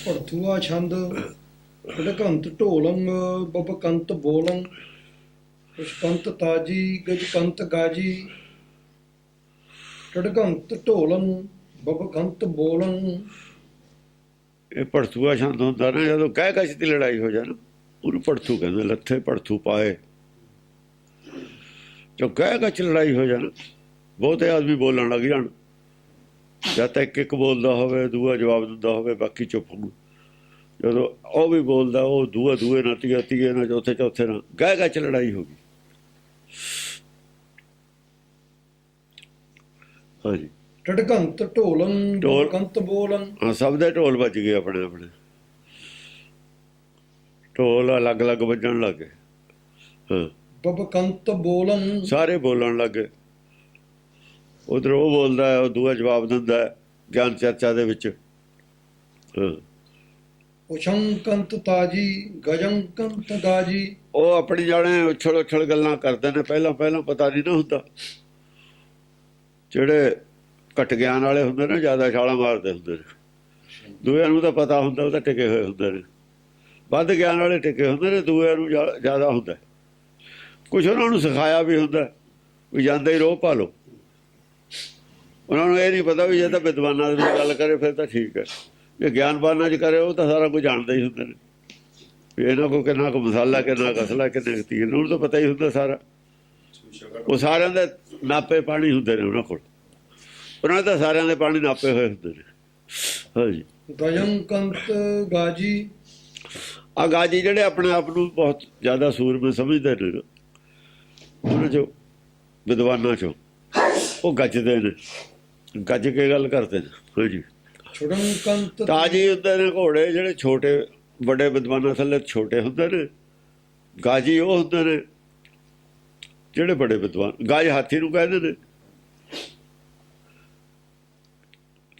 ਭੜਥੂਆ ਛੰਦ ਢਕੰਤ ਢੋਲੰ ਬਬਕੰਤ ਬੋਲੰ ਪੁਸ਼ਪੰਤ ਤਾਜੀ ਗਜਕੰਤ ਗਾਜੀ ਢੜਕੰਤ ਢੋਲੰ ਬਬਕੰਤ ਬੋਲੰ। ਇਹ ਭੜਥੂਆ ਛੰਦ ਹੁੰਦਾ ਨਾ, ਜਦੋਂ ਕਹਿ ਕਸ਼ ਦੀ ਲੜਾਈ ਹੋ ਜਾਏ ਨਾ ਉਹਨੂੰ ਭੜਥੂ ਕਹਿੰਦੇ। ਲੱਥੇ ਭੜਥੂ ਪਾਏ, ਜੋ ਕਹਿ ਕਸ਼ ਲੜਾਈ ਹੋ ਜਾਣਾ, ਬਹੁਤੇ ਆਦਮੀ ਬੋਲਣ ਲੱਗ ਜਾਣ, ਜਦ ਤੱਕ ਇੱਕ ਬੋਲਦਾ ਹੋਵੇ ਦੂਆ ਜਵਾਬ ਦਿੰਦਾ ਹੋਵੇ ਬਾਕੀ ਚੁੱਪ ਹੋਣ। ਜਦੋਂ ਉਹ ਵੀ ਬੋਲਦਾ ਉਹ ਦੂਆ ਦੂਏ ਨਾਲ, ਤੀਆ ਤੀਏ ਨਾਲ, ਚੌਥੇ ਚੌਥੇ ਨਾਲ, ਕਹਿ ਕਸ਼ ਲੜਾਈ ਹੋ ਗਈ। ਹਾਂਜੀ, ਢੜਕੰਤ ਢੋਲੰ ਬਬਕੰਤ ਬੋਲੰ। ਹਾਂ, ਸਭ ਦੇ ਢੋਲ ਵੱਜ ਗਏ ਆਪਣੇ ਆਪਣੇ, ਢੋਲ ਅਲੱਗ ਅਲੱਗ ਵੱਜਣ ਲੱਗ ਗਏ। ਹਾਂ, ਬਬਕੰਤ ਬੋਲੰ। ਸਾਰੇ ਬੋਲਣ ਲੱਗ ਗਏ। ਉਧਰ ਉਹ ਬੋਲਦਾ ਹੈ, ਉਹ ਦੂਆ ਜਵਾਬ ਦਿੰਦਾ ਹੈ ਗਿਆਨ ਚਰਚਾ ਦੇ ਵਿੱਚ। ਹਾਂ, ਉਸ਼ੰਕੰਤ ਤਾਜੀ ਗਜੰਕੰਤ ਗਾਜੀ। ਉਹ ਆਪਣੀ ਜਾਣੇ ਉਛਲ ਉਛਲ ਗੱਲਾਂ ਕਰਦੇ ਨੇ, ਪਹਿਲਾਂ ਪਹਿਲਾਂ ਪਤਾ ਨਹੀਂ ਨਾ ਹੁੰਦਾ। ਜਿਹੜੇ ਘੱਟ ਗਿਆਨ ਵਾਲੇ ਹੁੰਦੇ ਨੇ ਜ਼ਿਆਦਾ ਛਾਲਾਂ ਮਾਰਦੇ ਹੁੰਦੇ ਨੇ, ਦੂਏ ਨੂੰ ਤਾਂ ਪਤਾ ਹੁੰਦਾ, ਉਹ ਤਾਂ ਟਿਕੇ ਹੋਏ ਹੁੰਦੇ ਨੇ। ਵੱਧ ਗਿਆਨ ਵਾਲੇ ਟਿਕੇ ਹੁੰਦੇ ਨੇ, ਦੂਏ ਨੂੰ ਜ਼ਿਆਦਾ ਹੁੰਦਾ। ਕੁਛ ਉਹਨਾਂ ਨੂੰ ਸਿਖਾਇਆ ਵੀ ਹੁੰਦਾ ਵੀ ਜਾਂਦੇ ਹੀ ਰੋਹ ਪਾ ਲਓ। ਉਹਨਾਂ ਨੂੰ ਇਹ ਨਹੀਂ ਪਤਾ ਵੀ ਜੇ ਤਾਂ ਵਿਦਵਾਨਾਂ ਦੀ ਗੱਲ ਕਰੇ ਫਿਰ ਤਾਂ ਠੀਕ ਹੈ, ਜੇ ਗਿਆਨਵਾਨਾਂ 'ਚ ਕਰੇ ਉਹ ਤਾਂ ਸਾਰਾ ਕੁਝ ਜਾਣਦੇ ਹੀ ਹੁੰਦੇ ਨੇ ਵੀ ਇਹਨਾਂ ਕੋਲ ਕਿੰਨਾ ਕੁ ਮਸਾਲਾ, ਕਿੰਨਾ ਕਸਲਾ, ਕਿੰਨੇ ਕੁ ਤੀਰ, ਉਹਨੂੰ ਤਾਂ ਪਤਾ ਹੀ ਹੁੰਦਾ ਸਾਰਾ। ਉਹ ਸਾਰਿਆਂ ਦੇ ਨਾਪੇ ਪਾਣੀ ਹੁੰਦੇ ਨੇ ਉਹਨਾਂ ਕੋਲ, ਉਹਨਾਂ ਦੇ ਤਾਂ ਸਾਰਿਆਂ ਦੇ ਪਾਣੀ ਨਾਪੇ ਹੋਏ ਹੁੰਦੇ ਨੇ। ਹਾਂਜੀ, ਗਜੰਕੰਤ ਗਾਜੀ। ਆ ਗਾਜੀ ਜਿਹੜੇ ਆਪਣੇ ਆਪ ਨੂੰ ਬਹੁਤ ਜ਼ਿਆਦਾ ਸੂਰਮੇ ਸਮਝਦੇ ਨੇ, ਉਹਨਾਂ 'ਚੋਂ ਵਿਦਵਾਨਾਂ 'ਚੋਂ ਉਹ ਗੱਜਦੇ ਨੇ, ਗੱਜ ਕੇ ਗੱਲ ਕਰਦੇ ਨੇ। ਹਾਂਜੀ, ਛੁੜੰਕੰਤ ਤਾਜੀ ਹੁੰਦੇ ਨੇ ਘੋੜੇ ਜਿਹੜੇ, ਛੋਟੇ ਵੱਡੇ ਵਿਦਵਾਨਾਂ ਥੱਲੇ ਛੋਟੇ ਹੁੰਦੇ ਨੇ। ਗਾਜੀ ਉਹ ਹੁੰਦੇ ਨੇ ਜਿਹੜੇ ਬੜੇ ਵਿਦਵਾਨ। ਗਾਜ ਹਾਥੀ ਨੂੰ ਕਹਿੰਦੇ ਨੇ,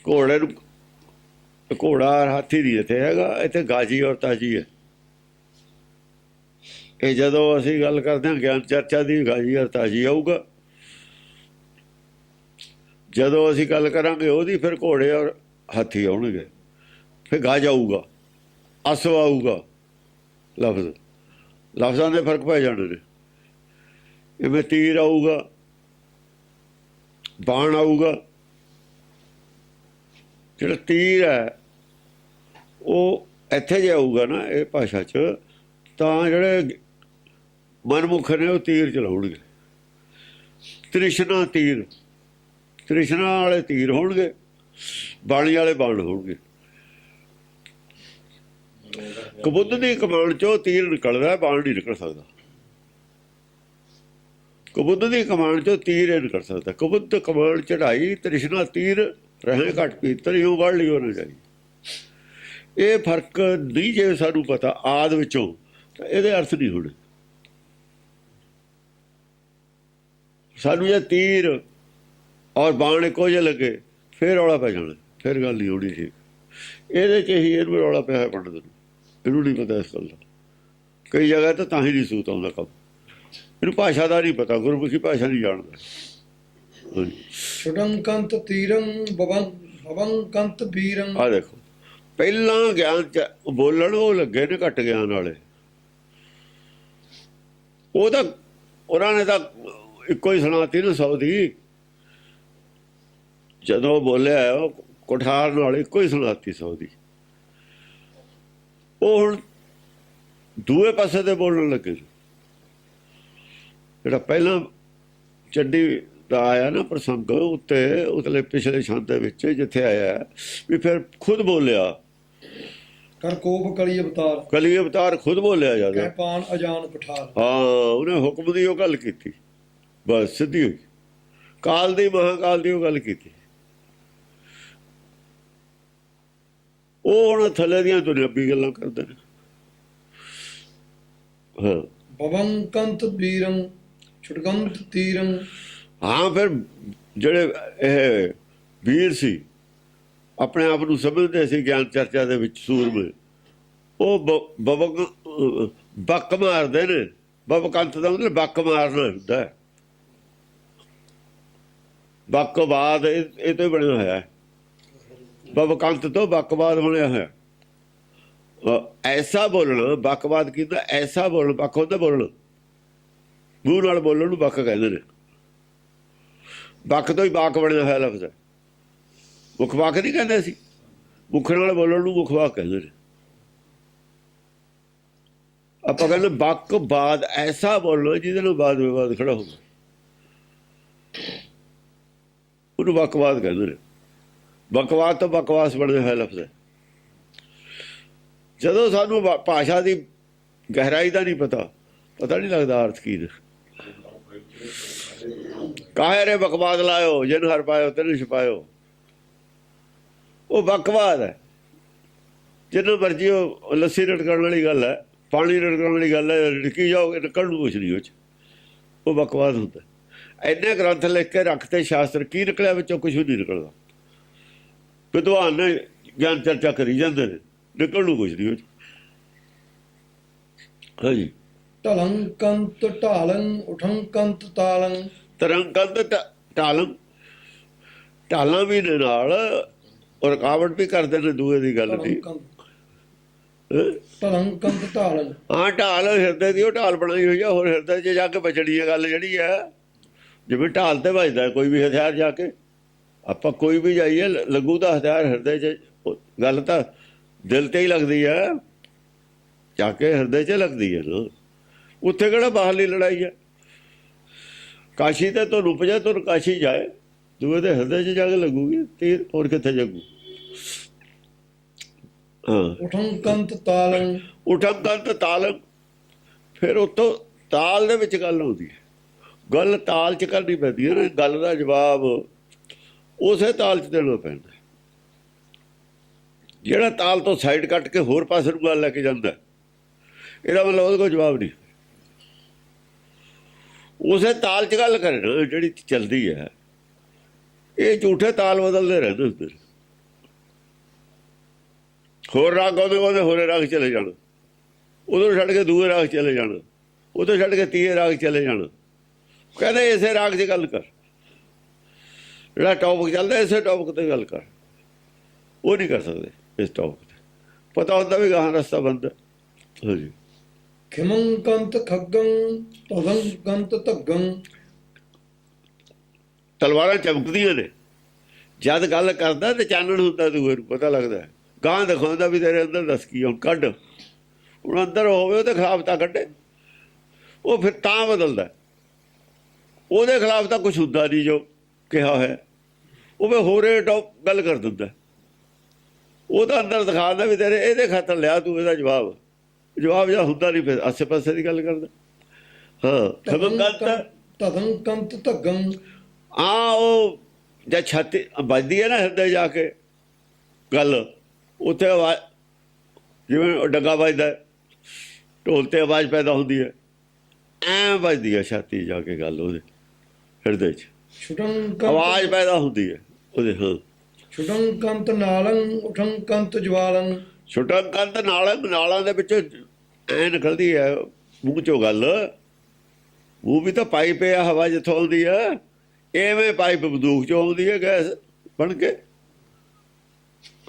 ਘੋੜੇ ਨੂੰ। ਘੋੜਾ ਔਰ ਹਾਥੀ ਨਹੀਂ ਇੱਥੇ ਹੈਗਾ, ਇੱਥੇ ਗਾਜੀ ਔਰ ਤਾਜੀ ਹੈ। ਇਹ ਜਦੋਂ ਅਸੀਂ ਗੱਲ ਕਰਦੇ ਹਾਂ ਗਿਆਨ ਚਰਚਾ ਦੀ, ਗਾਜੀ ਔਰ ਤਾਜੀ ਆਊਗਾ। ਜਦੋਂ ਅਸੀਂ ਗੱਲ ਕਰਾਂਗੇ ਉਹਦੀ, ਫਿਰ ਘੋੜੇ ਔਰ ਹਾਥੀ ਆਉਣਗੇ, ਫਿਰ ਗਾਜ ਆਊਗਾ, ਅਸਵ ਆਊਗਾ। ਲਫ਼ਜ਼ਾਂ ਦੇ ਫਰਕ ਪੈ ਜਾਣੇ ਨੇ। ਇਵੇਂ ਤੀਰ ਆਊਗਾ, ਬਾਣ ਆਊਗਾ। ਜਿਹੜਾ ਤੀਰ ਹੈ ਉਹ ਇੱਥੇ ਜੇ ਆਊਗਾ ਨਾ ਇਹ ਭਾਸ਼ਾ 'ਚ, ਤਾਂ ਜਿਹੜੇ ਮਨਮੁਖ ਨੇ ਉਹ ਤੀਰ ਚਲਾਉਣਗੇ। ਤ੍ਰਿਸ਼ਨਾ ਤੀਰ, ਤ੍ਰਿਸ਼ਨਾ ਵਾਲੇ ਤੀਰ ਹੋਣਗੇ, ਬਾਣੀ ਵਾਲੇ ਬਾਣ ਹੋਣਗੇ। ਕਬੁੱਧ ਦੀ ਕਮਾਨ 'ਚੋਂ ਤੀਰ ਨਿਕਲਦਾ, ਬਾਣ ਨਹੀਂ ਨਿਕਲ ਸਕਦਾ। ਕਬੁੱਧ ਦੀ ਕਮਾਨ 'ਚੋਂ ਤੀਰ ਇਹ ਨਿਕਲ ਸਕਦਾ। ਕਬੁੱਧ ਕਮਾਨ ਚੜਾਈ, ਤ੍ਰਿਸ਼ਨਾ ਤੀਰ ਰਹੇ ਘੱਟ ਪੀਤਰ ਇਉਂ ਵੜ ਲਿਓ ਨਾ ਜਾਈ। ਇਹ ਫਰਕ ਨਹੀਂ ਜੇ ਸਾਨੂੰ ਪਤਾ ਆਦਿ ਵਿੱਚੋਂ, ਤਾਂ ਇਹਦੇ ਅਰਥ ਨਹੀਂ ਹੋਣੇ। ਸਾਨੂੰ ਜੇ ਤੀਰ ਔਰ ਬਾਣ ਇੱਕੋ ਜਿਹੇ ਲੱਗੇ ਫਿਰ ਰੌਲਾ ਪੈ ਜਾਣਾ, ਫਿਰ ਗੱਲ ਨਹੀਂ ਹੋਣੀ ਠੀਕ। ਇਹਦੇ 'ਚ ਹੀ ਇਹਨੂੰ ਰੌਲਾ ਪਿਆ ਪੰਡਤ ਨੂੰ, ਇਹਨੂੰ ਨਹੀਂ ਪਤਾ ਇਸ ਗੱਲ ਦਾ। ਕਈ ਜਗ੍ਹਾ ਤਾਂ ਹੀ ਨਹੀਂ ਸੂਤ ਆਉਂਦਾ ਕੰਮ, ਇਹਨੂੰ ਭਾਸ਼ਾ ਦਾ ਨਹੀਂ ਪਤਾ, ਗੁਰਮੁਖੀ ਭਾਸ਼ਾ ਨਹੀਂ ਜਾਣਦਾ। ਛੁਡੰਕੰਤ ਤੀਰੰ ਬਬੰਕੰਤ ਬੀਰੰ। ਆਹ ਦੇਖੋ, ਪਹਿਲਾਂ ਗਿਆਨ 'ਚ ਬੋਲਣ ਉਹ ਲੱਗੇ ਨੇ ਘੱਟ ਗਿਆਨ ਵਾਲੇ। ਉਹ ਤਾਂ ਉਹਨਾਂ ਨੇ ਤਾਂ ਇੱਕੋ ਹੀ ਸੁਣਾਤੀ ਨਾ 100 ਦੀ। ਜਦੋਂ ਬੋਲਿਆ ਉਹ ਕੁਠਾਰ ਨਾਲ ਇੱਕੋ ਹੀ ਸੁਣਾਤੀ 100 ਦੀ। ਉਹ ਹੁਣ ਦੂਏ ਪਾਸੇ ਤੇ ਬੋਲਣ ਲੱਗੇ। ਜਿਹੜਾ ਪਹਿਲਾਂ ਚੱਡੀ ਦਾ ਆਇਆ ਨਾ ਪ੍ਰਸੰਗ ਉੱਤੇ, ਉਤਲੇ ਪਿਛਲੇ ਛੰਦ ਦੇ ਵਿੱਚ ਜਿੱਥੇ ਆਇਆ ਵੀ ਫਿਰ ਖੁਦ ਬੋਲਿਆ, ਕਰ ਕੋਪ ਕਲੀ ਅਵਤਾਰ। ਕਲੀ ਅਵਤਾਰ ਖੁਦ ਬੋਲਿਆ ਜਾਂਦਾ। ਕਹਿ ਪਾਣ ਅਜਾਨ ਪਠਾਰ। ਹਾਂ, ਉਹਨੇ ਹੁਕਮ ਦੀ ਉਹ ਗੱਲ ਕੀਤੀ, ਬਸ ਸਿੱਧੀ ਹੋਈ। ਕਾਲ ਦੀ, ਮਹਾਕਾਲ ਦੀ ਉਹ ਗੱਲ ਕੀਤੀ। ਉਹ ਹੁਣ ਥੱਲੇ ਦੀਆਂ ਦੁਨਿਆਵੀ ਗੱਲਾਂ ਕਰਦੇ ਨੇ। ਹਾਂ, ਬਬੰਕੰਤ ਬੀਰੰ ਛੁਡਗੰਤ ਤੀਰੰ। ਹਾਂ, ਫਿਰ ਜਿਹੜੇ ਇਹ ਵੀਰ ਸੀ ਆਪਣੇ ਆਪ ਨੂੰ ਸਮਝਦੇ ਸੀ ਗਿਆਨ ਚਰਚਾ ਦੇ ਵਿੱਚ ਸੂਰਮੇ, ਉਹ ਬੱਕ ਮਾਰਦੇ ਨੇ। ਬਬਕੰਤ ਦਾ ਮਤਲਬ ਬੱਕ ਮਾਰਨਾ ਹੁੰਦਾ। ਬੱਕਵਾਦ ਇਹ ਤੋਂ ਬਣਿਆ ਹੋਇਆ ਹੈ। ਬਬਕੰਤ ਤੋਂ ਬੱਕਵਾਦ ਬਣਿਆ ਹੋਇਆ। ਐਸਾ ਬੋਲਣਾ ਬਕਵਾਦ ਕੀਤਾ। ਐਸਾ ਬੋਲਣਾ ਬਕ ਹੁੰਦਾ ਬੋਲਣਾ, ਮੂੰਹ ਨਾਲ ਬੋਲਣ ਨੂੰ ਬਕ ਕਹਿੰਦੇ ਨੇ। ਬਕ ਤੋਂ ਹੀ ਬਾਕ ਬਣਿਆ ਹੋਇਆ ਲਫ਼ਜ਼ ਹੈ। ਮੁੱਖ ਵਾਕ ਨਹੀਂ ਕਹਿੰਦੇ ਸੀ, ਮੁੱਖ ਨਾਲ ਬੋਲਣ ਨੂੰ ਮੁੱਖ ਵਾਕ ਕਹਿੰਦੇ ਨੇ। ਆਪਾਂ ਕਹਿੰਦੇ ਬਕ ਬਾਦ ਐਸਾ ਬੋਲਣਾ ਜਿਹਦੇ ਨਾਲ ਬਾਦ ਵਿਵਾਦ ਖੜਾ ਹੋਵੇ, ਉਹਨੂੰ ਬਕਵਾਦ ਕਹਿੰਦੇ ਨੇ। ਬਕਵਾਦ ਤੋਂ ਬਕਵਾਸ ਬਣਿਆ ਹੋਇਆ ਲਫ਼ਜ਼ ਹੈ। ਜਦੋਂ ਸਾਨੂੰ ਭਾਸ਼ਾ ਦੀ ਗਹਿਰਾਈ ਦਾ ਨਹੀਂ ਪਤਾ ਨਹੀਂ ਲੱਗਦਾ ਅਰਥ ਕੀ ਨੇ। ਕਾਹੇ ਰੇ ਬਕਵਾਦ ਲਾਇਓ ਜਿਨ ਹਰ ਪਾਇਓ ਤੈਨੂੰ ਛਪਾਇਓ, ਉਹ ਬਕਵਾਦ ਹੈ। ਜਿੰਨਾ ਮਰਜੀ ਉਹ ਲੱਸੀ ਰੜਕਣ ਵਾਲੀ ਗੱਲ ਹੈ, ਪਾਣੀ ਰੜਕਣ ਵਾਲੀ ਗੱਲ ਹੈ, ਰੜਕੀ ਜਾਓਗੇ ਨਿਕਲਣ ਨੂੰ ਕੁਛ ਨਹੀਂ ਉਹ 'ਚ, ਉਹ ਬਕਵਾਦ ਹੁੰਦਾ। ਇੰਨੇ ਗ੍ਰੰਥ ਲਿਖ ਕੇ ਰੱਖਤੇ ਸ਼ਾਸਤਰ, ਕੀ ਨਿਕਲਿਆ ਵਿੱਚੋਂ? ਕੁਛ ਵੀ ਨਹੀਂ ਨਿਕਲਦਾ। ਵਿਦਵਾਨ ਨੇ ਗਿਆਨ ਚਰਚਾ ਕਰੀ ਜਾਂਦੇ ਨੇ, ਨਿਕਲਣ ਨੂੰ ਕੁਛ ਨਹੀਂ ਉਹ 'ਚ। ਹਾਂਜੀ। ਢਲੰਕੰਤ ਢਾਲੰ ਉਠੰਕੰਤ ਤਾਲੰ। ਤਰੰਕੰਤ ਢਾਲੰ, ਢਾਲਾਂ ਵੀ ਦੇ ਨਾਲ ਰੁਕਾਵਟ ਵੀ ਕਰਦੇ ਨੇ ਦੂਏ ਦੀ ਗੱਲ ਦੀ। ਢਲੰਕੰਤ ਢਾਲੰ, ਹਾਂ ਢਾਲ ਹਿਰਦੇ ਦੀ ਉਹ ਢਾਲ ਬਣਾਈ ਹੋਈ ਆ। ਹੋਰ ਹਿਰਦੇ 'ਚ ਜਾ ਕੇ ਬਚੜੀ ਹੈ ਗੱਲ ਜਿਹੜੀ ਹੈ। ਜਿਵੇਂ ਢਾਲ ਤੇ ਵੱਜਦਾ ਕੋਈ ਵੀ ਹਥਿਆਰ, ਜਾ ਕੇ ਆਪਾਂ ਕੋਈ ਵੀ ਜਾਈਏ ਲੱਗੂ ਦਾ ਹਥਿਆਰ ਹਿਰਦੇ 'ਚ। ਗੱਲ ਤਾਂ ਦਿਲ ਤੇ ਹੀ ਲੱਗਦੀ ਹੈ, ਜਾ ਕੇ ਹਿਰਦੇ 'ਚ ਲੱਗਦੀ ਹੈ ਨਾ। ਉੱਥੇ ਕਿਹੜਾ ਬਾਹਰਲੀ ਲੜਾਈ ਹੈ? ਕਾਸ਼ੀ ਤੇ ਤੋਂ ਰੁਪ ਜਾ ਤੁਰ ਕਾਸ਼ੀ ਜਾਏ, ਦੂਏ ਦੇ ਹਿਰਦੇ 'ਚ ਜਾ ਕੇ ਲੱਗੂਗੀ ਤੀਰ, ਹੋਰ ਕਿੱਥੇ ਜਗੂ? ਹਾਂ। ਉਠੰਕੰਤ ਤਾਲੰ, ਉਠੰਕੰਤ ਤਾਲੰ, ਫਿਰ ਉੱਥੋਂ ਤਾਲ ਦੇ ਵਿੱਚ ਗੱਲ ਆਉਂਦੀ ਹੈ। ਗੱਲ ਤਾਲ 'ਚ ਕਰਨੀ ਪੈਂਦੀ ਹੈ ਨਾ। ਗੱਲ ਦਾ ਜਵਾਬ ਉਸੇ ਤਾਲ 'ਚ ਦੇਣਾ ਪੈਂਦਾ। ਜਿਹੜਾ ਤਾਲ ਤੋਂ ਸਾਈਡ ਕੱਟ ਕੇ ਹੋਰ ਪਾਸੇ ਨੂੰ ਗੱਲ ਲੈ ਕੇ ਜਾਂਦਾ, ਇਹਦਾ ਮਤਲਬ ਉਹਦੇ ਕੋਲ ਜਵਾਬ ਨਹੀਂ। ਉਸੇ ਤਾਲ 'ਚ ਗੱਲ ਕਰੇ ਨਾ ਜਿਹੜੀ ਚੱਲਦੀ ਹੈ। ਇਹ ਝੂਠੇ ਤਾਲ ਬਦਲਦੇ ਰਹਿੰਦੇ ਹੁੰਦੇ। ਹੋਰ ਰਾਗ ਗਾਉਂਦੇ ਗਾਉਂਦੇ ਹੋਰੇ ਰਾਗ ਚਲੇ ਜਾਣ, ਉਦੋਂ ਛੱਡ ਕੇ ਦੂਏ ਰਾਗ ਚਲੇ ਜਾਣ, ਉਦੋਂ ਛੱਡ ਕੇ ਤੀਏ ਰਾਗ ਚਲੇ ਜਾਣ। ਕਹਿੰਦੇ ਇਸੇ ਰਾਗ 'ਚ ਗੱਲ ਕਰ, ਜਿਹੜਾ ਟੌਪਿਕ ਚੱਲਦਾ ਇਸੇ ਟੌਪਿਕ 'ਤੇ ਗੱਲ ਕਰ। ਉਹ ਨਹੀਂ ਕਰ ਸਕਦੇ ਇਸ ਟੌਪਿਕ 'ਤੇ। ਪਤਾ ਹੁੰਦਾ ਵੀ ਗਾਹਾਂ ਰਸਤਾ ਬੰਦ ਹੈ। ਹਾਂਜੀ। ਖਿਮੰਕੰਤ ਖੱਗੰ ਤਦੰਕੰਤ ਧੱਗੰ। ਤਲਵਾਰਾਂ ਚਮਕਦੀਆਂ ਨੇ। ਜਦ ਗੱਲ ਕਰਦਾ ਤੇ ਚਾਨਣ ਹੁੰਦਾ, ਦੂਏ ਨੂੰ ਪਤਾ ਲੱਗਦਾ। ਗਾਂ ਦਿਖਾਉਂਦਾ ਵੀ ਤੇਰੇ ਅੰਦਰ ਦੱਸ ਕੀ ਹੁਣ ਕੱਢ। ਹੁਣ ਅੰਦਰ ਹੋਵੇ ਉਹਦੇ ਖਿਲਾਫ ਤਾਂ ਕੱਢੇ, ਉਹ ਫਿਰ ਤਾਂ ਬਦਲਦਾ। ਉਹਦੇ ਖਿਲਾਫ ਤਾਂ ਕੁਛ ਹੁੰਦਾ ਨਹੀਂ ਜੋ ਕਿਹਾ ਹੋਇਆ, ਉਹ ਫਿਰ ਹੋਰੇ ਟੌਪ ਗੱਲ ਕਰ ਦਿੰਦਾ। ਉਹ ਤਾਂ ਅੰਦਰ ਦਿਖਾਉਂਦਾ ਵੀ ਤੇਰੇ ਇਹਦੇ ਖਾਤਰ ਲਿਆ ਤੂੰ ਇਹਦਾ ਜਵਾਬ ਜਾਂ ਹੁੰਦਾ ਨਹੀਂ, ਫਿਰ ਆਸੇ ਪਾਸੇ ਦੀ ਗੱਲ ਕਰਦਾ। ਹਾਂ। ਤਦੰਕੰਤ ਧੱਗੰ। ਹਾਂ, ਉਹ ਜਦ ਛਾਤੀ ਵੱਜਦੀ ਹੈ ਨਾ ਹਿਰਦੇ ਜਾ ਕੇ ਗੱਲ, ਉੱਥੇ ਆਵਾਜ਼ ਜਿਵੇਂ ਡੱਗਾ ਵੱਜਦਾ, ਢੋਲ 'ਤੇ ਆਵਾਜ਼ ਪੈਦਾ ਹੁੰਦੀ ਹੈ, ਐਂ ਵੱਜਦੀ ਹੈ ਛਾਤੀ ਜਾ ਕੇ ਗੱਲ ਉਹਦੇ ਹਿਰਦੇ 'ਚ, ਆਵਾਜ਼ ਪੈਦਾ ਹੁੰਦੀ ਹੈ ਉਹਦੇ। ਹਾਂ। ਛੁਟੰਕੰਤ ਨਾਲੰ ਉਠੰਕੰਤ ਜਵਾਲੰ। ਛੁਟੰਕੰਤ ਨਾਲਾਂ ਦੇ ਵਿੱਚੋਂ ਐਂ ਨਿਕਲਦੀ ਹੈ ਮੂੰਹ 'ਚੋਂ ਗੱਲ। ਮੂੰਹ ਵੀ ਤਾਂ ਪਾਈਪ ਹੈ, ਹਵਾ ਜਿੱਥੋਂ ਆਉਂਦੀ ਹੈ, ਐਵੇਂ ਪਾਈਪ ਬੰਦੂਕ 'ਚੋਂ ਆਉਂਦੀ ਹੈ ਗੈਸ ਬਣ ਕੇ,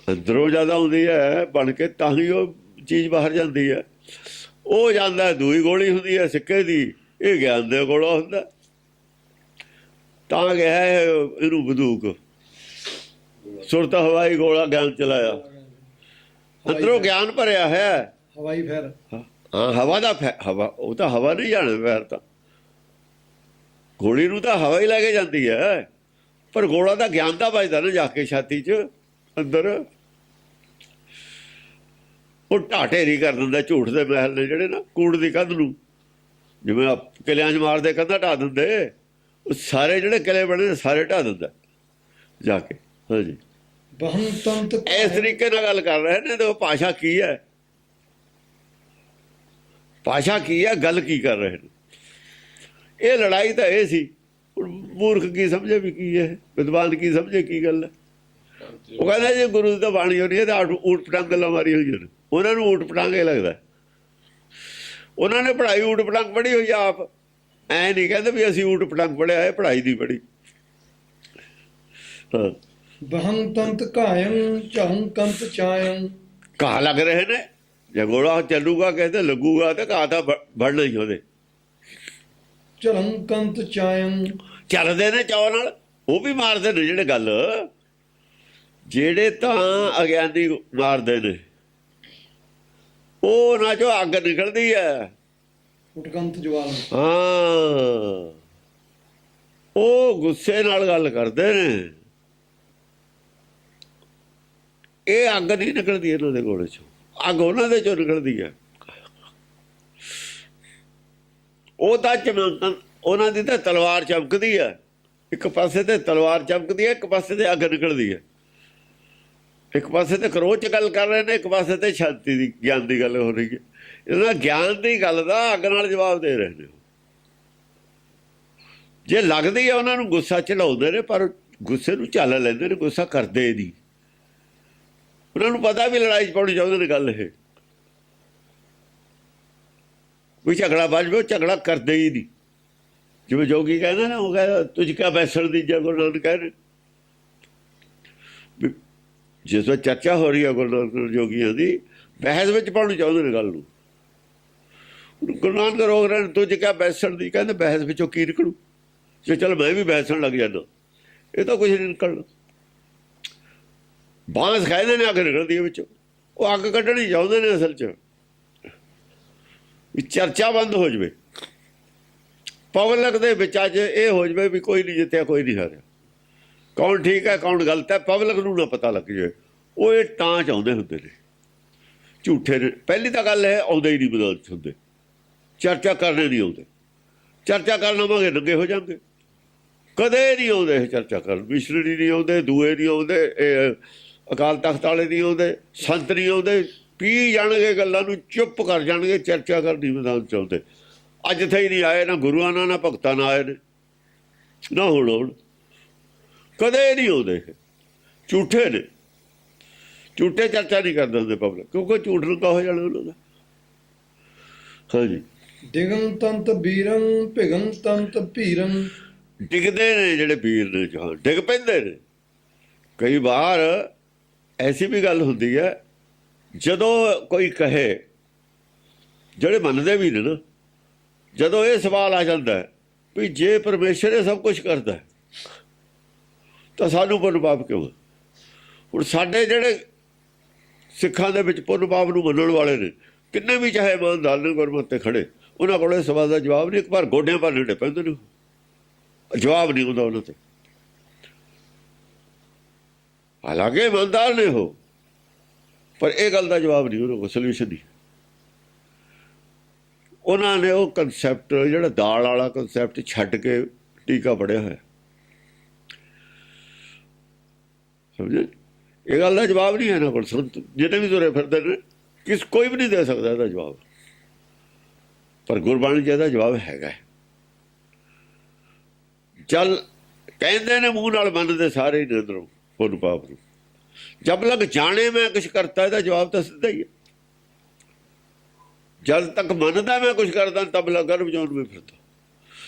ਅੰਦਰੋਂ ਜ਼ਿਆਦਾ ਆਉਂਦੀ ਹੈ ਬਣ ਕੇ, ਤਾਂ ਹੀ ਉਹ ਚੀਜ਼ ਬਾਹਰ ਜਾਂਦੀ ਹੈ। ਉਹ ਜਾਂਦਾ ਦੂਈ ਗੋਲੀ ਹੁੰਦੀ ਹੈ ਸਿੱਕੇ ਦੀ, ਇਹ ਗਿਆਨ ਦੇ ਗੋਲਾ ਹੁੰਦਾ। ਤਾਂ ਗਿਆ ਇਹਨੂੰ ਬੰਦੂਕ, ਸੁਰਤ ਹਵਾਈ ਗੋਲਾ ਗਿਆਨ ਚਲਾਇਆ। ਅੰਦਰੋਂ ਗਿਆਨ ਭਰਿਆ ਹੈ। ਹਵਾਈ ਫੈਰ। ਹਾਂ, ਹਵਾ ਦਾ ਹਵਾ, ਉਹ ਤਾਂ ਹਵਾ ਨਹੀਂ ਜਾਣੇ ਫੈਰ ਤਾਂ। ਗੋਲੀ ਨੂੰ ਤਾਂ ਹਵਾ ਹੀ ਲੈ ਕੇ ਜਾਂਦੀ ਹੈ, ਪਰ ਗੋਲਾ ਤਾਂ ਗਿਆਨ ਦਾ ਵੱਜਦਾ ਨਾ ਜਾ ਕੇ ਛਾਤੀ 'ਚ ਅੰਦਰ। ਉਹ ਢਾਟੇਰੀ ਕਰ ਦਿੰਦਾ ਝੂਠ ਦੇ ਮਹਿਲ ਨੇ ਜਿਹੜੇ ਨਾ, ਕੂੜ ਦੀ ਕੰਧ ਨੂੰ ਜਿਵੇਂ ਕਿਲਿਆਂ 'ਚ ਮਾਰਦੇ ਕੰਧਾਂ ਢਾ ਦਿੰਦੇ, ਉਹ ਸਾਰੇ ਜਿਹੜੇ ਕਿਲੇ ਬਣੇ ਨੇ ਸਾਰੇ ਢਾ ਦਿੰਦਾ ਜਾ ਕੇ। ਹਾਂਜੀ। ਬਹੰਤੰਤ ਇਸ ਤਰੀਕੇ ਨਾਲ ਗੱਲ ਕਰ ਰਹੇ ਨੇ। ਦੇਖੋ ਭਾਸ਼ਾ ਕੀ ਹੈ, ਭਾਸ਼ਾ ਕੀ ਹੈ, ਗੱਲ ਕੀ ਕਰ ਰਹੇ ਨੇ। ਇਹ ਲੜਾਈ ਤਾਂ ਇਹ ਸੀ। ਹੁਣ ਮੂਰਖ ਕੀ ਸਮਝੇ ਵੀ ਕੀ ਹੈ, ਵਿਦਵਾਨ ਕੀ ਸਮਝੇ ਕੀ ਗੱਲ ਹੈ। ਉਹ ਕਹਿੰਦਾ ਜੇ ਗੁਰੂ ਦੀ ਤਾਂ ਬਾਣੀ ਹੋ ਰਹੀ ਹੈ ਤਾਂ ਊਟ ਪਟਾਂਗ ਗੱਲਾਂ ਮਾਰੀ ਹੋਈਆਂ ਨੇ। ਉਹਨਾਂ ਨੂੰ ਊਟ ਪਟਾਂਗ ਇਹ ਲੱਗਦਾ। ਉਹਨਾਂ ਨੇ ਪੜ੍ਹਾਈ ਊਟ ਪਟਾਂਗ ਪੜ੍ਹੀ ਹੋਈ ਆਪ। ਐ ਨਹੀਂ ਕਹਿੰਦੇ ਵੀ ਅਸੀਂ ਊਟ ਪਟਾਂਗ ਪੜ੍ਹਿਆ, ਇਹ ਪੜ੍ਹਾਈ ਦੀ ਪੜ੍ਹੀ। ਹਾਂ। ਬਹੰਤੰਤ ਘਾਇੰ ਚਹੰਕੰਤ ਚਾਇੰ। ਘਾਹ ਲੱਗ ਰਹੇ ਨੇ, ਜੇ ਗੋਲਾ ਚੱਲੂਗਾ ਕਹਿੰਦੇ ਲੱਗੂਗਾ ਤੇ ਘਾਹ ਤਾਂ ਵੜਨਾ ਹੀ ਉਹਦੇ। ਝਲੰ ਕੰਤ ਚਾਇੰ ਚੱਲਦੇ ਨੇ ਚੌ ਨਾਲ, ਉਹ ਵੀ ਮਾਰਦੇ ਨੇ ਜਿਹੜੇ ਗੱਲ, ਜਿਹੜੇ ਤਾਂ ਅਗਿਆਨੀ ਮਾਰਦੇ ਨੇ, ਉਹ ਨਾ ਚੋਂ ਅੱਗ ਨਿਕਲਦੀ ਹੈ। ਉਟਕੰਤ ਜਵਾਲੰ ਹਾਂ, ਉਹ ਗੁੱਸੇ ਨਾਲ ਗੱਲ ਕਰਦੇ ਨੇ, ਇਹ ਅੱਗ ਨਹੀਂ ਨਿਕਲਦੀ ਇਹਨਾਂ ਦੇ ਗੋਲੇ ਚੋਂ, ਅੱਗ ਉਹਨਾਂ ਦੇ ਚੋਂ ਨਿਕਲਦੀ ਹੈ। ਉਹ ਤਾਂ ਉਹਨਾਂ ਦੀ ਤਾਂ ਤਲਵਾਰ ਚਮਕਦੀ ਹੈ, ਇੱਕ ਪਾਸੇ ਤੇ ਤਲਵਾਰ ਚਮਕਦੀ ਹੈ, ਇੱਕ ਪਾਸੇ ਤੇ ਅੱਗ ਨਿਕਲਦੀ ਹੈ। ਇੱਕ ਪਾਸੇ ਤੇ ਕਰੋਧ ਚ ਗੱਲ ਕਰ ਰਹੇ ਨੇ, ਇੱਕ ਪਾਸੇ ਤੇ ਸ਼ਾਂਤੀ ਦੀ ਗਿਆਨ ਦੀ ਗੱਲ ਹੋ ਰਹੀ ਹੈ। ਇਹਨਾਂ ਗਿਆਨ ਦੀ ਗੱਲ ਦਾ ਅੱਗ ਨਾਲ ਜਵਾਬ ਦੇ ਰਹੇ ਨੇ। ਜੇ ਲੱਗਦੀ ਹੈ ਉਹਨਾਂ ਨੂੰ ਗੁੱਸਾ ਚੜਾਉਂਦੇ ਨੇ, ਪਰ ਗੁੱਸੇ ਨੂੰ ਝੱਲ ਲੈਂਦੇ ਨੇ, ਗੁੱਸਾ ਕਰਦੇ ਨਹੀਂ। ਉਹਨਾਂ ਨੂੰ ਪਤਾ ਵੀ ਲੜਾਈ 'ਚ ਪਾਉਣੀ ਚਾਹੁੰਦੇ ਨੇ ਗੱਲ ਇਹ, ਕੋਈ ਝਗੜਾ ਵੱਜ ਜਾਵੇ, ਝਗੜਾ ਕਰਦੇ ਹੀ ਨਹੀਂ। ਜਿਵੇਂ ਜੋਗੀ ਕਹਿੰਦਾ ਨਾ, ਉਹ ਕਹਿੰਦਾ ਤੁਝ ਕਿਆ ਬੈਸਣ ਦੀ ਜੇ ਗੁਰੂ ਨਾਨਕ ਕਹਿ ਰਹੇ, ਜਿਸ ਵਿੱਚ ਚਰਚਾ ਹੋ ਰਹੀ ਹੈ ਗੁਰੂ ਨਾਨਕ ਜੋਗੀਆਂ ਦੀ, ਬਹਿਸ ਵਿੱਚ ਪਾਉਣੀ ਚਾਹੁੰਦੇ ਨੇ ਗੱਲ ਨੂੰ। ਗੁਰੂ ਨਾਨਕ ਰੋਕ ਰਹੇ ਤੁਝ ਕਿਆ ਬੈਸਣ ਦੀ, ਕਹਿੰਦੇ ਬਹਿਸ ਵਿੱਚੋਂ ਕੀ ਨਿਕਲੂ, ਜੇ ਚੱਲ ਮੈਂ ਵੀ ਬੈਸਣ ਲੱਗ ਜਾਂਦਾ, ਇਹ ਤਾਂ ਕੁਛ ਨਹੀਂ ਨਿਕਲਣਾ। ਬਾਂਸ ਕਹਿੰਦੇ ਨੇ ਅੱਗ ਨਿਕਲਦੀ ਹੈ ਵਿੱਚੋਂ, ਉਹ ਅੱਗ ਕੱਢਣੀ ਚਾਹੁੰਦੇ ਨੇ ਅਸਲ 'ਚ, ਵੀ ਚਰਚਾ ਬੰਦ ਹੋ ਜਾਵੇ, ਪਬਲਿਕ ਦੇ ਵਿੱਚ ਅੱਜ ਇਹ ਹੋ ਜਾਵੇ ਵੀ ਕੋਈ ਨਹੀਂ ਜਿੱਤਿਆ, ਕੋਈ ਨਹੀਂ ਹਾਰਿਆ, ਕੌਣ ਠੀਕ ਹੈ ਕੌਣ ਗਲਤ ਹੈ ਪਬਲਿਕ ਨੂੰ ਨਾ ਪਤਾ ਲੱਗ ਜਾਵੇ। ਉਹ ਇਹ ਤਾਂ ਚਾਹੁੰਦੇ ਹੁੰਦੇ ਨੇ, ਝੂਠੇ ਨੇ। ਪਹਿਲੀ ਤਾਂ ਗੱਲ ਹੈ ਆਉਂਦੇ ਹੀ ਨਹੀਂ ਮੈਦਾਨ 'ਚ ਹੁੰਦੇ, ਚਰਚਾ ਕਰਨੇ ਨਹੀਂ ਆਉਂਦੇ। ਚਰਚਾ ਕਰਨ ਆਵਾਂਗੇ ਨੰਗੇ ਹੋ ਜਾਂਗੇ, ਕਦੇ ਨਹੀਂ ਆਉਂਦੇ ਇਹ ਚਰਚਾ ਕਰਨ। ਮਿਸ਼ਨਰੀ ਨਹੀਂ ਆਉਂਦੇ, ਦੂਏ ਨਹੀਂ ਆਉਂਦੇ, ਇਹ ਅਕਾਲ ਤਖਤ ਵਾਲੇ ਨਹੀਂ ਆਉਂਦੇ, ਸੰਤ ਨਹੀਂ ਆਉਂਦੇ, ਪੀ ਜਾਣਗੇ ਗੱਲਾਂ ਨੂੰ, ਚੁੱਪ ਕਰ ਜਾਣਗੇ, ਚਰਚਾ ਕਰਨੀ ਮੈਦਾਨ 'ਚ ਆਉਂਦੇ। ਅੱਜ ਇੱਥੇ ਹੀ ਨਹੀਂ ਆਏ, ਨਾ ਗੁਰੂਆਂ ਨਾਲ ਨਾ ਭਗਤਾਂ ਨਾਲ ਆਏ ਨੇ, ਨਾ ਹੁਣ ਆਉਣ, ਕਦੇ ਨਹੀਂ ਆਉਂਦੇ। ਝੂਠੇ ਨੇ, ਝੂਠੇ ਚਰਚਾ ਨਹੀਂ ਕਰਦੇ ਹੁੰਦੇ ਪਬਲਿਕ, ਕਿਉਂਕਿ ਝੂਠ ਰੁਕਾ ਹੋ ਜਾਣਾ ਉਹਨਾਂ ਦਾ। ਹਾਂਜੀ, ਦਿਗੰ ਤੰਤ ਬੀਰੰ ਭਿਗੰ ਤੰਤ ਭੀਰੰ ਡਿੱਗਦੇ ਨੇ ਜਿਹੜੇ ਵੀਰ ਨੇ, ਜਹਾਨ ਡਿੱਗ ਪੈਂਦੇ ਨੇ। ਕਈ ਵਾਰ ਐਸੀ ਵੀ ਗੱਲ ਹੁੰਦੀ ਹੈ, ਜਦੋਂ ਕੋਈ ਕਹੇ, ਜਿਹੜੇ ਮੰਨਦੇ ਵੀ ਨੇ ਨਾ, ਜਦੋਂ ਇਹ ਸਵਾਲ ਆ ਜਾਂਦਾ ਵੀ ਜੇ ਪਰਮੇਸ਼ਰ ਇਹ ਸਭ ਕੁਝ ਕਰਦਾ ਤਾਂ ਸਾਨੂੰ ਪੁੰਨ ਪਾਪ ਕਿਉਂ? ਹੁਣ ਸਾਡੇ ਜਿਹੜੇ ਸਿੱਖਾਂ ਦੇ ਵਿੱਚ ਪੁੰਨ ਪਾਪ ਨੂੰ ਮੰਨਣ ਵਾਲੇ ਨੇ, ਕਿੰਨੇ ਵੀ ਚਾਹੇ ਇਮਾਨਦਾਰ ਨੇ ਗੁਰਮਤਿ ਤੇ ਖੜੇ, ਉਹਨਾਂ ਕੋਲ ਇਸ ਸਵਾਲ ਦਾ ਜਵਾਬ ਨਹੀਂ। ਇੱਕ ਵਾਰ ਗੋਡਿਆਂ ਪਰ ਨੇੜੇ ਪੈਂਦੇ ਨੇ, ਜਵਾਬ ਨਹੀਂ ਹੁੰਦਾ ਉਹਨਾਂ ਤੇ। ਹਾਲਾਂਕਿ ਇਮਾਨਦਾਰ ਨੇ ਉਹ, ਪਰ ਇਹ ਗੱਲ ਦਾ ਜਵਾਬ ਨਹੀਂ ਉਹਨਾਂ ਕੋਲ, ਸੋਲਿਊਸ਼ਨ ਨਹੀਂ। ਉਹਨਾਂ ਨੇ ਉਹ ਕਨਸੈਪਟ, ਜਿਹੜਾ ਦਾਲ ਵਾਲਾ ਕਨਸੈਪਟ ਛੱਡ ਕੇ ਟੀਕਾ ਪੜਿਆ ਹੋਇਆ, ਸਮਝੇ? ਇਹ ਗੱਲ ਦਾ ਜਵਾਬ ਨਹੀਂ ਹੈ ਇਹਨਾਂ ਕੋਲ। ਸੰਤ ਜਿਹਨੇ ਵੀ ਤੁਰੇ ਫਿਰਦੇ ਨੇ, ਕੋਈ ਵੀ ਨਹੀਂ ਦੇ ਸਕਦਾ ਇਹਦਾ ਜਵਾਬ, ਪਰ ਗੁਰਬਾਣੀ 'ਚ ਇਹਦਾ ਜਵਾਬ ਹੈਗਾ। ਚੱਲ ਕਹਿੰਦੇ ਨੇ ਮੂੰਹ ਨਾਲ, ਮੰਨਦੇ ਸਾਰੇ ਹੀ ਨੇ ਅੰਦਰੋਂ ਪੁੰਨ ਪਾਪ ਨੂੰ। ਜਬ ਲਗ ਜਾਣੇ ਮੈਂ ਕੁਛ ਕਰਤਾ, ਇਹਦਾ ਜਵਾਬ ਤਾਂ ਸਿੱਧਾ ਹੀ ਹੈ। ਜਦ ਤੱਕ ਮੰਨਦਾ ਮੈਂ ਕੁਛ ਕਰਦਾ, ਤਬ ਲਗ ਗਰਭ ਜੋਨ ਵਿੱਚ ਫਿਰਦਾ।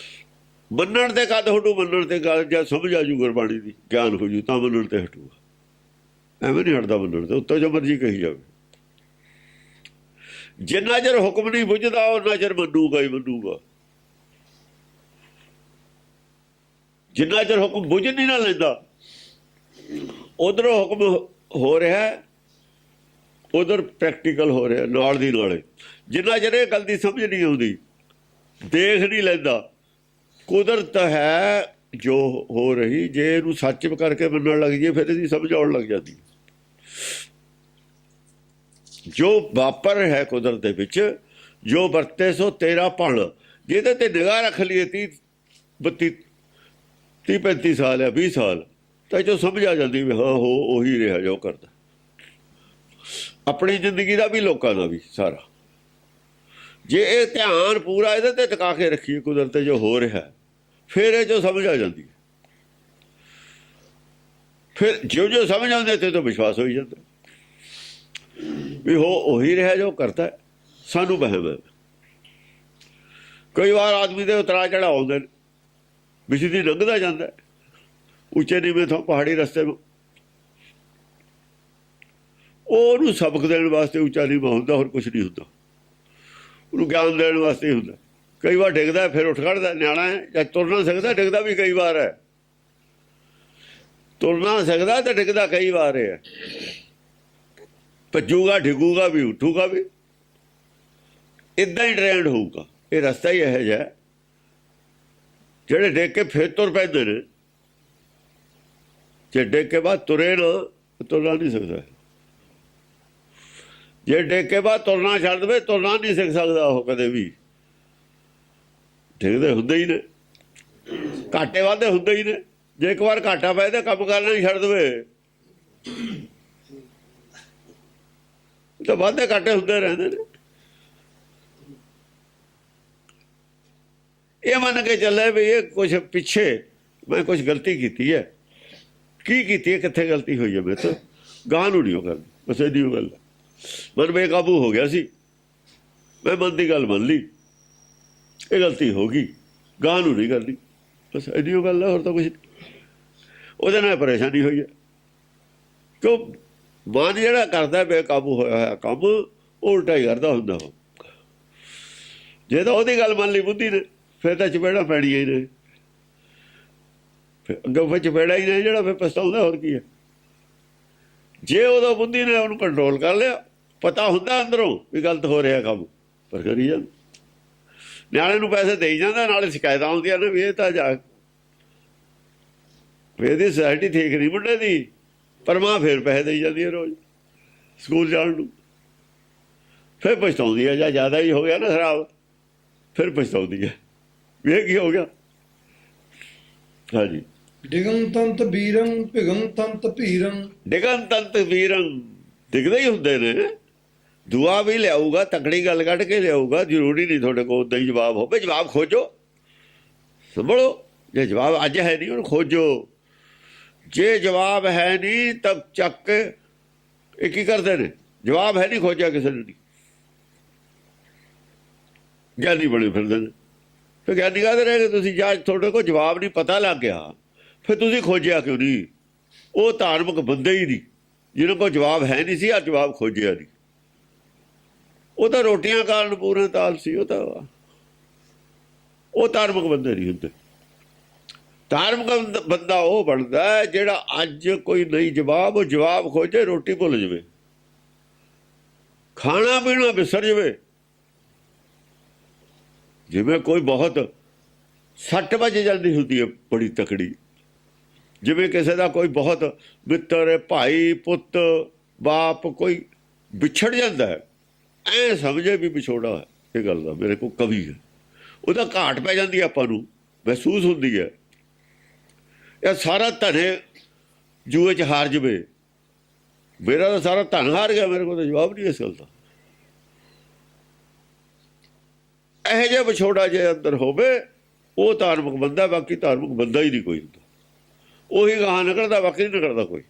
ਮੰਨਣ ਤੇ ਕਦ ਹਟੂ, ਮੰਨਣ ਤੇ ਗੱਲ ਜਦ ਸਮਝ ਆ ਜੂ ਗੁਰਬਾਣੀ ਦੀ, ਗਿਆਨ ਹੋ ਜੂ, ਤਾਂ ਮੰਨਣ ਤੇ ਹਟੂਗਾ। ਐਵੇਂ ਨਹੀਂ ਹਟਦਾ ਮੰਨਣ ਤੇ, ਉੱਤੋਂ ਜੋ ਮਰਜ਼ੀ ਕਹੀ ਜਾਵੇ। ਜਿੰਨਾ ਚਿਰ ਹੁਕਮ ਨਹੀਂ ਬੁੱਝਦਾ, ਉਹਨਾਂ ਚਿਰ ਮੰਨੂਗਾ ਹੀ ਮੰਨੂਗਾ। ਜਿੰਨਾ ਚਿਰ ਹੁਕਮ ਬੁੱਝ ਨਹੀਂ ਨਾ ਲੈਂਦਾ, ਉਧਰੋਂ ਹੁਕਮ ਹੋ ਰਿਹਾ, ਉਧਰ ਪ੍ਰੈਕਟੀਕਲ ਹੋ ਰਿਹਾ ਨਾਲ ਦੀ ਨਾਲੇ। ਜਿੰਨਾ ਚਿਰ ਇਹ ਗੱਲ ਦੀ ਸਮਝ ਨਹੀਂ ਆਉਂਦੀ, ਦੇਖ ਨਹੀਂ ਲੈਂਦਾ, ਕੁਦਰਤ ਹੈ ਜੋ ਹੋ ਰਹੀ, ਜੇ ਇਹਨੂੰ ਸੱਚ ਕਰਕੇ ਮੰਨਣ ਲੱਗ ਜਾਈਏ ਫਿਰ ਇਹਦੀ ਸਮਝ ਆਉਣ ਲੱਗ ਜਾਂਦੀ। ਜੋ ਵਾਪਰ ਹੈ ਕੁਦਰਤ ਦੇ ਵਿੱਚ, ਜੋ ਵਰਤੇ ਸੋ ਤੇਰਾ ਭਣ, ਜਿਹਦੇ ਤੇ ਨਿਗਾਹ ਰੱਖ ਲਈਏ 30-35 ਸਾਲ ਜਾਂ 20 ਸਾਲ, ਤਾਂ ਜੋ ਸਮਝ ਆ ਜਾਂਦੀ ਵੀ ਹਾਂ ਹੋ ਉਹੀ ਰਿਹਾ ਜੋ ਕਰਦਾ, ਆਪਣੀ ਜ਼ਿੰਦਗੀ ਦਾ ਵੀ ਲੋਕਾਂ ਦਾ ਵੀ ਸਾਰਾ। ਜੇ ਇਹ ਧਿਆਨ ਪੂਰਾ ਇਹਦੇ ਤੇ ਟਿਕਾ ਕੇ ਰੱਖੀਏ ਕੁਦਰਤ ਤੇ ਜੋ ਹੋ ਰਿਹਾ, ਫਿਰ ਇਹ ਜੋ ਸਮਝ ਆ ਜਾਂਦੀ ਹੈ। ਫਿਰ ਜੋ ਸਮਝ ਆਉਂਦੇ ਤੇ ਤਾਂ ਵਿਸ਼ਵਾਸ ਹੋ ਜਾਂਦਾ ਵੀ ਹੋ ਉਹੀ ਰਿਹਾ ਜੋ ਕਰਦਾ, ਸਾਨੂੰ ਵਹਿਮ ਹੈ। ਕਈ ਵਾਰ ਆਦਮੀ ਦੇ ਉਤਰਾ ਚੜਾ ਆਉਂਦੇ ਨੇ, ਬਿਜਲੀ ਲੰਘਦਾ ਜਾਂਦਾ ਉੱਚੇ ਨੀਵੇਂ ਤੋਂ ਪਹਾੜੀ ਰਸਤੇ ਨੂੰ, ਉਹਨੂੰ ਸਬਕ ਦੇਣ ਵਾਸਤੇ ਉੱਚਾ ਨੀਵਾਂ ਹੁੰਦਾ, ਹੋਰ ਕੁਛ ਨਹੀਂ ਹੁੰਦਾ। ਉਹਨੂੰ ਗਿਆਨ ਦੇਣ ਵਾਸਤੇ ਹੀ ਹੁੰਦਾ। ਕਈ ਵਾਰ ਡਿੱਗਦਾ ਫਿਰ ਉੱਠ ਖੜਦਾ, ਨਿਆਣਾ ਹੈ ਜਾਂ ਤੁਰ ਨਾ ਸਕਦਾ, ਡਿੱਗਦਾ ਵੀ ਕਈ ਵਾਰ ਹੈ। ਤੁਰ ਨਾ ਸਕਦਾ ਤਾਂ ਡਿੱਗਦਾ ਕਈ ਵਾਰ ਹੈ। ਭੱਜੂਗਾ, ਡਿੱਗੂਗਾ ਵੀ, ਉੱਠੂਗਾ ਵੀ, ਇੱਦਾਂ ਹੀ ਟ੍ਰੇਨਡ ਹੋਊਗਾ। ਇਹ ਰਸਤਾ ਹੀ ਇਹੋ ਜਿਹਾ। ਜਿਹੜੇ ਡਿੱਗ ਕੇ ਫਿਰ ਤੁਰ ਪੈਂਦੇ ਨੇ, ਜੇ ਡਿੱਗ ਕੇ ਬਾਅਦ ਤੁਰੇ ਨਾ, ਤੁਰਨਾ ਨਹੀਂ ਸਕਦਾ। ਜੇ ਡਿੱਗ ਕੇ ਬਾਅਦ ਤੁਰਨਾ ਛੱਡ ਦੇਵੇ, ਤੁਰਨਾ ਨਹੀਂ ਸਿੱਖ ਸਕਦਾ ਉਹ ਕਦੇ ਵੀ। ਡਿੱਗਦੇ ਹੁੰਦੇ ਹੀ ਨੇ, ਘਾਟੇ ਵਾਧੇ ਹੁੰਦੇ ਹੀ ਨੇ। ਜੇ ਇੱਕ ਵਾਰ ਘਾਟਾ ਪੈ ਤਾਂ ਕੰਮ ਕਰਨਾ ਹੀ ਛੱਡ ਦੇਵੇ, ਤਾਂ ਵਾਧੇ ਘਾਟੇ ਹੁੰਦੇ ਰਹਿੰਦੇ ਨੇ। ਇਹ ਮੰਨ ਕੇ ਚੱਲੇ ਵੀ ਇਹ ਕੁਛ ਪਿੱਛੇ ਮੈਂ ਕੁਛ ਗਲਤੀ ਕੀਤੀ ਹੈ। ਕੀ ਕੀਤੀ ਹੈ, ਕਿੱਥੇ ਗਲਤੀ ਹੋਈ ਹੈ ਮੇਰੇ ਤੋਂ, ਗਾਹ ਨੂੰ ਨਹੀਂ ਉਹ ਕਰਨੀ। ਬਸ ਇਹਦੀ ਉਹ ਗੱਲ। ਮਨ ਬੇਕਾਬੂ ਹੋ ਗਿਆ ਸੀ, ਮੈਂ ਮਨ ਦੀ ਗੱਲ ਮੰਨ ਲਈ, ਇਹ ਗਲਤੀ ਹੋ ਗਈ, ਗਾਹ ਨੂੰ ਨਹੀਂ ਕਰਨੀ। ਬਸ ਇਹਦੀ ਉਹ ਗੱਲ ਹੈ, ਹੋਰ ਤਾਂ ਕੁਛ ਨਹੀਂ। ਉਹਦੇ ਨਾਲ ਪਰੇਸ਼ਾਨੀ ਹੋਈ ਹੈ। ਕਿਉਂ? ਮਨ ਜਿਹੜਾ ਕਰਦਾ ਬੇਕਾਬੂ ਹੋਇਆ ਹੋਇਆ ਕੰਮ, ਉਹ ਉਲਟਾ ਹੀ ਕਰਦਾ ਹੁੰਦਾ। ਜੇ ਤਾਂ ਉਹਦੀ ਗੱਲ ਮੰਨ ਲਈ ਬੁੱਧੀ ਨੇ, ਫਿਰ ਤਾਂ ਚਪੇੜਾਂ ਪੈਣੀਆਂ ਹੀ ਨੇ। ਫਿਰ ਅੱਗੋਂ ਫਿਰ ਚਪੇੜਾ ਹੀ ਨੇ ਜਿਹੜਾ ਫਿਰ ਪਛਤਾਉਂਦਾ, ਹੋਰ ਕੀ ਹੈ। ਜੇ ਉਦੋਂ ਬੁੱਧੀ ਨੇ ਉਹਨੂੰ ਕੰਟਰੋਲ ਕਰ ਲਿਆ, ਪਤਾ ਹੁੰਦਾ ਅੰਦਰੋਂ ਵੀ ਗਲਤ ਹੋ ਰਿਹਾ ਕੰਮ, ਪਰ ਕਰੀ ਜਾਂਦਾ। ਨਿਆਣੇ ਨੂੰ ਪੈਸੇ ਦੇਈ ਜਾਂਦਾ, ਨਾਲੇ ਸ਼ਿਕਾਇਤਾਂ ਆਉਂਦੀਆਂ ਨੇ ਵੀ ਇਹ ਤਾਂ ਜਾ ਵੀ ਇਹਦੀ ਸੁਸਾਇਟੀ ਠੀਕ ਨਹੀਂ ਮੁੰਡੇ ਦੀ, ਪਰ ਮਾਂ ਫਿਰ ਪੈਸੇ ਦੇਈ ਜਾਂਦੀ ਹੈ ਰੋਜ਼ ਸਕੂਲ ਜਾਣ ਨੂੰ। ਫਿਰ ਪਛਤਾਉਂਦੀ ਹੈ, ਜਾਂ ਜ਼ਿਆਦਾ ਹੀ ਹੋ ਗਿਆ ਨਾ ਖਰਾਬ, ਫਿਰ ਪਛਤਾਉਂਦੀ ਹੈ ਵੀ ਇਹ ਕੀ ਹੋ ਗਿਆ। ਹਾਂਜੀ। ਡਿਗੰ ਤੰਤ ਬੀਰੰ ਭਿਗੰ ਤੰਤ ਭੀਰੰ। ਡਿਗਨ ਤੰਤ ਵੀਰੰ, ਡਿੱਗਦੇ ਹੀ ਹੁੰਦੇ ਨੇ। ਦੁਆ ਵੀ ਲਿਆਊਗਾ, ਤਕੜੀ ਗੱਲ ਕੱਢ ਕੇ ਲਿਆਊਗਾ। ਜ਼ਰੂਰੀ ਨਹੀਂ ਤੁਹਾਡੇ ਕੋਲ ਉੱਦਾਂ ਹੀ ਜਵਾਬ ਹੋਵੇ। ਜਵਾਬ ਖੋਜੋ, ਸੰਭਲੋ। ਜੇ ਜਵਾਬ ਅੱਜ ਹੈ ਨਹੀਂ, ਉਹਨੂੰ ਖੋਜੋ। ਜੇ ਜਵਾਬ ਹੈ ਨਹੀਂ ਤਾਂ ਚੱਕ ਕੇ ਇਹ ਕੀ ਕਰਦੇ ਨੇ, ਜਵਾਬ ਹੈ ਨਹੀਂ, ਖੋਜਿਆ ਕਿਸੇ ਨੇ ਨਹੀਂ, ਗਿਆਨੀ ਬਣੇ ਫਿਰਦੇ ਨੇ। ਫਿਰ ਗਿਆਨੀ ਕਾਹਦੇ ਰਹਿ ਗਏ ਤੁਸੀਂ? ਜਾਂ ਤੁਹਾਡੇ ਕੋਲ ਜਵਾਬ ਨਹੀਂ, ਪਤਾ ਲੱਗ ਗਿਆ, ਫਿਰ ਤੁਸੀਂ ਖੋਜਿਆ ਕਿਉਂ ਨਹੀਂ? ਉਹ ਧਾਰਮਿਕ ਬੰਦੇ ਹੀ ਨਹੀਂ ਜਿਹਨਾਂ ਕੋਲ ਜਵਾਬ ਹੈ ਨਹੀਂ ਸੀ, ਆ ਜਵਾਬ ਖੋਜਿਆ ਨਹੀਂ। ਉਹ ਤਾਂ ਰੋਟੀਆਂ ਕਾਰਨ ਪੂਰੇ ਤਾਲ ਸੀ। ਉਹ ਧਾਰਮਿਕ ਬੰਦੇ ਨਹੀਂ ਹੁੰਦੇ। ਧਾਰਮਿਕ ਬੰਦਾ ਉਹ ਬਣਦਾ ਜਿਹੜਾ ਅੱਜ ਕੋਈ ਨਹੀਂ ਜਵਾਬ, ਉਹ ਜਵਾਬ ਖੋਜੇ, ਰੋਟੀ ਭੁੱਲ ਜਾਵੇ, ਖਾਣਾ ਪੀਣਾ ਵਿਸਰ ਜਾਵੇ। ਜਿਵੇਂ ਕੋਈ ਬਹੁਤ ਸੱਟ ਵੱਜ ਜਾਂਦੀ ਹੁੰਦੀ ਹੈ ਬੜੀ ਤਕੜੀ, ਜਿਵੇਂ ਕਿਸੇ ਦਾ ਕੋਈ ਬਹੁਤ ਮਿੱਤਰ, ਭਾਈ, ਪੁੱਤ, ਬਾਪ ਕੋਈ ਵਿਛੜ ਜਾਂਦਾ ਹੈ, ਐ ਸਮਝੇ ਵੀ ਵਿਛੋੜਾ ਹੈ। ਇਹ ਗੱਲ ਦਾ ਮੇਰੇ ਕੋਲ ਕਵੀ ਹੈ, ਉਹਦਾ ਘਾਟ ਪੈ ਜਾਂਦੀ ਹੈ, ਆਪਾਂ ਨੂੰ ਮਹਿਸੂਸ ਹੁੰਦੀ ਹੈ। ਇਹ ਸਾਰਾ ਧਨੇ ਜੂਏ 'ਚ ਹਾਰ ਜਾਵੇ, ਮੇਰਾ ਤਾਂ ਸਾਰਾ ਧਨ ਹਾਰ ਗਿਆ, ਮੇਰੇ ਕੋਲ ਤਾਂ ਜਵਾਬ ਨਹੀਂ ਇਸ ਗੱਲ ਦਾ। ਇਹੋ ਜਿਹਾ ਵਿਛੋੜਾ ਜੇ ਅੰਦਰ ਹੋਵੇ, ਉਹ ਧਾਰਮਿਕ ਬੰਦਾ। ਬਾਕੀ ਧਾਰਮਿਕ ਬੰਦਾ ਹੀ ਨਹੀਂ ਕੋਈ ਹੁੰਦਾ। ਉਹੀ ਗਾਹਾਂ ਨਿਕਲਦਾ, ਬਾਕੀ ਨਹੀਂ ਨਿਕਲਦਾ ਕੋਈ।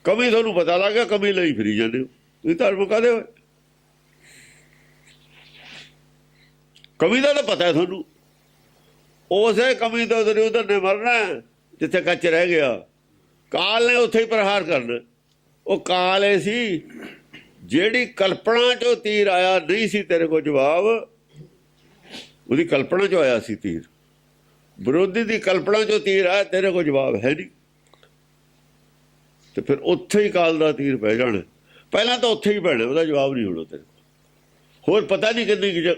ਕਮੀ ਤੁਹਾਨੂੰ ਪਤਾ ਲੱਗ ਗਿਆ, ਕਮੀ ਲਈ ਫਿਰੀ ਜਾਂਦੇ ਹੋ ਤੁਸੀਂ। ਧਾਰਮਿਕ ਕਾਹਦੇ ਹੋਏ? ਕਮੀ ਦਾ ਤਾਂ ਪਤਾ ਹੈ ਤੁਹਾਨੂੰ। ਉਸੇ ਕਮੀ ਤੋਂ ਉਧਰ ਨੇ ਮਰਨਾ ਜਿੱਥੇ ਕੱਚ ਰਹਿ ਗਿਆ। ਕਾਲ ਨੇ ਉੱਥੇ ਹੀ ਪ੍ਰਹਾਰ ਕਰਨਾ। ਉਹ ਕਾਲ ਇਹ ਸੀ ਜਿਹੜੀ ਕਲਪਨਾ 'ਚੋਂ ਤੀਰ ਆਇਆ ਨਹੀਂ ਸੀ ਤੇਰੇ ਕੋਲ ਜਵਾਬ, ਉਹਦੀ ਕਲਪਨਾ 'ਚੋਂ ਆਇਆ ਸੀ ਤੀਰ। ਵਿਰੋਧੀ ਦੀ ਕਲਪਨਾ 'ਚੋਂ ਤੀਰ ਆਇਆ, ਤੇਰੇ ਕੋਲ ਜਵਾਬ ਹੈ ਨਹੀਂ, ਤੇ ਫਿਰ ਉੱਥੇ ਹੀ ਕਾਲ ਦਾ ਤੀਰ ਪੈ ਜਾਣਾ। ਪਹਿਲਾਂ ਤਾਂ ਉੱਥੇ ਹੀ ਪੈਣਾ, ਉਹਦਾ ਜਵਾਬ ਨਹੀਂ ਹੋਣਾ ਤੇਰੇ ਕੋਲ। ਹੋਰ ਪਤਾ ਨਹੀਂ ਕਿੰਨੀ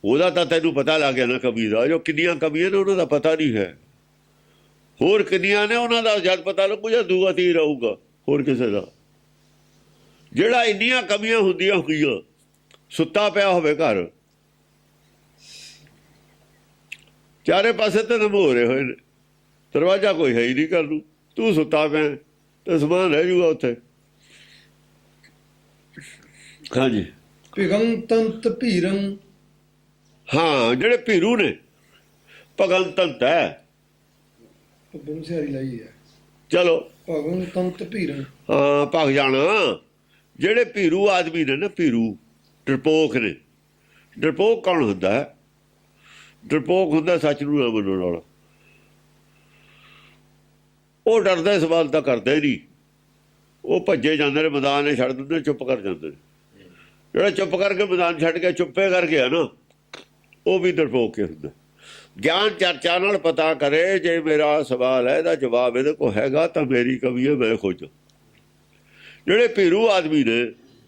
ਉਹਦਾ ਤਾਂ ਤੈਨੂੰ ਪਤਾ ਲੱਗ ਗਿਆ ਨਾ ਕਮੀ ਦਾ। ਜੋ ਕਿੰਨੀਆਂ ਕਮੀਆਂ ਨੇ ਉਹਨਾਂ ਦਾ ਪਤਾ ਨਹੀਂ ਹੈ, ਹੋਰ ਕਿੰਨੀਆਂ ਨੇ ਉਹਨਾਂ ਦਾ ਜਦ ਪਤਾ ਲੱਗੂ ਜਾਂ ਦੂਆ ਤੀਰ ਆਊਗਾ ਹੋਰ ਕਿਸੇ ਦਾ। ਜਿਹੜਾ ਇੰਨੀਆਂ ਕਮੀਆਂ ਹੁੰਦੀਆਂ ਹੋਈਆਂ, ਸੁੱਤਾ ਪਿਆ ਹੋਵੇ ਘਰ, ਚਾਰੇ ਪਾਸੇ ਤਾਂ ਨਮੋਰੇ ਹੋਏ ਨੇ, ਦਰਵਾਜ਼ਾ ਕੋਈ ਹੈ ਹੀ ਨਹੀਂ ਘਰ ਨੂੰ, ਤੂੰ ਸੁੱਤਾ ਪਿਆ ਤੇ ਸਮਾਨ ਰਹਿ ਜੂਗਾ ਉੱਥੇ। ਹਾਂਜੀ। ਭਿਗੰ ਤੰਤ ਭੀਰੰ। ਹਾਂ, ਜਿਹੜੇ ਭੀਰੂ ਨੇ, ਭਗਨ ਤੰਤ ਹੈ, ਬੰਸਿਆਰੀ ਲਾਈ ਹੈ। ਚਲੋ ਭਗੰ ਤੰਤ ਭੀਰੰ। ਹਾਂ, ਭਗ ਜਾਣਾ। ਜਿਹੜੇ ਭੀਰੂ ਆਦਮੀ ਨੇ ਨਾ, ਭੀਰੂ ਡਰਪੋਕ ਨੇ। ਡਰਪੋਕ ਕੌਣ ਹੁੰਦਾ ਹੈ? ਡਰਪੋਕ ਹੁੰਦਾ ਸੱਚ ਨੂੰ ਨਾ ਮੰਨਣ ਵਾਲਾ। ਉਹ ਡਰਦਾ ਸਵਾਲ ਤਾਂ ਕਰਦਾ ਹੀ ਨਹੀਂ, ਉਹ ਭੱਜੇ ਜਾਂਦੇ ਨੇ, ਮੈਦਾਨ ਨੇ ਛੱਡ ਦਿੰਦੇ, ਚੁੱਪ ਕਰ ਜਾਂਦੇ ਨੇ। ਜਿਹੜਾ ਚੁੱਪ ਕਰਕੇ ਮੈਦਾਨ ਛੱਡ ਕੇ ਚੁੱਪੇ ਕਰ ਗਿਆ ਨਾ, ਉਹ ਵੀ ਡਰਪੋਕ ਕੇ ਹੁੰਦਾ। ਗਿਆਨ ਚਰਚਾ ਨਾਲ ਪਤਾ ਕਰੇ, ਜੇ ਮੇਰਾ ਸਵਾਲ ਹੈ ਇਹਦਾ ਜਵਾਬ ਇਹਦੇ ਕੋਲ ਹੈਗਾ ਤਾਂ ਮੇਰੀ ਕਮੀ ਹੈ, ਮੈਂ ਖੋਜਾਂ। ਜਿਹੜੇ ਭੀਰੂ ਆਦਮੀ ਨੇ,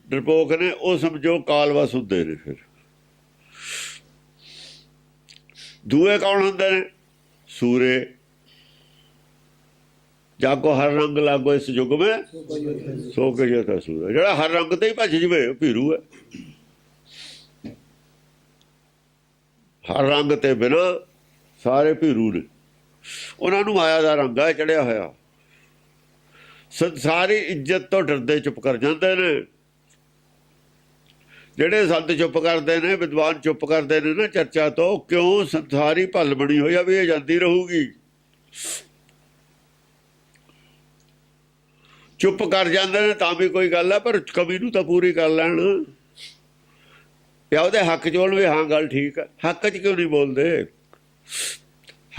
ਡਰਪੋਕ ਨੇ, ਉਹ ਸਮਝੋ ਕਾਲਵਸ ਹੁੰਦੇ ਨੇ। ਫਿਰ ਦੂਏ ਕੌਣ ਹੁੰਦੇ ਨੇ? ਸੂਰੇ। ਜਾਗੋ ਹਰ ਰੰਗ ਲਾਗੋ ਇਸ ਯੁੱਗ ਮੈਂ, ਸੋ ਕੇ ਜਤਾ ਸੂਰਾ। ਜਿਹੜਾ ਹਰ ਰੰਗ ਤੇ ਹੀ ਭੱਜ ਜਵੇ ਉਹ ਭੀਰੂ ਹੈ। ਹਰ ਰੰਗ ਤੇ ਬਿਨਾਂ ਸਾਰੇ ਭੀਰੂ ਨੇ। ਉਹਨਾਂ ਨੂੰ ਮਾਇਆ ਦਾ ਰੰਗ ਹੈ ਚੜਿਆ ਹੋਇਆ। ਸੰਸਾਰੀ ਇੱਜ਼ਤ ਤੋਂ ਡਰਦੇ ਚੁੱਪ ਕਰ ਜਾਂਦੇ ਨੇ। ਜਿਹੜੇ ਸੰਤ ਚੁੱਪ ਕਰਦੇ ਨੇ, ਵਿਦਵਾਨ ਚੁੱਪ ਕਰਦੇ ਨੇ ਨਾ ਚਰਚਾ ਤੋਂ, ਕਿਉਂ? ਸੰਸਾਰੀ ਭੱਲ ਬਣੀ ਹੋਈ ਆ ਵੀ ਇਹ ਜਾਂਦੀ ਰਹੂਗੀ। ਚੁੱਪ ਕਰ ਜਾਂਦੇ ਨੇ ਤਾਂ ਵੀ ਕੋਈ ਗੱਲ ਹੈ, ਪਰ ਕਮੀ ਨੂੰ ਤਾਂ ਪੂਰੀ ਕਰ ਲੈਣ। ਜਾਂ ਉਹਦੇ ਹੱਕ 'ਚ ਹੋਣ ਵੀ ਹਾਂ ਗੱਲ ਠੀਕ ਹੈ। ਹੱਕ 'ਚ ਕਿਉਂ ਨਹੀਂ ਬੋਲਦੇ?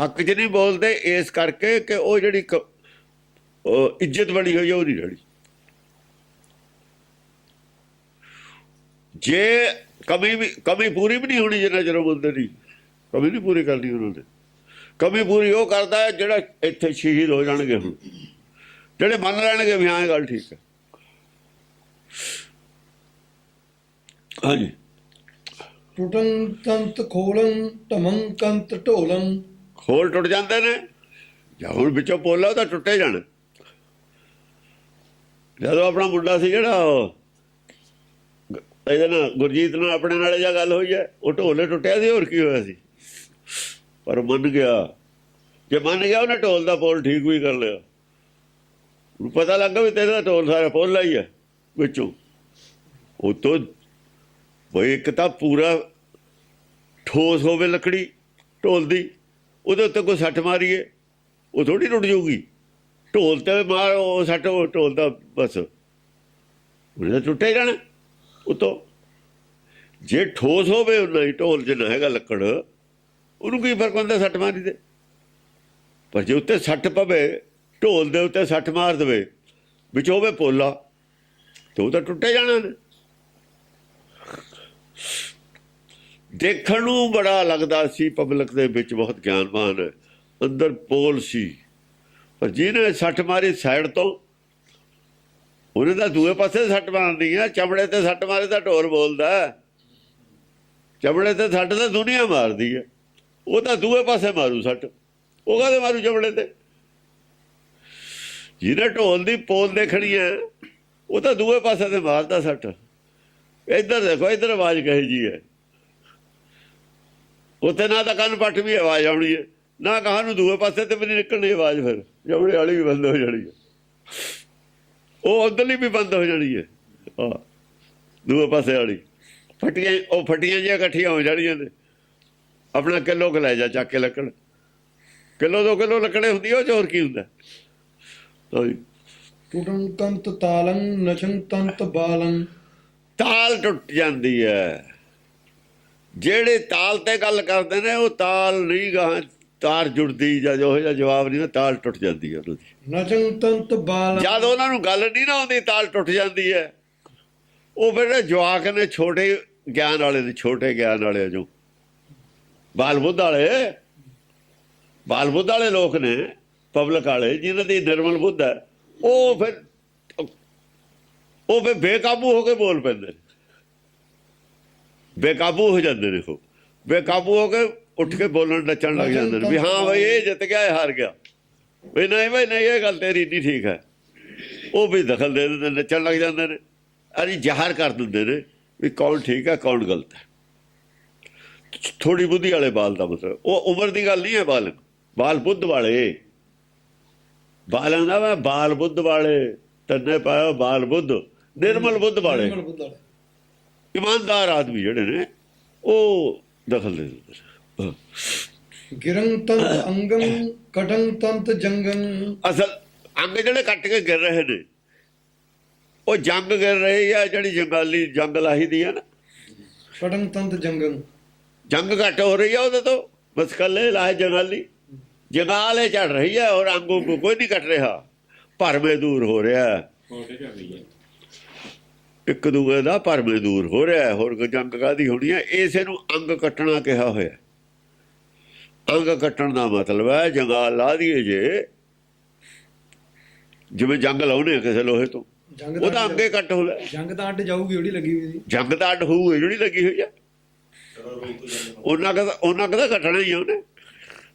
ਹੱਕ 'ਚ ਨਹੀਂ ਬੋਲਦੇ ਇਸ ਕਰਕੇ ਕਿ ਉਹ ਜਿਹੜੀ ਇੱਜ਼ਤ ਬਣੀ ਹੋਈ ਉਹ ਨਹੀਂ ਰਹੀ। ਜੇ ਕਮੀ ਪੂਰੀ ਵੀ ਨਹੀਂ ਹੋਣੀ ਜਿੰਨਾ ਚਿਰ ਬੋਲਦੇ ਨਹੀਂ। ਕਮੀ ਨਹੀਂ ਪੂਰੀ ਕਰਨੀ ਉਹਨਾਂ ਨੇ। ਕਮੀ ਪੂਰੀ ਉਹ ਕਰਦਾ ਹੈ ਜਿਹੜਾ ਇੱਥੇ ਸ਼ਹੀਦ ਹੋ ਜਾਣਗੇ। ਹੁਣ ਜਿਹੜੇ ਮੰਨ ਲੈਣਗੇ ਵੀ ਹਾਂ ਇਹ ਗੱਲ ਠੀਕ ਹੈ। ਹਾਂਜੀ। ਟੁੱਟੰ ਤੰਤ ਖੋਲੰ ਧਮੰ ਕੰਤ ਢੋਲੰ। ਖੋਲ ਟੁੱਟ ਜਾਂਦੇ ਨੇ, ਜਾਂ ਹੁਣ ਵਿੱਚੋਂ ਪੋਲਾ ਉਹ ਤਾਂ ਟੁੱਟੇ ਜਾਣ। ਜਦੋਂ ਆਪਣਾ ਮੁੰਡਾ ਸੀ ਜਿਹੜਾ, ਇਹਦੇ ਨਾਲ ਗੁਰਜੀਤ ਨਾਲ ਆਪਣੇ ਨਾਲ ਜਾਂ ਗੱਲ ਹੋਈ ਹੈ, ਉਹ ਢੋਲੇ ਟੁੱਟਿਆ ਸੀ, ਹੋਰ ਕੀ ਹੋਇਆ ਸੀ? ਪਰ ਮੰਨ ਗਿਆ। ਜੇ ਮੰਨ ਗਿਆ ਉਹਨੇ ਢੋਲ ਦਾ ਪੋਲ ਠੀਕ ਵੀ ਕਰ ਲਿਆ। ਉਹਨੂੰ ਪਤਾ ਲੱਗਾ ਵੀ ਤੇਰਾ ਢੋਲ ਸਾਰਾ ਪੋਲਾ ਹੀ ਹੈ ਵਿੱਚੋਂ। ਉਹ ਤੋਂ ਬਈ ਇੱਕ ਤਾਂ ਪੂਰਾ ਠੋਸ ਹੋਵੇ ਲੱਕੜੀ ਢੋਲ ਦੀ, ਉਹਦੇ ਉੱਤੇ ਕੋਈ ਸੱਟ ਮਾਰੀਏ ਉਹ ਥੋੜ੍ਹੀ ਟੁੱਟ ਜਾਊਗੀ। ਢੋਲ ਤੇ ਮਾਰ ਉਹ ਸੱਟ, ਉਹ ਢੋਲ ਦਾ ਬਸ ਉਹਨੇ ਤਾਂ ਟੁੱਟੇ ਜਾਣਾ ਉੱਤੋਂ। ਜੇ ਠੋਸ ਹੋਵੇ ਉਹਨਾਂ ਹੀ ਢੋਲ ਜਿੰਨਾ ਹੈਗਾ ਲੱਕੜ, ਉਹਨੂੰ ਕੀ ਫਰਕ ਹੁੰਦਾ ਸੱਟ ਮਾਰੀ ਦੇ। ਪਰ ਜੇ ਉੱਤੇ ਸੱਟ ਪਵੇ, ਢੋਲ ਦੇ ਉੱਤੇ ਸੱਟ ਮਾਰ ਦੇਵੇ, ਵਿੱਚ ਹੋਵੇ ਪੋਲਾ, ਤੇ ਉਹ ਤਾਂ ਟੁੱਟੇ ਜਾਣਾ ਨੇ। ਦੇਖਣ ਨੂੰ ਬੜਾ ਲੱਗਦਾ ਸੀ ਪਬਲਿਕ ਦੇ ਵਿੱਚ ਬਹੁਤ ਗਿਆਨਵਾਨ ਹੈ, ਅੰਦਰ ਪੋਲ ਸੀ, ਪਰ ਜਿਹਨੇ ਸੱਟ ਮਾਰੀ ਸਾਈਡ ਤੋਂ, ਉਹਨੇ ਤਾਂ ਦੂਏ ਪਾਸੇ ਸੱਟ ਮਾਰਨੀ ਆ। ਚਮੜੇ ਤੇ ਸੱਟ ਮਾਰੇ ਤਾਂ ਢੋਲ ਬੋਲਦਾ। ਚਮੜੇ ਤੇ ਸੱਟ ਤਾਂ ਦੁਨੀਆ ਮਾਰਦੀ ਹੈ, ਉਹ ਤਾਂ ਦੂਏ ਪਾਸੇ ਮਾਰੂ ਸੱਟ। ਉਹ ਕਾਹਦੇ ਮਾਰੂ ਚਮੜੇ ਤੇ? ਜਿਹਨੇ ਢੋਲ ਦੀ ਪੋਲ ਦੇਖਣੀ ਹੈ ਉਹ ਤਾਂ ਦੂਏ ਪਾਸੇ ਤੇ ਮਾਰਦਾ ਸੱਟ। ਇੱਧਰ ਦੇਖੋ, ਇੱਧਰ ਆਵਾਜ਼ ਕਹੀ ਜੀ ਹੈ, ਉੱਥੇ ਨਾ ਤਾਂ ਕੰਨ ਪੱਟ ਵੀ ਆਵਾਜ਼ ਆਉਣੀ ਹੈ, ਨਾ ਕਹਾਂ ਨੂੰ ਦੂਏ ਪਾਸੇ ਤੇ ਵੀ ਨਹੀਂ ਨਿਕਲਣੀ ਆਵਾਜ਼। ਫਿਰ ਚਮੜੇ ਵਾਲੀ ਵੀ ਬੰਦ ਹੋ ਜਾਣੀ ਹੈ, ਉਹ ਉੱਧਰਲੀ ਵੀ ਬੰਦ ਹੋ ਜਾਣੀ ਹੈ। ਦੂਏ ਪਾਸੇ ਵਾਲੀ ਫਟੀਆਂ, ਉਹ ਫਟੀਆਂ ਜਿਹੀਆਂ ਇਕੱਠੀਆਂ ਹੋ ਜਾਣੀਆਂ ਨੇ। ਆਪਣਾ ਕਿਲੋ ਕੁ ਲੈ ਜਾ ਚੱਕ ਕੇ ਲੱਕੜ, ਕਿਲੋ 2 ਕਿਲੋ ਲੱਕੜੇ ਹੁੰਦੀ ਉਹ 'ਚ ਹੋਰ ਕੀ ਹੁੰਦਾ। ਟੁੱਟੰ ਤੰਤ ਤਾਲੰ ਨਚੰ ਤੰਤ ਬਾਲੰ। ਤਾਲ ਟੁੱਟ ਜਾਂਦੀ ਹੈ। ਜਿਹੜੇ ਤਾਲ ਤੇ ਗੱਲ ਕਰਦੇ ਨੇ ਉਹ ਤਾਲ ਨਹੀਂ ਗਾਂ ਤਾਰ ਜੁੜਦੀ, ਜਾਂ ਜੋ ਜਿਹਾ ਜਵਾਬ ਨਹੀਂ ਨਾ, ਤਾਲ ਟੁੱਟ ਜਾਂਦੀ ਹੈ ਉਹਨਾਂ ਦੀ। ਨਚੰ ਤੰਤ ਬਾਲੰ। ਜਦ ਉਹਨਾਂ ਨੂੰ ਗੱਲ ਨਹੀਂ ਨਾ ਆਉਂਦੀ, ਤਾਲ ਟੁੱਟ ਜਾਂਦੀ ਹੈ। ਉਹ ਫਿਰ ਜਵਾਕ ਨੇ, ਛੋਟੇ ਗਿਆਨ ਵਾਲੇ ਨੇ, ਛੋਟੇ ਗਿਆਨ ਵਾਲੇ ਜੋ ਬਾਲ ਬੁੱਧ ਵਾਲੇ ਲੋਕ ਨੇ, ਪਬਲਿਕ ਵਾਲੇ, ਜਿਨ੍ਹਾਂ ਦੀ ਨਿਰਮਲ ਬੁੱਧ ਹੈ, ਉਹ ਫਿਰ ਬੇਕਾਬੂ ਹੋ ਕੇ ਬੋਲ ਪੈਂਦੇ, ਬੇਕਾਬੂ ਹੋ ਜਾਂਦੇ ਨੇ। ਉਹ ਬੇਕਾਬੂ ਹੋ ਕੇ ਉੱਠ ਕੇ ਬੋਲਣ ਨੱਚਣ ਲੱਗ ਜਾਂਦੇ ਨੇ ਵੀ ਹਾਂ ਬਈ ਇਹ ਜਿੱਤ ਗਿਆ, ਇਹ ਹਾਰ ਗਿਆ, ਵੀ ਨਹੀਂ ਬਈ ਨਹੀਂ, ਇਹ ਗੱਲ ਤੇਰੀ ਨਹੀਂ ਠੀਕ ਹੈ। ਉਹ ਵੀ ਦਖਲ ਦੇ ਦਿੰਦੇ, ਨੱਚਣ ਲੱਗ ਜਾਂਦੇ ਨੇ। ਅਰੇ ਜ਼ਾਹਰ ਕਰ ਦਿੰਦੇ ਨੇ ਵੀ ਕੌਣ ਠੀਕ ਹੈ ਕੌਣ ਗਲਤ ਹੈ। ਥੋੜੀ ਬੁੱਧੀ ਵਾਲੇ ਬਾਲ ਦਾ ਮਤਲਬ ਉਹ ਉਮਰ ਦੀ ਗੱਲ ਨਹੀਂ ਹੈ। ਬਾਲ ਬੁੱਧ ਵਾਲੇ, ਬਾਲਾਂ ਦਾ ਵਾ ਬਾਲ ਬੁੱਧ ਵਾਲੇ, ਤੰਨੇ ਪਾਇਆ ਬਾਲ ਬੁੱਧ, ਨਿਰਮਲ ਬੁੱਧ ਵਾਲੇ, ਇਮਾਨਦਾਰ ਆਦਮੀ ਜਿਹੜੇ ਨੇ ਉਹ ਦਖਲ ਦੇ ਦਿੰਦੇ। ਗਿਰੰ ਤੰਤ ਅੰਗੰ ਕਟੰ ਤੰਤ ਜੰਗੰ। ਅਸਲ ਅੰਗ ਜਿਹੜੇ ਕੱਟ ਕੇ ਗਿਰ ਰਹੇ ਨੇ ਉਹ ਜੰਗ ਗਿਰ ਰਹੇ ਆ, ਜਿਹੜੀ ਜੰਗਾਲੀ ਜੰਗ ਲਾਹੀ ਦੀ ਹੈ ਨਾ। ਕਟੰ ਤੰਤ ਜੰਗੰ, ਜੰਗ ਘੱਟ ਹੋ ਰਹੀ ਹੈ ਉਹਦੇ ਤੋਂ, ਬਸ ਕੱਲੇ ਲਾਏ ਜੰਗਾਲੀ, ਜੰਗਾਲੇ ਚੜ ਰਹੀ ਹੈ, ਔਰ ਅੰਗੋਂ ਕੋਈ ਨਹੀਂ ਕੱਟ ਰਿਹਾ। ਭਰਮੇ ਦੂਰ ਹੋ ਰਿਹਾ, ਇੱਕ ਦੂਏ ਦਾ ਭਰਮੇ ਦੂਰ ਹੋ ਰਿਹਾ। ਹੋਰ ਜੰਗ ਕਾਹਦੀ ਹੋਣੀ ਹੈ? ਇਸੇ ਨੂੰ ਅੰਗ ਕੱਟਣਾ ਕਿਹਾ ਹੋਇਆ। ਅੰਗ ਕੱਟਣ ਦਾ ਮਤਲਬ ਹੈ ਜੰਗਾਲ ਲਾ ਦਈਏ। ਜੇ ਜਿਵੇਂ ਜੰਗ ਲਾਉਨੇ ਕਿਸੇ ਲੋਹੇ ਤੋਂ, ਉਹਦਾ ਅੱਗੇ ਕੱਟ ਹੋ ਲੈ। ਜੰਗ ਤਾਂ ਅੱਡ ਜਾਊਗੀ ਜਿਹੜੀ ਲੱਗੀ ਹੋਈ ਸੀ। ਜੰਗ ਤਾਂ ਅੱਡ ਹੋਊਗੀ ਜਿਹੜੀ ਲੱਗੀ ਹੋਈ ਆ। ਉਹਨਾਂ ਕਦਾ ਕੱਟਣਾ ਹੀ ਆ ਉਹਨੇ।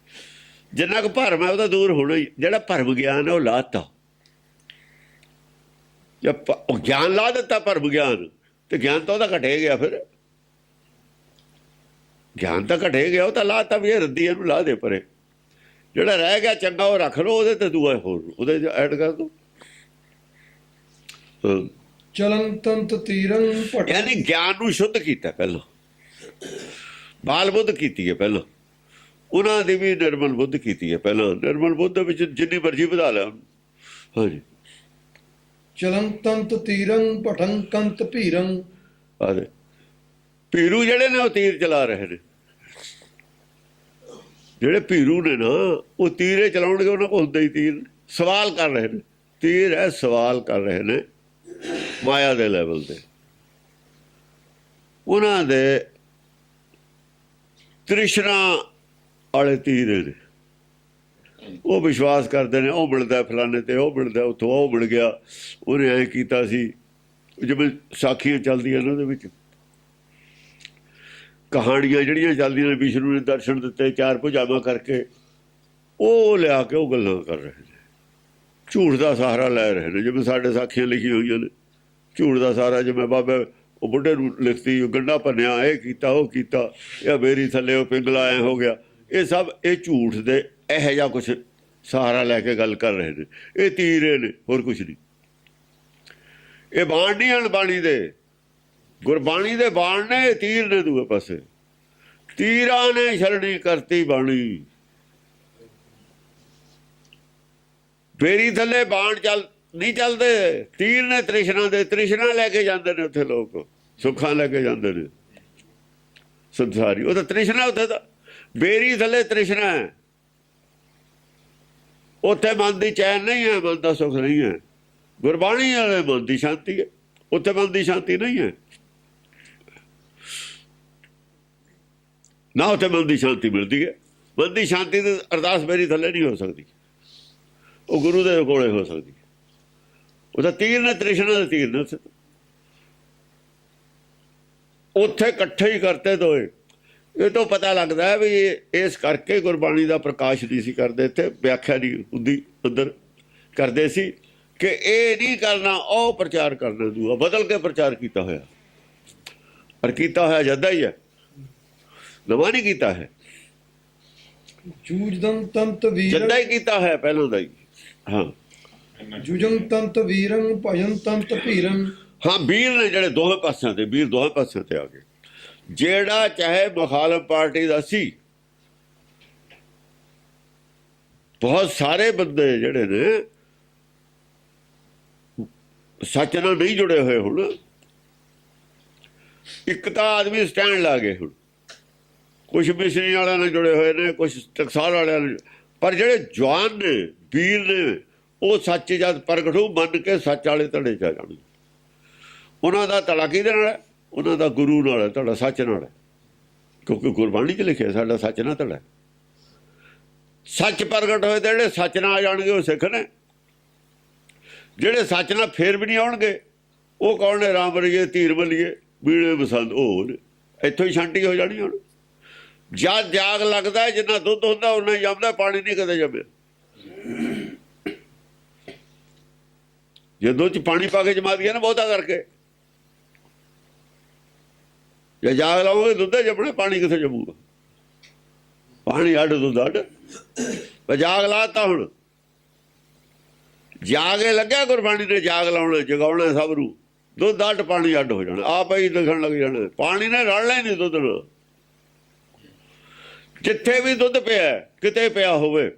ਜਿੰਨਾ ਕੁ ਭਰਮ ਹੈ ਉਹਦਾ ਦੂਰ ਹੋਣਾ ਹੀ। ਜਿਹੜਾ ਭਰਮ ਗਿਆਨ ਹੈ ਉਹ ਲਾਤਾ। ਉਹ ਗਿਆਨ ਲਾ ਦਿੱਤਾ ਭਰਮ ਗਿਆਨ, ਤੇ ਗਿਆਨ ਤਾਂ ਉਹਦਾ ਘਟੇ ਗਿਆ। ਫਿਰ ਗਿਆਨ ਤਾਂ ਘਟੇ ਗਿਆ, ਉਹ ਤਾਂ ਲਾਤਾ ਵੀ ਇਹ ਰੱਦੀ ਇਹਨੂੰ ਲਾ ਦੇ ਪਰੇ। ਜਿਹੜਾ ਰਹਿ ਗਿਆ ਚੰਗਾ ਉਹ ਰੱਖ ਲਓ, ਉਹਦੇ ਤੇ ਦੂਆ ਹੋਰ ਉਹਦੇ ਚ ਐਡ ਕਰ ਦੋ। ਚਲਨ ਤੰਤ ਤੀਰੰ ਭਟ, ਯਾਨੀ ਗਿਆਨ ਨੂੰ ਸ਼ੁੱਧ ਕੀਤਾ ਪਹਿਲਾਂ, ਬਾਲ ਬੁੱਧ ਕੀਤੀ ਹੈ ਪਹਿਲਾਂ। ਉਹਨਾਂ ਦੀ ਵੀ ਨਿਰਮਲ ਬੁੱਧ ਕੀਤੀ ਹੈ ਪਹਿਲਾਂ। ਨਿਰਮਲ ਬੁੱਧ ਦੇ ਵਿੱਚ ਜਿੰਨੀ ਮਰਜ਼ੀ ਵਧਾ ਲਿਆ। ਹਾਂਜੀ, ਚਲਨ ਤੰਤ ਤੀਰੰ ਭਟੰ ਕੰਤ ਭੀਰੰ। ਆਦੇ ਭੀਰੂ ਜਿਹੜੇ ਨੇ ਉਹ ਤੀਰ ਚਲਾ ਰਹੇ ਨੇ। ਜਿਹੜੇ ਭੀਰੂ ਨੇ ਨਾ ਉਹ ਤੀਰੇ ਚਲਾਉਣਗੇ, ਉਹਨਾਂ ਕੋਲ ਹੁੰਦਾ ਹੀ ਤੀਰ। ਸਵਾਲ ਕਰ ਰਹੇ ਨੇ, ਤੀਰ ਹੈ ਸਵਾਲ ਕਰ ਰਹੇ ਨੇ ਮਾਇਆ ਦੇ ਲੈਵਲ ਤੇ। ਉਹਨਾਂ ਦੇ ਤ੍ਰਿਸ਼ਨਾ ਵਾਲੇ ਤੀਰ ਨੇ। ਉਹ ਵਿਸ਼ਵਾਸ ਕਰਦੇ ਨੇ ਉਹ ਮਿਲਦਾ ਫਲਾਣੇ ਤੇ, ਉਹ ਮਿਲਦਾ ਉੱਥੋਂ, ਉਹ ਮਿਲ ਗਿਆ, ਉਹਨੇ ਐਂ ਕੀਤਾ ਸੀ। ਜਿਵੇਂ ਸਾਖੀਆਂ ਚੱਲਦੀਆਂ ਨੇ ਉਹਦੇ ਵਿੱਚ ਕਹਾਣੀਆਂ ਜਿਹੜੀਆਂ ਚੱਲਦੀਆਂ ਨੇ, ਵਿਸ਼ਨੂੰ ਨੇ ਦਰਸ਼ਨ ਦਿੱਤੇ 4 ਭੁਜਾਵਾਂ ਕਰਕੇ, ਉਹ ਲਿਆ ਕੇ ਉਹ ਗੱਲਾਂ ਕਰ ਰਹੇ ਨੇ। ਝੂਠ ਦਾ ਸਹਾਰਾ ਲੈ ਰਹੇ ਨੇ। ਜਿਵੇਂ ਸਾਡੇ ਸਾਖੀਆਂ ਲਿਖੀਆਂ ਹੋਈਆਂ ਨੇ, ਝੂਠ ਦਾ ਸਹਾਰਾ। ਜਿਵੇਂ ਬਾਬੇ ਉਹ ਬੁੱਢੇ ਨੂੰ ਲਿਖਤੀ, ਗੰਢਾ ਭੰਨਿਆ, ਇਹ ਕੀਤਾ, ਉਹ ਕੀਤਾ, ਇਹ ਬੇਰੀ ਥੱਲੇ ਉਹ ਪਿੰਗਲਾ ਐਂ ਹੋ ਗਿਆ। ਇਹ ਸਭ ਇਹ ਝੂਠ ਦੇ ਇਹੋ ਜਿਹਾ ਕੁਛ ਸਹਾਰਾ ਲੈ ਕੇ ਗੱਲ ਕਰ ਰਹੇ ਨੇ। ਇਹ ਤੀਰੇ ਨੇ, ਹੋਰ ਕੁਛ ਨਹੀਂ। ਇਹ ਬਾਣ ਨਹੀਂ ਹਨ ਬਾਣੀ ਦੇ, ਗੁਰਬਾਣੀ ਦੇ ਬਾਣ ਨੇ। ਇਹ ਤੀਰ ਨੇ ਦੂਏ ਪਾਸੇ। ਤੀਰਾਂ ਨੇ ਛਲਣੀ ਕਰਤੀ ਬਾਣੀ। ਬੇਰੀ ਥੱਲੇ ਬਾਣ ਨਹੀਂ ਚੱਲਦੇ, ਤੀਰ ਨੇ ਤ੍ਰਿਸ਼ਨਾ ਦੇ। ਤ੍ਰਿਸ਼ਨਾ ਲੈ ਕੇ ਜਾਂਦੇ ਨੇ ਉੱਥੇ ਲੋਕ, ਸੁੱਖਾਂ ਲੈ ਕੇ ਜਾਂਦੇ ਨੇ ਸੰਸਾਰੀ। ਉਹ ਤਾਂ ਤ੍ਰਿਸ਼ਨਾ, ਉੱਥੇ ਤਾਂ ਬੇਰੀ ਥੱਲੇ ਤ੍ਰਿਸ਼ਨਾ ਹੈ। ਉੱਥੇ ਮਨ ਦੀ ਚੈਨ ਨਹੀਂ ਹੈ, ਮਨ ਦਾ ਸੁੱਖ ਨਹੀਂ ਹੈ। ਗੁਰਬਾਣੀ ਵਾਲੇ ਮਨ ਦੀ ਸ਼ਾਂਤੀ ਹੈ, ਉੱਥੇ ਮਨ ਦੀ ਸ਼ਾਂਤੀ ਨਹੀਂ ਹੈ। ਨਾ ਉੱਥੇ ਮਨ ਦੀ ਸ਼ਾਂਤੀ ਮਿਲਦੀ ਹੈ। ਮਨ ਦੀ ਸ਼ਾਂਤੀ ਦੀ ਅਰਦਾਸ ਬੇਰੀ ਥੱਲੇ ਨਹੀਂ ਹੋ ਸਕਦੀ, ਉਹ ਗੁਰੂ ਦੇ ਕੋਲੇ ਹੋ ਸਕਦੀ। ਉਹ ਤਾਂ ਤੀਰ ਨੇ, ਤ੍ਰਿਸ਼ਨਾ ਦੇ ਤੀਰ ਨੇ। ਉੱਥੇ ਇਕੱਠੇ ਹੀ ਕਰਤੇ ਦੋਏ। ਇਹ ਤੋਂ ਪਤਾ ਲੱਗਦਾ ਹੈ ਵੀ ਇਸ ਕਰਕੇ ਗੁਰਬਾਣੀ ਦਾ ਪ੍ਰਕਾਸ਼ ਨਹੀਂ ਸੀ ਕਰਦੇ, ਇੱਥੇ ਵਿਆਖਿਆ ਨਹੀਂ ਹੁੰਦੀ ਅੰਦਰ ਕਰਦੇ ਸੀ ਕਿ ਇਹ ਨਹੀਂ ਕਰਨਾ, ਉਹ ਪ੍ਰਚਾਰ ਕਰਨਾ, ਦੂਆ ਬਦਲ ਕੇ ਪ੍ਰਚਾਰ ਕੀਤਾ ਹੋਇਆ। ਪਰ ਕੀਤਾ ਹੋਇਆ ਜੱਦਾ ਹੀ ਹੈ, ਨਵਾਂ ਨਹੀਂ ਕੀਤਾ ਹੈ। ਜੂਜਦੰ ਤੰਤ ਵੀਰੰ, ਜੱਦਾ ਹੀ ਕੀਤਾ ਹੈ ਪਹਿਲਾਂ ਦਾ ਹੀ। ਹਾਂ, ਜੁਜੰ ਤੰਤ ਵੀਰੰ ਭਜਨ ਤੰਤ ਭੀਰੰ। ਹਾਂ, ਵੀਰ ਨੇ ਜਿਹੜੇ ਦੋਵੇਂ ਪਾਸਿਆਂ ਤੇ, ਵੀਰ ਦੋਵੇਂ ਪਾਸਿਆਂ ਤੇ ਆ ਗਏ। ਜਿਹੜਾ ਚਾਹੇ ਮੁਖਾਲਫ ਪਾਰਟੀ ਦਾ ਸੀ, ਬਹੁਤ ਸਾਰੇ ਬੰਦੇ ਜਿਹੜੇ ਨੇ ਸੱਚ ਨਾਲ ਨਹੀਂ ਜੁੜੇ ਹੋਏ। ਹੁਣ ਇੱਕ ਤਾਂ ਆਦਮੀ ਸਟੈਂਡ ਲਾ ਗਏ। ਹੁਣ ਕੁਛ ਮਿਸਰੀ ਵਾਲਿਆਂ ਨਾਲ ਜੁੜੇ ਹੋਏ ਨੇ, ਕੁਛ ਟਕਸਾਲ ਵਾਲਿਆਂ ਨਾਲ। ਪਰ ਜਿਹੜੇ ਜਵਾਨ ਨੇ, ਵੀਰ ਨੇ, ਉਹ ਸੱਚ ਜਦ ਪ੍ਰਗਟ ਹੋ ਮੰਨ ਕੇ ਸੱਚ ਵਾਲੇ ਧੜੇ 'ਚ ਆ ਜਾਣਗੇ। ਉਹਨਾਂ ਦਾ ਧੜਾ ਕਿਹਦੇ ਨਾਲ ਹੈ? ਉਹਨਾਂ ਦਾ ਗੁਰੂ ਨਾਲ ਹੈ, ਧੜਾ ਸੱਚ ਨਾਲ ਹੈ। ਕਿਉਂਕਿ ਗੁਰਬਾਣੀ 'ਚ ਲਿਖਿਆ ਸਾਡਾ ਸੱਚ ਨਾਲ ਧੜਾ। ਸੱਚ ਪ੍ਰਗਟ ਹੋਏ ਤੇ ਜਿਹੜੇ ਸੱਚ ਨਾਲ ਆ ਜਾਣਗੇ ਉਹ ਸਿੱਖ ਨੇ। ਜਿਹੜੇ ਸੱਚ ਨਾਲ ਫੇਰ ਵੀ ਨਹੀਂ ਆਉਣਗੇ ਉਹ ਕੌਣ ਨੇ? ਰਾਮ ਰਹੀਏ, ਧੀਰ ਮਲੀਏ, ਬੀੜੇ ਬਸੰਤ, ਉਹ ਨੇ। ਇੱਥੋਂ ਹੀ ਛਾਂਟੀ ਹੋ ਜਾਣੀ। ਹੁਣ ਜਦ ਜਾਗ ਲੱਗਦਾ, ਜਿੰਨਾ ਦੁੱਧ ਹੁੰਦਾ ਉਹਨਾਂ ਜੰਮਦਾ, ਪਾਣੀ ਨਹੀਂ ਕਦੇ ਜੰਮਿਆ। ਜੇ ਦੁੱਧ 'ਚ ਪਾਣੀ ਪਾ ਕੇ ਜਮਾ ਦਿਆ ਨਾ ਬਹੁਤਾ ਕਰਕੇ, ਜੇ ਜਾਗ ਲਾਓਗੇ ਦੁੱਧ ਜੰਮਣਾ, ਪਾਣੀ ਕਿੱਥੇ ਜੰਮੂਗਾ? ਪਾਣੀ ਅੱਡ, ਦੁੱਧ ਅੱਡ। ਜਾਗ ਲਾਤਾ। ਹੁਣ ਜਾਗੇ ਲੱਗਿਆ ਗੁਰਬਾਣੀ ਨੇ, ਜਾਗ ਲਾਉਣਾ, ਜਗਾਉਣਾ ਸਭ ਨੂੰ। ਦੁੱਧ ਅੱਡ, ਪਾਣੀ ਅੱਡ ਹੋ ਜਾਣਾ, ਆਪ ਹੀ ਦਿਖਣ ਲੱਗ ਜਾਣਾ। ਪਾਣੀ ਨੇ ਰਲਣਾ ਹੀ ਨਹੀਂ ਦੁੱਧ ਨਾਲ। ਜਿੱਥੇ ਵੀ ਦੁੱਧ ਪਿਆ, ਕਿਤੇ ਪਿਆ ਹੋਵੇ,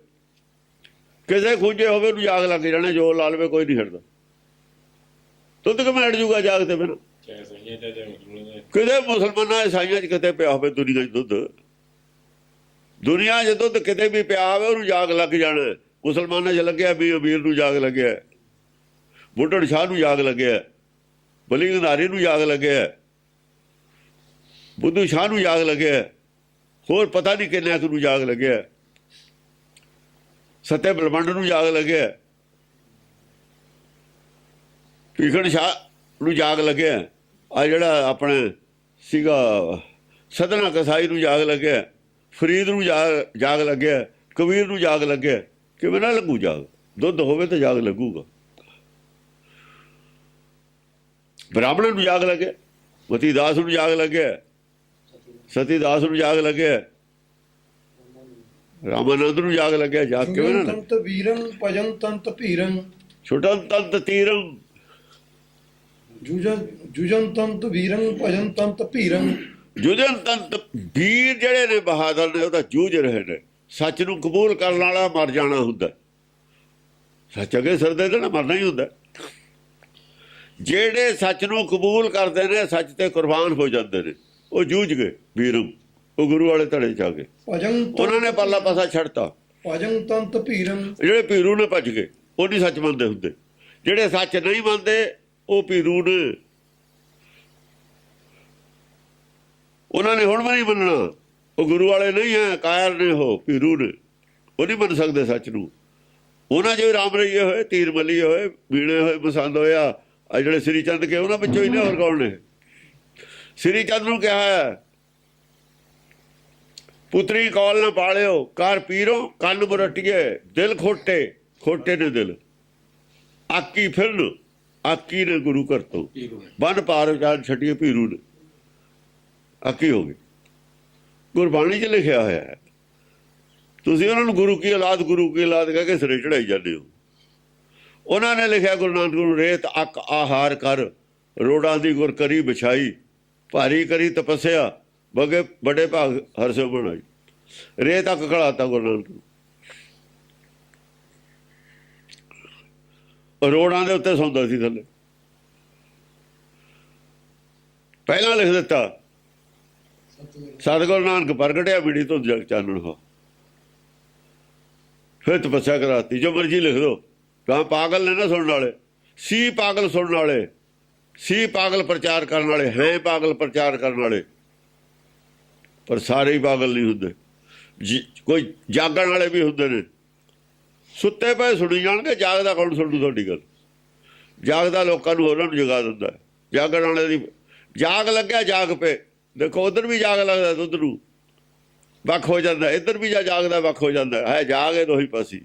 ਕਿਸੇ ਖੂੰਜੇ ਹੋਵੇ, ਉਹਨੂੰ ਜਾਗ ਲੱਗ ਜਾਣਾ। ਜੋ ਲਾ ਲਵੇ ਕੋਈ ਨਹੀਂ ਹਟਦਾ। ਦੁੱਧ ਕਿਵੇਂ ਹਟ ਜੂਗਾ ਜਾਗ ਤੇ? ਫਿਰ ਕਿਤੇ ਮੁਸਲਮਾਨਾਂ ਈਸਾਈਆਂ 'ਚ ਕਿਤੇ ਪਿਆ ਹੋਵੇ ਦੁਨੀਆ 'ਚ ਦੁੱਧ, ਦੁਨੀਆ 'ਚ ਦੁੱਧ ਕਿਤੇ ਵੀ ਪਿਆ ਹੋਵੇ, ਉਹਨੂੰ ਜਾਗ ਲੱਗ ਜਾਣਾ। ਮੁਸਲਮਾਨਾਂ 'ਚ ਲੱਗਿਆ ਵੀ ਅਮੀਰ ਨੂੰ ਜਾਗ ਲੱਗਿਆ, ਬੁੱਢਣ ਸ਼ਾਹ ਨੂੰ ਜਾਗ ਲੱਗਿਆ, ਬਲੀ ਗੰਧਾਰੀ ਨੂੰ ਜਾਗ ਲੱਗਿਆ, ਬੁੱਧੂ ਸ਼ਾਹ ਨੂੰ ਜਾਗ ਲੱਗਿਆ, ਹੋਰ ਪਤਾ ਨਹੀਂ ਕਿੰਨਿਆਂ ਨੂੰ ਜਾਗ ਲੱਗਿਆ, ਸੱਤੇ ਬਲਵੰਡ ਨੂੰ ਜਾਗ ਲੱਗਿਆ, ਭੀਖਣ ਸ਼ਾਹ ਨੂੰ ਜਾਗ ਲੱਗਿਆ, ਆ ਜਿਹੜਾ ਆਪਣੇ ਸੀਗਾ ਸਦਨਾ ਕਸਾਈ ਨੂੰ ਜਾਗ ਲੱਗਿਆ, ਫਰੀਦ ਨੂੰ ਜਾਗ ਲੱਗਿਆ, ਕਬੀਰ ਨੂੰ ਜਾਗ ਲੱਗਿਆ। ਕਿਵੇਂ ਨਾ ਲੱਗੂ ਜਾਗ? ਦੁੱਧ ਹੋਵੇ ਤਾਂ ਜਾਗ ਲੱਗੂਗਾ। ਬ੍ਰਾਹਮਣ ਨੂੰ ਜਾਗ ਲੱਗਿਆ, ਮਤੀ ਦਾਸ ਨੂੰ ਜਾਗ ਲੱਗਿਆ, ਸਤੀ ਦਾਸ ਨੂੰ ਜਾਗ ਲੱਗਿਆ, ਰਾਮਾਨੰਦ ਨੂੰ ਜਾਗ ਲੱਗਿਆ। ਜਾਗ ਕਿਵੇਂ ਨਾ? ਤੰਤ ਵੀਰੰ ਭਜਨ ਤੰਤ ਭੀਰੰ, ਛੁਟਨ ਤੰਤ ਤੀਰੰ, ਜੁਜਨ ਤੰਤ ਵੀਰੰ ਭਜਨ ਤੰਤ ਭੀਰੰ। ਜੁਜਨ ਤੰਤ ਵੀਰ ਜਿਹੜੇ ਨੇ ਬਹਾਦਰ ਨੇ, ਉਹ ਤਾਂ ਜੂਝ ਰਹੇ ਨੇ। ਸੱਚ ਨੂੰ ਕਬੂਲ ਕਰਨ ਵਾਲਾ ਮਰ ਜਾਣਾ ਹੁੰਦਾ, ਸੱਚ ਅਗੇ ਸਰਦੇ ਤੇ ਨਾ ਮਰਨਾ ਹੀ ਹੁੰਦਾ। ਜਿਹੜੇ ਸੱਚ ਨੂੰ ਕਬੂਲ ਕਰਦੇ ਨੇ, ਸੱਚ ਤੇ ਕੁਰਬਾਨ ਹੋ ਜਾਂਦੇ ਨੇ, ਉਹ ਜੂਝ ਗਏ ਵੀਰਮ, ਉਹ ਗੁਰੂ ਵਾਲੇ ਧੜੇ ਚ ਆ ਗਏ। ਉਹਨਾਂ ਨੇ ਪਰਲਾ ਪਾਸਾ ਛੱਡਤਾ। ਭਜਨ ਤੰਤ ਭੀਰੰ, ਜਿਹੜੇ ਪੀਰੂ ਨੇ ਭੱਜ ਗਏ, ਉਹ ਨਹੀਂ ਸੱਚ ਮੰਨਦੇ ਹੁੰਦੇ। ਜਿਹੜੇ ਸੱਚ ਨਹੀਂ ਮੰਨਦੇ, ਉਹ ਪੀਰੂ ਨੇ, ਉਹਨਾਂ ਨੇ ਹੁਣ ਵੀ ਨਹੀਂ ਮੰਨਣਾ। ਉਹ ਗੁਰੂ ਵਾਲੇ ਨਹੀਂ ਹੈ, ਕਾਇਰ ਨੇ, ਉਹ ਪੀਰੂ ਨੇ, ਉਹ ਨਹੀਂ ਮੰਨ ਸਕਦੇ ਸੱਚ ਨੂੰ। ਉਹਨਾਂ ਜੋ ਰਾਮ ਰਈਏ ਹੋਏ, ਤੀਰ ਮੱਲੀਏ ਹੋਏ, ਬੀਣੇ ਹੋਏ, ਪਸੰਦ ਹੋਇਆ, ਆ ਜਿਹੜੇ ਸ੍ਰੀ ਚੰਦ ਕੇ ਉਹਨਾਂ ਵਿੱਚੋਂ ਹੀ ਨੇ, ਹੋਰ ਕੌਣ ਨੇ? ਸ੍ਰੀ ਚੰਦ ਨੂੰ ਕਿਹਾ ਹੈ, ਪੁੱਤਰੀ ਕੌਲ ਨਾ ਪਾਲਿਓ, ਕਰ ਪੀਰੋ ਕੰਨ ਮੁਰਟੀਏ, ਦਿਲ ਖੋਟੇ, ਖੋਟੇ ਨੇ ਦਿਲ, ਆਕੀ ਫਿਰਨ, ਆਕੀ ਨੇ ਗੁਰੂ ਘਰ ਤੋਂ ਬੰਨ ਪਾਰ ਵਿਚਾਰ ਛੱਡੀਏ, ਪੀਰੂ ਨੇ ਆਕੀ ਹੋ ਗਏ। ਗੁਰਬਾਣੀ 'ਚ ਲਿਖਿਆ ਹੋਇਆ ਹੈ। ਤੁਸੀਂ ਉਹਨਾਂ ਨੂੰ ਗੁਰੂ ਕੀ ਔਲਾਦ, ਗੁਰੂ ਕੀ ਔਲਾਦ ਕਹਿ ਕੇ ਸਿਰੇ ਚੜਾਈ ਜਾਂਦੇ ਹੋ। ਉਹਨਾਂ ਨੇ ਲਿਖਿਆ ਗੁਰੂ ਨਾਨਕ ਨੂੰ, ਰੇਤ ਅੱਕ ਆਹਾਰ ਕਰ, ਰੋੜਾਂ ਦੀ ਗੁਰ ਕਰੀ ਵਿਛਾਈ, ਭਾਰੀ ਕਰੀ ਤਪੱਸਿਆ, ਬਗੇ ਬੜੇ ਭਾਗ ਹਰਸੋ ਬਣਾਈ। ਰੇਤ ਅੱਕ ਖੜਾਤਾ ਗੁਰੂ ਨਾਨਕ ਨੂੰ, ਰੋੜਾਂ ਦੇ ਉੱਤੇ ਸੌਂਦਾ ਸੀ ਥੱਲੇ। ਪਹਿਲਾਂ ਲਿਖ ਦਿੱਤਾ, ਸਤਿਗੁਰੂ ਨਾਨਕ ਪ੍ਰਗਟਿਆ ਬੀੜੀ ਤੋਂ ਜਗ ਚਾਨਣ ਹੋ। ਫਿਰ ਤਪੱਸਿਆ ਕਰਾਤੀ। ਜੋ ਮਰਜੀ ਲਿਖ ਦੋ। ਤਾਂ ਪਾਗਲ ਨੇ ਨਾ ਸੁਣਨ ਵਾਲੇ, ਸੀ ਪਾਗਲ ਸੁਣਨ ਵਾਲੇ, ਸੀ ਪਾਗਲ ਪ੍ਰਚਾਰ ਕਰਨ ਵਾਲੇ, ਹੈ ਪਾਗਲ ਪ੍ਰਚਾਰ ਕਰਨ ਵਾਲੇ, ਪਰ ਸਾਰੇ ਹੀ ਪਾਗਲ ਨਹੀਂ ਹੁੰਦੇ। ਕੋਈ ਜਾਗਣ ਵਾਲੇ ਵੀ ਹੁੰਦੇ ਨੇ। ਸੁੱਤੇ ਪਏ ਸੁਣੀ ਜਾਣਗੇ, ਜਾਗਦਾ ਕੌਣ ਸੁਣੂ ਤੁਹਾਡੀ ਗੱਲ? ਜਾਗਦਾ ਲੋਕਾਂ ਨੂੰ ਹੋਰਾਂ ਨੂੰ ਜਗਾ ਦਿੰਦਾ। ਜਾਗਣ ਵਾਲੇ ਦੀ ਜਾਗ ਲੱਗਿਆ, ਜਾਗ ਪਏ। ਦੇਖੋ ਉਧਰ ਵੀ ਜਾਗ ਲੱਗਦਾ, ਦੁੱਧ ਨੂੰ ਵੱਖ ਹੋ ਜਾਂਦਾ, ਇੱਧਰ ਵੀ ਜਾਗਦਾ ਵੱਖ ਹੋ ਜਾਂਦਾ ਹੈ। ਜਾਗ ਇਹ ਦੋਹੀ ਪਾਸੀ।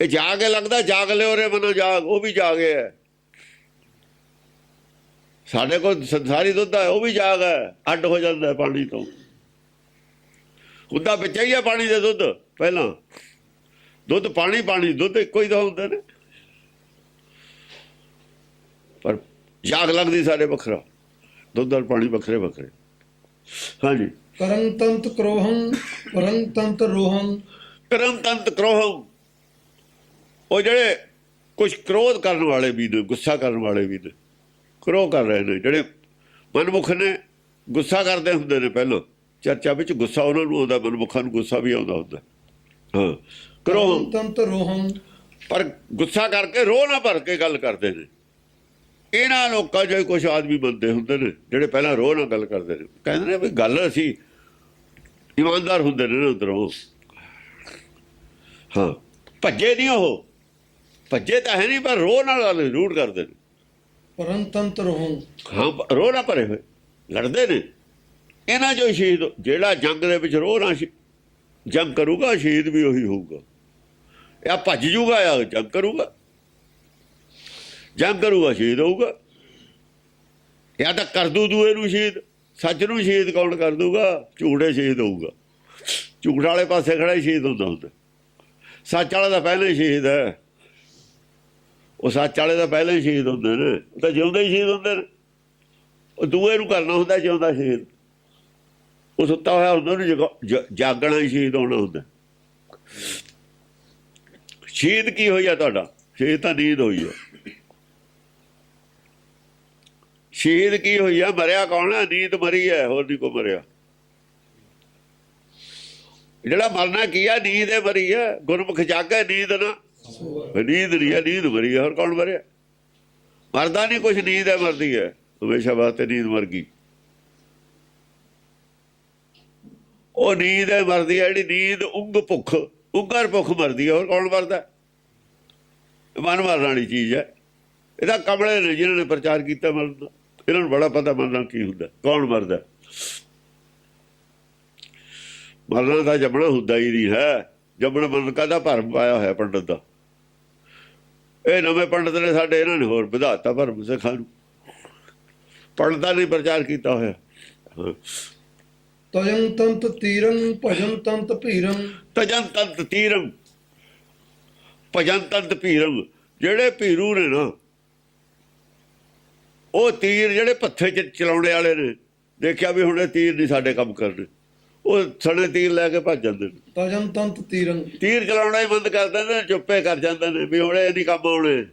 ਇਹ ਜਾਗ ਕੇ ਲੱਗਦਾ ਜਾਗ ਲਿਓ ਰੇ ਮਨੋ ਜਾਗ, ਉਹ ਵੀ ਜਾਗੇ ਹੈ। ਸਾਡੇ ਕੋਲ ਸੰਸਾਰੀ ਦੁੱਧ ਹੈ, ਉਹ ਵੀ ਜਾਗ ਹੈ, ਅੱਡ ਹੋ ਜਾਂਦਾ ਪਾਣੀ ਤੋਂ। ਹੁੰਦਾ ਵਿੱਚ ਹੀ ਆ ਪਾਣੀ ਦੇ ਦੁੱਧ। ਪਹਿਲਾਂ ਦੁੱਧ ਪਾਣੀ, ਪਾਣੀ ਦੁੱਧ ਇੱਕੋ ਹੀ ਤਾਂ ਹੁੰਦੇ ਨੇ, ਪਰ ਜਾਗ ਲੱਗਦੀ ਸਾਰੇ ਵੱਖਰਾ। ਦੁੱਧ ਔਰ ਪਾਣੀ ਵੱਖਰੇ ਵੱਖਰੇ। ਹਾਂਜੀ। ਕਰਮ ਤੰਤ ਕ੍ਰੋਹੰ, ਪਰਮ ਤੰਤ ਰੋਹੰ। ਕਰਮ ਤੰਤ ਕ੍ਰੋਹੰ, ਉਹ ਜਿਹੜੇ ਕੁਛ ਕ੍ਰੋਧ ਕਰਨ ਵਾਲੇ ਵੀ ਨੇ, ਗੁੱਸਾ ਕਰਨ ਵਾਲੇ ਵੀ ਨੇ, ਕ੍ਰੋਹ ਕਰ ਰਹੇ ਨੇ। ਜਿਹੜੇ ਮਨਮੁਖ ਨੇ, ਗੁੱਸਾ ਕਰਦੇ ਹੁੰਦੇ ਨੇ। ਪਹਿਲਾਂ ਚਰਚਾ ਵਿੱਚ ਗੁੱਸਾ ਉਹਨਾਂ ਨੂੰ ਆਉਂਦਾ, ਮਨਮੁਖਾਂ ਨੂੰ ਗੁੱਸਾ ਵੀ ਆਉਂਦਾ ਹੁੰਦਾ। ਹਾਂ, ਕ੍ਰੋਹ ਤੰਤ ਰੋਹੰ, ਪਰ ਗੁੱਸਾ ਕਰਕੇ ਰੋਹ ਨਾ ਭਰ ਕੇ ਗੱਲ ਕਰਦੇ ਨੇ। ਇਹਨਾਂ ਲੋਕਾਂ 'ਚੋਂ ਕੁਛ ਆਦਮੀ ਬੰਦੇ ਹੁੰਦੇ ਨੇ ਜਿਹੜੇ ਪਹਿਲਾਂ ਰੋਹ ਨਾਲ ਗੱਲ ਕਰਦੇ ਨੇ। ਕਹਿੰਦੇ ਨੇ ਵੀ ਗੱਲ ਅਸੀਂ ਇਮਾਨਦਾਰ ਹੁੰਦੇ ਨੇ ਨਾ ਅੰਦਰੋਂ। ਹਾਂ, ਭੱਜੇ ਨਹੀਂ ਉਹ, ਭੱਜੇ ਤਾਂ ਹੈ ਨਹੀਂ, ਪਰ ਰੋਹ ਨਾਲ ਗੱਲ ਜ਼ਰੂਰ ਕਰਦੇ ਨੇ। ਪਰਮ ਤੰਤ ਰੋਹੰ, ਹਾਂ, ਰੋਹ ਨਾ ਭਰੇ ਹੋਏ ਲੜਦੇ ਨੇ। ਇਹਨਾਂ 'ਚੋਂ ਸ਼ਹੀਦ ਜਿਹੜਾ ਜੰਗ ਦੇ ਵਿੱਚ ਰੋਹ ਨਾਲ ਜੰਗ ਕਰੂਗਾ, ਸ਼ਹੀਦ ਵੀ ਉਹੀ ਹੋਊਗਾ। ਇਹ ਭੱਜ ਜੂਗਾ ਜਾਂ ਜੰਗ ਕਰੂਗਾ, ਜੰਗ ਕਰੂਗਾ ਸ਼ਹੀਦ ਹੋਊਗਾ। ਜਾਂ ਤਾਂ ਕਰ ਦੂ ਦੂਏ ਨੂੰ ਸ਼ਹੀਦ। ਸੱਚ ਨੂੰ ਸ਼ਹੀਦ ਕੌਣ ਕਰ ਦੂਗਾ? ਝੂਠੇ ਸ਼ਹੀਦ ਹੋਊਗਾ। ਝੂਠ ਵਾਲੇ ਪਾਸੇ ਖੜਾ ਹੀ ਸ਼ਹੀਦ ਹੁੰਦਾ। ਸੱਚ ਵਾਲਾ ਤਾਂ ਪਹਿਲਾਂ ਹੀ ਸ਼ਹੀਦ ਹੈ। ਉਹ ਸੱਚ ਵਾਲੇ ਤਾਂ ਪਹਿਲਾਂ ਹੀ ਸ਼ਹੀਦ ਹੁੰਦੇ ਨੇ, ਉਹ ਤਾਂ ਜਿਉਂਦੇ ਹੀ ਸ਼ਹੀਦ ਹੁੰਦੇ ਨੇ। ਉਹ ਦੂਏ ਨੂੰ ਕਰਨਾ ਹੁੰਦਾ ਜਿਉਂਦਾ ਸ਼ਹੀਦ। ਉਹ ਸੁੱਤਾ ਹੋਇਆ ਹੁੰਦਾ, ਉਹਨੂੰ ਜਾਗਣਾ ਹੀ ਸ਼ਹੀਦ ਹੋਣਾ ਹੁੰਦਾ। ਸ਼ਹੀਦ ਕੀ ਹੋਈ ਆ ਤੁਹਾਡਾ? ਸ਼ਹੀਦ ਤਾਂ ਨੀਂਦ ਹੋਈ ਆ। ਸ਼ਹੀਦ ਕੀ ਹੋਈ ਆ? ਮਰਿਆ ਕੌਣ ਹੈ? ਨੀਂਦ ਮਰੀ ਹੈ, ਹੋਰ ਨਹੀਂ ਕੋਈ ਮਰਿਆ। ਜਿਹੜਾ ਮਰਨਾ ਕੀ ਆ? ਨੀਂਦ ਹੈ, ਮਰੀ ਹੈ। ਗੁਰਮੁਖ ਜਾਗੇ ਨੀਂਦ ਨਾ, ਨੀਂਦ ਨਹੀਂ ਹੈ, ਨੀਂਦ ਮਰੀ ਹੈ। ਹੋਰ ਕੌਣ ਮਰਿਆ? ਮਰਦਾ ਨਹੀਂ ਕੁਛ, ਨੀਂਦ ਹੈ ਮਰਦੀ ਹੈ, ਹਮੇਸ਼ਾ ਵਾਸਤੇ ਨੀਂਦ ਮਰ ਗਈ। ਉਹ ਨੀਂਦ ਹੈ ਮਰਦੀ ਹੈ, ਜਿਹੜੀ ਨੀਂਦ ਉਂਗ ਭੁੱਖ, ਉਂਗਰ ਭੁੱਖ ਮਰਦੀ ਹੈ। ਹੋਰ ਕੌਣ ਮਰਦਾ? ਮਨ ਮਰਨ ਵਾਲੀ ਚੀਜ਼ ਹੈ। ਇਹਦਾ ਕਮਲੇ ਨੇ ਜਿਨ੍ਹਾਂ ਨੇ ਪ੍ਰਚਾਰ ਕੀਤਾ ਮਰਨ ਦਾ, ਇਹਨਾਂ ਨੂੰ ਬੜਾ ਪਤਾ ਮਰਨਾ ਕੀ ਹੁੰਦਾ, ਕੌਣ ਮਰਦਾ। ਮਰਨਾ ਤਾਂ ਜੰਮਣਾ ਹੁੰਦਾ ਹੀ ਨਹੀਂ ਹੈ। ਜੰਮਣ ਮਰਨ ਕਾਹਦਾ ਭਰਮ ਪਾਇਆ ਹੋਇਆ ਪੰਡਤ ਦਾ। ਇਹ ਨਵੇਂ ਪੰਡਤ ਨੇ ਸਾਡੇ, ਇਹਨਾਂ ਨੇ ਹੋਰ ਵਧਾਤਾ ਭਰਮ ਸਿੱਖਾਂ ਨੂੰ। ਪੰਡਤਾਂ ਨੇ ਪ੍ਰਚਾਰ ਕੀਤਾ ਹੋਇਆ। ਤਜੰ ਤੰਤ ਤੀਰੰ ਭਜਨ ਤੰਤ ਭੀਰੰ। ਤਜਨ ਤੰਤ ਤੀਰੰ ਭਜਨ ਤੰਤ ਭੀਰੰ। ਜਿਹੜੇ ਭੀਰੂ ਨੇ ਨਾ, ਉਹ ਤੀਰ ਜਿਹੜੇ ਪੱਥੇ 'ਚ ਚਲਾਉਣੇ ਵਾਲੇ ਨੇ, ਦੇਖਿਆ ਵੀ ਹੁਣ ਇਹ ਤੀਰ ਨਹੀਂ ਸਾਡੇ ਕੰਮ ਕਰਨੇ, ਉਹ ਸਣੇ ਤੀਰ ਲੈ ਕੇ ਭੱਜ ਜਾਂਦੇ ਨੇ। ਤਜੰ ਤੰਤ ਤੀਰੰ, ਤੀਰ ਚਲਾਉਣਾ ਹੀ ਬੰਦ ਕਰ ਦਿੰਦੇ ਨੇ, ਚੁੱਪੇ ਕਰ ਜਾਂਦੇ ਨੇ ਵੀ ਹੁਣ ਇਹ ਨਹੀਂ ਕੰਮ ਆਉਣੇ।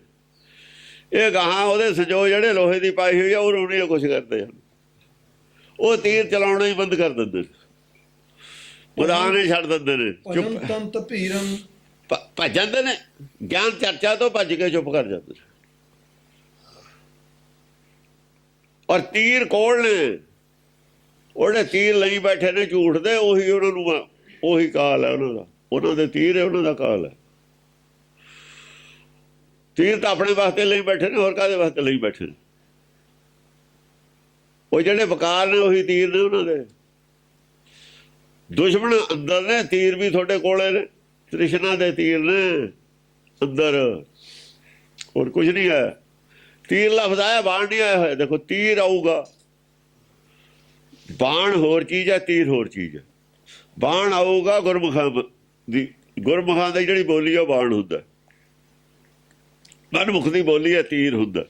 ਇਹ ਗਾਹਾਂ ਉਹਦੇ ਸੰਜੋ ਜਿਹੜੇ ਲੋਹੇ ਦੀ ਪਾਈ ਹੋਈ ਆ, ਉਹ ਰੋਣੀ ਕੁਛ ਕਰਦੇ ਹਨ, ਉਹ ਤੀਰ ਚਲਾਉਣਾ ਹੀ ਬੰਦ ਕਰ ਦਿੰਦੇ ਨੇ, ਮੈਦਾਨ ਹੀ ਛੱਡ ਦਿੰਦੇ ਨੇ। ਭਜਨ ਤੰਤ ਭੀਰੰ, ਭੱਜ ਜਾਂਦੇ ਨੇ, ਗਿਆਨ ਚਰਚਾ ਤੋਂ ਭੱਜ ਕੇ ਚੁੱਪ ਕਰ ਜਾਂਦੇ ਨੇ। ਔਰ ਤੀਰ ਕੋਲ ਨੇ, ਉਹਨੇ ਤੀਰ ਲਈ ਬੈਠੇ ਨੇ ਝੂਠ ਦੇ, ਉਹੀ ਉਹਨਾਂ ਨੂੰ, ਉਹੀ ਕਾਲ ਹੈ ਉਹਨਾਂ ਦਾ, ਉਹਨਾਂ ਦੇ ਤੀਰ ਹੈ, ਉਹਨਾਂ ਦਾ ਕਾਲ ਹੈ। ਤੀਰ ਤਾਂ ਆਪਣੇ ਵਾਸਤੇ ਲਈ ਬੈਠੇ ਨੇ, ਹੋਰ ਕਾਹਦੇ ਵਾਸਤੇ ਲਈ ਬੈਠੇ ਨੇ। ਉਹ ਜਿਹੜੇ ਵਕਾਰ ਨੇ ਉਹੀ ਤੀਰ ਨੇ ਉਹਨਾਂ ਦੇ। ਦੁਸ਼ਮਣ ਅੰਦਰ ਨੇ, ਤੀਰ ਵੀ ਤੁਹਾਡੇ ਕੋਲੇ ਨੇ, ਤ੍ਰਿਸ਼ਨਾ ਦੇ ਤੀਰ ਨੇ ਅੰਦਰ, ਹੋਰ ਕੁਝ ਨਹੀਂ ਹੈ। ਤੀਰ ਲਫ਼ਜ਼ ਆਇਆ, ਬਾਣ ਨਹੀਂ ਆਇਆ ਹੋਇਆ। ਦੇਖੋ ਤੀਰ ਆਊਗਾ, ਬਾਣ ਹੋਰ ਚੀਜ਼ ਹੈ, ਤੀਰ ਹੋਰ ਚੀਜ਼ ਹੈ। ਬਾਣ ਆਊਗਾ ਗੁਰਮੁਖਾਂ ਦੀ, ਗੁਰਮੁਖਾਂ ਦੀ ਜਿਹੜੀ ਬੋਲੀ ਆ ਬਾਣ ਹੁੰਦਾ, ਮਨਮੁਖ ਦੀ ਬੋਲੀ ਹੈ ਤੀਰ ਹੁੰਦਾ।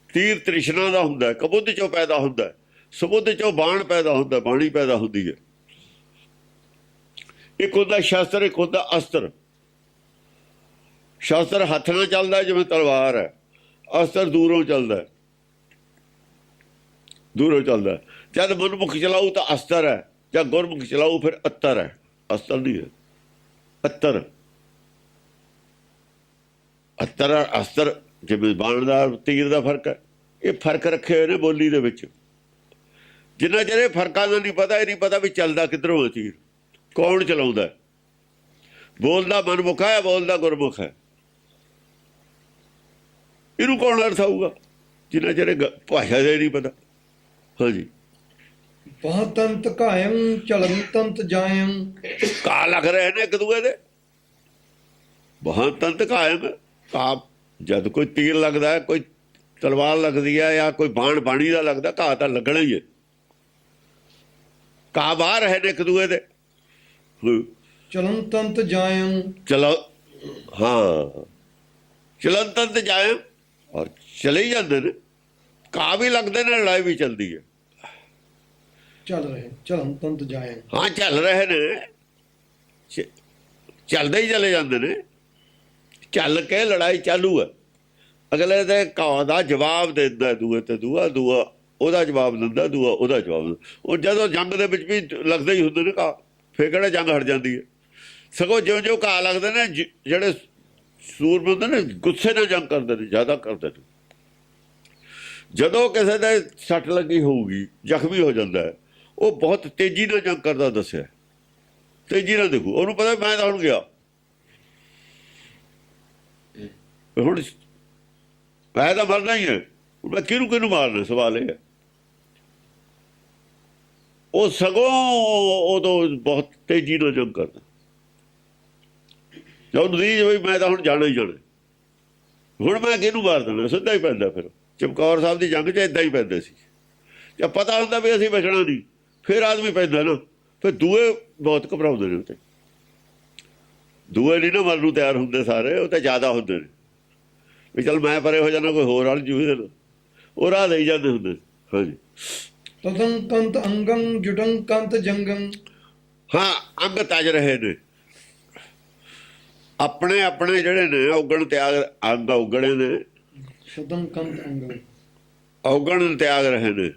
ਤੀਰ ਤ੍ਰਿਸ਼ਨਾ ਦਾ ਹੁੰਦਾ, ਕਬੁੱਧ ਚੋਂ ਪੈਦਾ ਹੁੰਦਾ, ਸੁਬੁੱਧ ਚੋਂ ਬਾਣ ਪੈਦਾ ਹੁੰਦਾ, ਬਾਣੀ ਪੈਦਾ ਹੁੰਦੀ ਹੈ। ਇੱਕ ਹੁੰਦਾ ਸ਼ਸਤਰ, ਇੱਕ ਹੁੰਦਾ ਅਸਤਰ। ਸ਼ਸਤਰ ਹੱਥ ਨਾਲ ਚੱਲਦਾ ਜਿਵੇਂ ਤਲਵਾਰ ਹੈ, ਅਸਤਰ ਦੂਰੋਂ ਚੱਲਦਾ, ਦੂਰੋਂ ਚੱਲਦਾ। ਜਦ ਮਨਮੁਖ ਚਲਾਊ ਤਾਂ ਅਸਤਰ ਹੈ, ਜਦ ਗੁਰਮੁਖ ਚਲਾਊ ਫਿਰ ਅੱਤਰ ਹੈ। ਅਸਤਰ ਨਹੀਂ ਹੈ, ਅੱਤਰ। ਅੱਤਰ ਅਸਤਰ ਜਿਵੇਂ ਬਾਣ ਦਾ ਤੀਰ ਦਾ ਫਰਕ ਹੈ। ਇਹ ਫਰਕ ਰੱਖੇ ਹੋਏ ਨੇ ਬੋਲੀ ਦੇ ਵਿੱਚ। ਜਿੰਨਾ ਚਿਰ ਇਹ ਫਰਕਾਂ ਦਾ ਨਹੀਂ ਪਤਾ, ਇਹ ਨਹੀਂ ਪਤਾ ਵੀ ਚੱਲਦਾ ਕਿੱਧਰੋਂ ਹੈ ਤੀਰ, ਕੌਣ ਚਲਾਉਂਦਾ। ਬੋਲਦਾ ਮਨਮੁਖ ਹੈ, ਬੋਲਦਾ ਗੁਰਮੁਖ ਹੈ। ਇਹਨੂੰ ਕੌਣ ਅਰਥ ਆਊਗਾ ਜਿੰਨਾ ਚਿਰ ਭਾਸ਼ਾ ਦਾ ਨਹੀਂ ਪਤਾ। ਹਾਂਜੀ, ਬਾਹ ਤੰਤ ਕਾਇਮ ਚਲਨ ਤੰਤ ਜਾਇਮ। ਕਾ ਲੱਗ ਰਹੇ ਨੇ ਇੱਕ ਦੂਏ ਦੇ। ਬਾਹ ਤੰਤ ਕਾਇਮ, ਕਾ ਜਦ ਕੋਈ ਤੀਰ ਲੱਗਦਾ ਹੈ, ਕੋਈ ਤਲਵਾਰ ਲੱਗਦੀ ਹੈ, ਜਾਂ ਕੋਈ ਬਾਣ ਬਾਣੀ ਦਾ ਲੱਗਦਾ, ਘਾਹ ਤਾਂ ਲੱਗਣਾ ਹੀ ਹੈ। ਕਾ ਬਾਹਰ ਰਹੇ ਨੇ ਇੱਕ ਦੂਏ ਦੇ। ਚਲਨ ਤੰਤ ਜਾਇਮ, ਚਲੋ ਹਾਂ, ਚਲਨ ਤੰਤ ਜਾਇਮ, ਔਰ ਚਲੇ ਹੀ ਜਾਂਦੇ ਨੇ। ਕਾ ਵੀ ਲੱਗਦੇ ਨੇ, ਲੜਾਈ ਵੀ ਚੱਲਦੀ ਹੈ। ਚੱਲ ਰਹੇ ਚਲਨ ਤੰਤ ਜਾਇਮ, ਹਾਂ ਚੱਲ ਰਹੇ ਨੇ, ਚੱਲਦੇ ਹੀ ਚਲੇ ਜਾਂਦੇ ਨੇ। ਚੱਲ ਕੇ ਲੜਾਈ ਚਾਲੂ ਹੈ। ਅਗਲੇ ਦੇ ਘਾਹ ਦਾ ਜਵਾਬ ਦਿੰਦਾ ਦੂਏ ਤੇ, ਦੂਆ ਉਹਦਾ ਜਵਾਬ ਦਿੰਦਾ, ਦੂਆ ਉਹਦਾ ਜਵਾਬ ਦਿੰਦਾ। ਉਹ ਜਦੋਂ ਜੰਗ ਦੇ ਵਿੱਚ ਵੀ ਲੱਗਦੇ ਹੀ ਹੁੰਦੇ ਨੇ ਘਾਹ, ਫਿਰ ਕਿਹੜਾ ਜੰਗ ਹਟ ਜਾਂਦੀ ਹੈ। ਸਗੋਂ ਜਿਉਂ ਘਾਹ ਲੱਗਦੇ ਨੇ, ਜਿਹੜੇ ਸੂਰਮੇ ਹੁੰਦੇ ਨੇ ਗੁੱਸੇ ਨਾਲ ਜੰਗ ਕਰਦੇ ਨੇ, ਜ਼ਿਆਦਾ ਕਰਦੇ ਨੇ। ਜਦੋਂ ਕਿਸੇ ਦੇ ਸੱਟ ਲੱਗੀ ਹੋਊਗੀ, ਜ਼ਖਮੀ ਹੋ ਜਾਂਦਾ ਹੈ, ਉਹ ਬਹੁਤ ਤੇਜ਼ੀ ਨਾਲ ਜੰਗ ਕਰਦਾ ਦੱਸਿਆ, ਤੇਜ਼ੀ ਨਾਲ ਦੇਖੂ। ਉਹਨੂੰ ਪਤਾ ਮੈਂ ਤਾਂ ਹੁਣ ਗਿਆ, ਹੁਣ ਮੈਂ ਤਾਂ ਮਰਨਾ ਹੀ ਹੈ, ਮੈਂ ਕਿਹਨੂੰ ਮਾਰਨਾ। ਸਵਾਲ ਇਹ ਹੈ। ਉਹ ਸਗੋਂ ਉਦੋਂ ਬਹੁਤ ਤੇਜ਼ੀ ਨਾਲ ਜੰਗ ਕਰਦਾ। ਜਦੋਂ ਨਦੀਜ ਬਈ ਮੈਂ ਤਾਂ ਹੁਣ ਜਾਣਾ ਹੀ ਜਾਣਾ, ਹੁਣ ਮੈਂ ਕਿਹਨੂੰ ਮਾਰ ਦੇਣਾ, ਸਿੱਧਾ ਹੀ ਪੈਂਦਾ। ਫਿਰ ਚਮਕੌਰ ਸਾਹਿਬ ਦੀ ਜੰਗ 'ਚ ਇੱਦਾਂ ਹੀ ਪੈਂਦੇ ਸੀ। ਜਾਂ ਪਤਾ ਹੁੰਦਾ ਵੀ ਅਸੀਂ ਬਚਣਾ ਨਹੀਂ, ਫਿਰ ਆਦਮੀ ਪੈਂਦਾ ਨਾ। ਫਿਰ ਦੂਏ ਬਹੁਤ ਘਬਰਾਉਂਦੇ ਨੇ, ਉੱਤੇ ਦੂਏ ਨਹੀਂ ਨਾ ਮਰਨ ਨੂੰ ਤਿਆਰ ਹੁੰਦੇ ਸਾਰੇ, ਉਹ ਤਾਂ ਜ਼ਿਆਦਾ ਹੁੰਦੇ ਨੇ ਵੀ ਚੱਲ ਮੈਂ ਪਰੇ ਹੋ ਜਾਣਾ, ਕੋਈ ਹੋਰ ਵਾਲ ਜੂਹੀ ਦੇ, ਉਹ ਰਾਹ ਦੇਈ ਜਾਂਦੇ ਹੁੰਦੇ। ਹਾਂਜੀ, ਤਦੰ ਕੰਤ ਅੰਗੰ ਜੁਟੰ ਕੰਤ ਜੰਗੰ। ਹਾਂ, ਅੰਗ ਤਜ ਰਹੇ ਨੇ ਆਪਣੇ ਆਪਣੇ, ਜਿਹੜੇ ਨੇ ਔਗਣ ਤਿਆਗ, ਅੰਗ ਔਗਣੇ ਨੇ, ਤਦੰ ਕੰਤ ਅੰਗੰ, ਔਗਣ ਤਿਆਗ ਰਹੇ ਨੇ।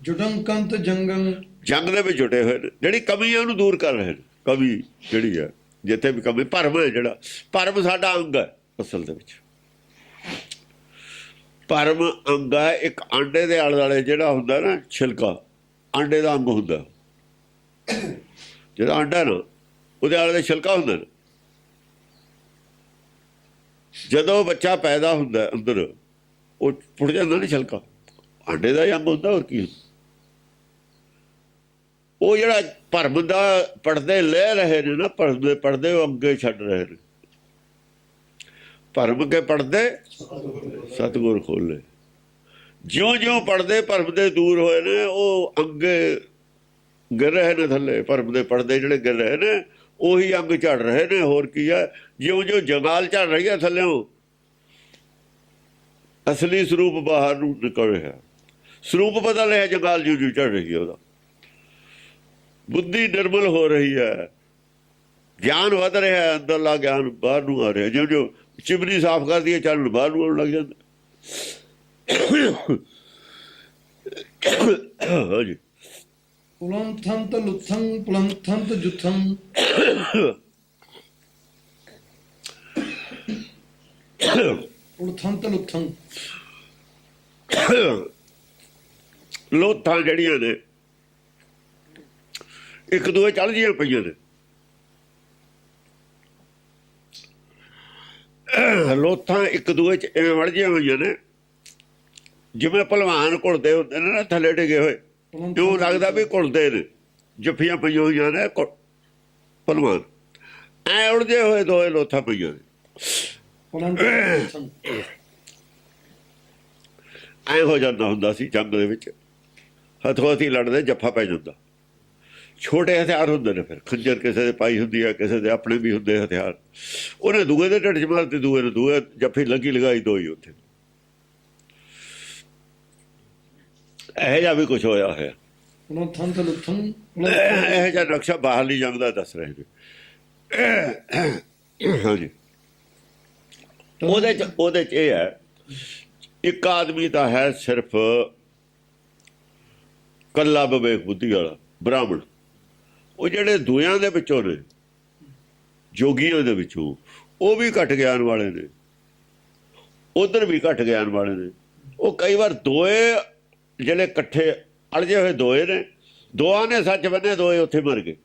ਜੁਟੰ ਕੰਤ ਜੰਗੰ, ਜੰਗ ਦੇ ਵਿੱਚ ਜੁਟੇ ਹੋਏ ਨੇ। ਜਿਹੜੀ ਕਮੀ ਹੈ ਉਹਨੂੰ ਦੂਰ ਕਰ ਰਹੇ ਨੇ। ਕਮੀ ਜਿਹੜੀ ਹੈ, ਜਿੱਥੇ ਵੀ ਕਮੀ, ਭਰਮ ਹੈ ਜਿਹੜਾ, ਭਰਮ ਸਾਡਾ ਅੰਗ ਹੈ ਅਸਲ ਦੇ ਵਿੱਚ। ਭਰਮ ਅੰਗ ਹੈ ਇੱਕ ਆਂਡੇ ਦੇ ਆਲੇ ਦੁਆਲੇ ਜਿਹੜਾ ਹੁੰਦਾ ਨਾ ਛਿਲਕਾ, ਆਂਡੇ ਦਾ ਅੰਗ ਹੁੰਦਾ ਜਿਹੜਾ ਆਂਡਾ ਨਾ ਉਹਦੇ ਆਲੇ ਦਾ ਛਿਲਕਾ ਹੁੰਦਾ ਨਾ। ਜਦੋਂ ਬੱਚਾ ਪੈਦਾ ਹੁੰਦਾ ਅੰਦਰ ਉਹ ਪੁੱਟ ਜਾਂਦਾ ਨਾ ਛਿਲਕਾ, ਆਂਡੇ ਦਾ ਹੀ ਅੰਗ ਹੁੰਦਾ, ਹੋਰ ਕੀ ਹੁੰਦਾ। ਉਹ ਜਿਹੜਾ ਭਰਮ ਦਾ ਪਰਦੇ ਲੈ ਰਹੇ ਨੇ ਨਾ, ਪਰਦੇ ਉਹ ਅੱਗੇ ਛੱਡ ਰਹੇ ਨੇ। ਭਰਮ ਕੇ ਪਰਦੇ ਸਤਿਗੁਰ ਖੋਲੇ। ਜਿਉਂ-ਜਿਉਂ ਪਰਦੇ ਭਰਮ ਦੇ ਦੂਰ ਹੋਏ ਨੇ ਉਹ ਅੱਗੇ ਗਿਰ ਰਹੇ ਨੇ ਥੱਲੇ। ਭਰਮ ਦੇ ਪਰਦੇ ਜਿਹੜੇ ਗਿਰ ਰਹੇ ਨੇ ਉਹੀ ਅੰਗ ਝੜ ਰਹੇ ਨੇ, ਹੋਰ ਕੀ ਹੈ। ਜਿਉਂ-ਜਿਉਂ ਜੰਗਾਲ ਝੜ ਰਹੀ ਹੈ ਥੱਲਿਓਂ, ਅਸਲੀ ਸਰੂਪ ਬਾਹਰ ਨੂੰ ਨਿਕਲ ਰਿਹਾ। ਸਰੂਪ ਬਦਲ ਰਿਹਾ ਜੰਗਾਲ ਜਿਉਂ-ਜਿਉਂ ਝੜ ਰਹੀ ਹੈ ਉਹਦਾ। ਬੁੱਧੀ ਨਿਰਮਲ ਹੋ ਰਹੀ ਹੈ, ਗਿਆਨ ਵਧ ਰਿਹਾ ਹੈ, ਅੰਦਰਲਾ ਗਿਆਨ ਬਾਹਰ ਨੂੰ ਆ ਰਿਹਾ। ਜਿਉਂ-ਜਿਉਂ ਚਿਮਨੀ ਸਾਫ਼ ਕਰਦੀ ਹੈ ਚਾਨਣ ਬਾਹਰ ਨੂੰ ਆਉਣ ਲੱਗ ਜਾਂਦਾ। ਹਾਂਜੀ। ਪੁਲੰਥੰਤ ਲੁੱਥੰ ਪੁਲੰਥੰਤ ਜੁਥੰ ਉਲਥੰਤ ਲੁੱਥੰ। ਲੋਥਾਂ ਜਿਹੜੀਆਂ ਨੇ ਇੱਕ ਦੂਏ ਚੜ੍ਹ ਜੀਆਂ ਪਈਆਂ ਨੇ। ਲੋਥਾਂ ਇੱਕ ਦੂਏ ਚ ਐਵੇਂ ਵੜ ਜੀਆਂ ਹੋਈਆਂ ਨੇ ਜਿਵੇਂ ਭਲਵਾਨ ਘੁਲਦੇ ਹੁੰਦੇ ਨੇ ਨਾ ਥੱਲੇ ਡਿੱਗੇ ਹੋਏ, ਇਉਂ ਲੱਗਦਾ ਵੀ ਘੁਲਦੇ ਨੇ, ਜੱਫੀਆਂ ਪਈਆਂ ਹੋਈਆਂ ਨੇ ਭਲਵਾਨ। ਐ ਉੜਦੇ ਹੋਏ ਦੋਏ ਲੋਥਾਂ ਪਈਆਂ ਨੇ। ਐ ਹੋ ਜਾਂਦਾ ਹੁੰਦਾ ਸੀ ਜੰਗ ਦੇ ਵਿੱਚ, ਹੱਥੋਂ ਹੱਥੀ ਲੜਦੇ ਜੱਫਾ ਪੈ ਜਾਂਦਾ। ਛੋਟੇ ਹਥਿਆਰ ਹੁੰਦੇ ਨੇ, ਫਿਰ ਖੰਜਰ ਕਿਸੇ ਦੇ ਪਾਈ ਹੁੰਦੀ ਹੈ, ਕਿਸੇ ਦੇ ਆਪਣੇ ਵੀ ਹੁੰਦੇ ਹਥਿਆਰ। ਉਹਨੇ ਦੂਏ ਦੇ ਢਿੱਡ 'ਚ ਮਾਰਤੀ, ਦੂਏ ਨੇ ਦੂਏ ਜੱਫੀ ਲੱਗੀ ਲਗਾਈ, ਦੋ ਹੀ ਉੱਥੇ। ਇਹੋ ਜਿਹਾ ਵੀ ਕੁਛ ਹੋਇਆ ਹੈ। ਇਹੋ ਜਿਹਾ ਨਕਸ਼ਾ ਬਾਹਰਲੀ ਜੰਗ ਦਾ ਦੱਸ ਰਹੇ ਨੇ। ਹਾਂਜੀ। ਉਹਦੇ 'ਚ ਇਹ ਹੈ, ਇੱਕ ਆਦਮੀ ਤਾਂ ਹੈ ਸਿਰਫ ਕੱਲਾ ਵਿਵੇਕ ਬੁੱਧੀ ਵਾਲਾ ਬ੍ਰਾਹਮਣ। ਉਹ ਜਿਹੜੇ ਦੂਆਂ ਦੇ ਵਿੱਚੋਂ ਨੇ, ਜੋਗੀਆਂ ਦੇ ਵਿੱਚੋਂ, ਉਹ ਵੀ ਘੱਟ ਗਿਆਨ ਵਾਲੇ ਨੇ, ਉਧਰ ਵੀ ਘੱਟ ਗਿਆਨ ਵਾਲੇ ਨੇ। ਉਹ ਕਈ ਵਾਰ ਦੋਏ ਜਿਹੜੇ ਇਕੱਠੇ ਅਲਝੇ ਹੋਏ ਦੋਏ ਨੇ, ਦੋਆਂ ਨੇ ਸੱਚ ਬੰਨੇ, ਦੋਏ ਉੱਥੇ ਮਰ ਗਏ।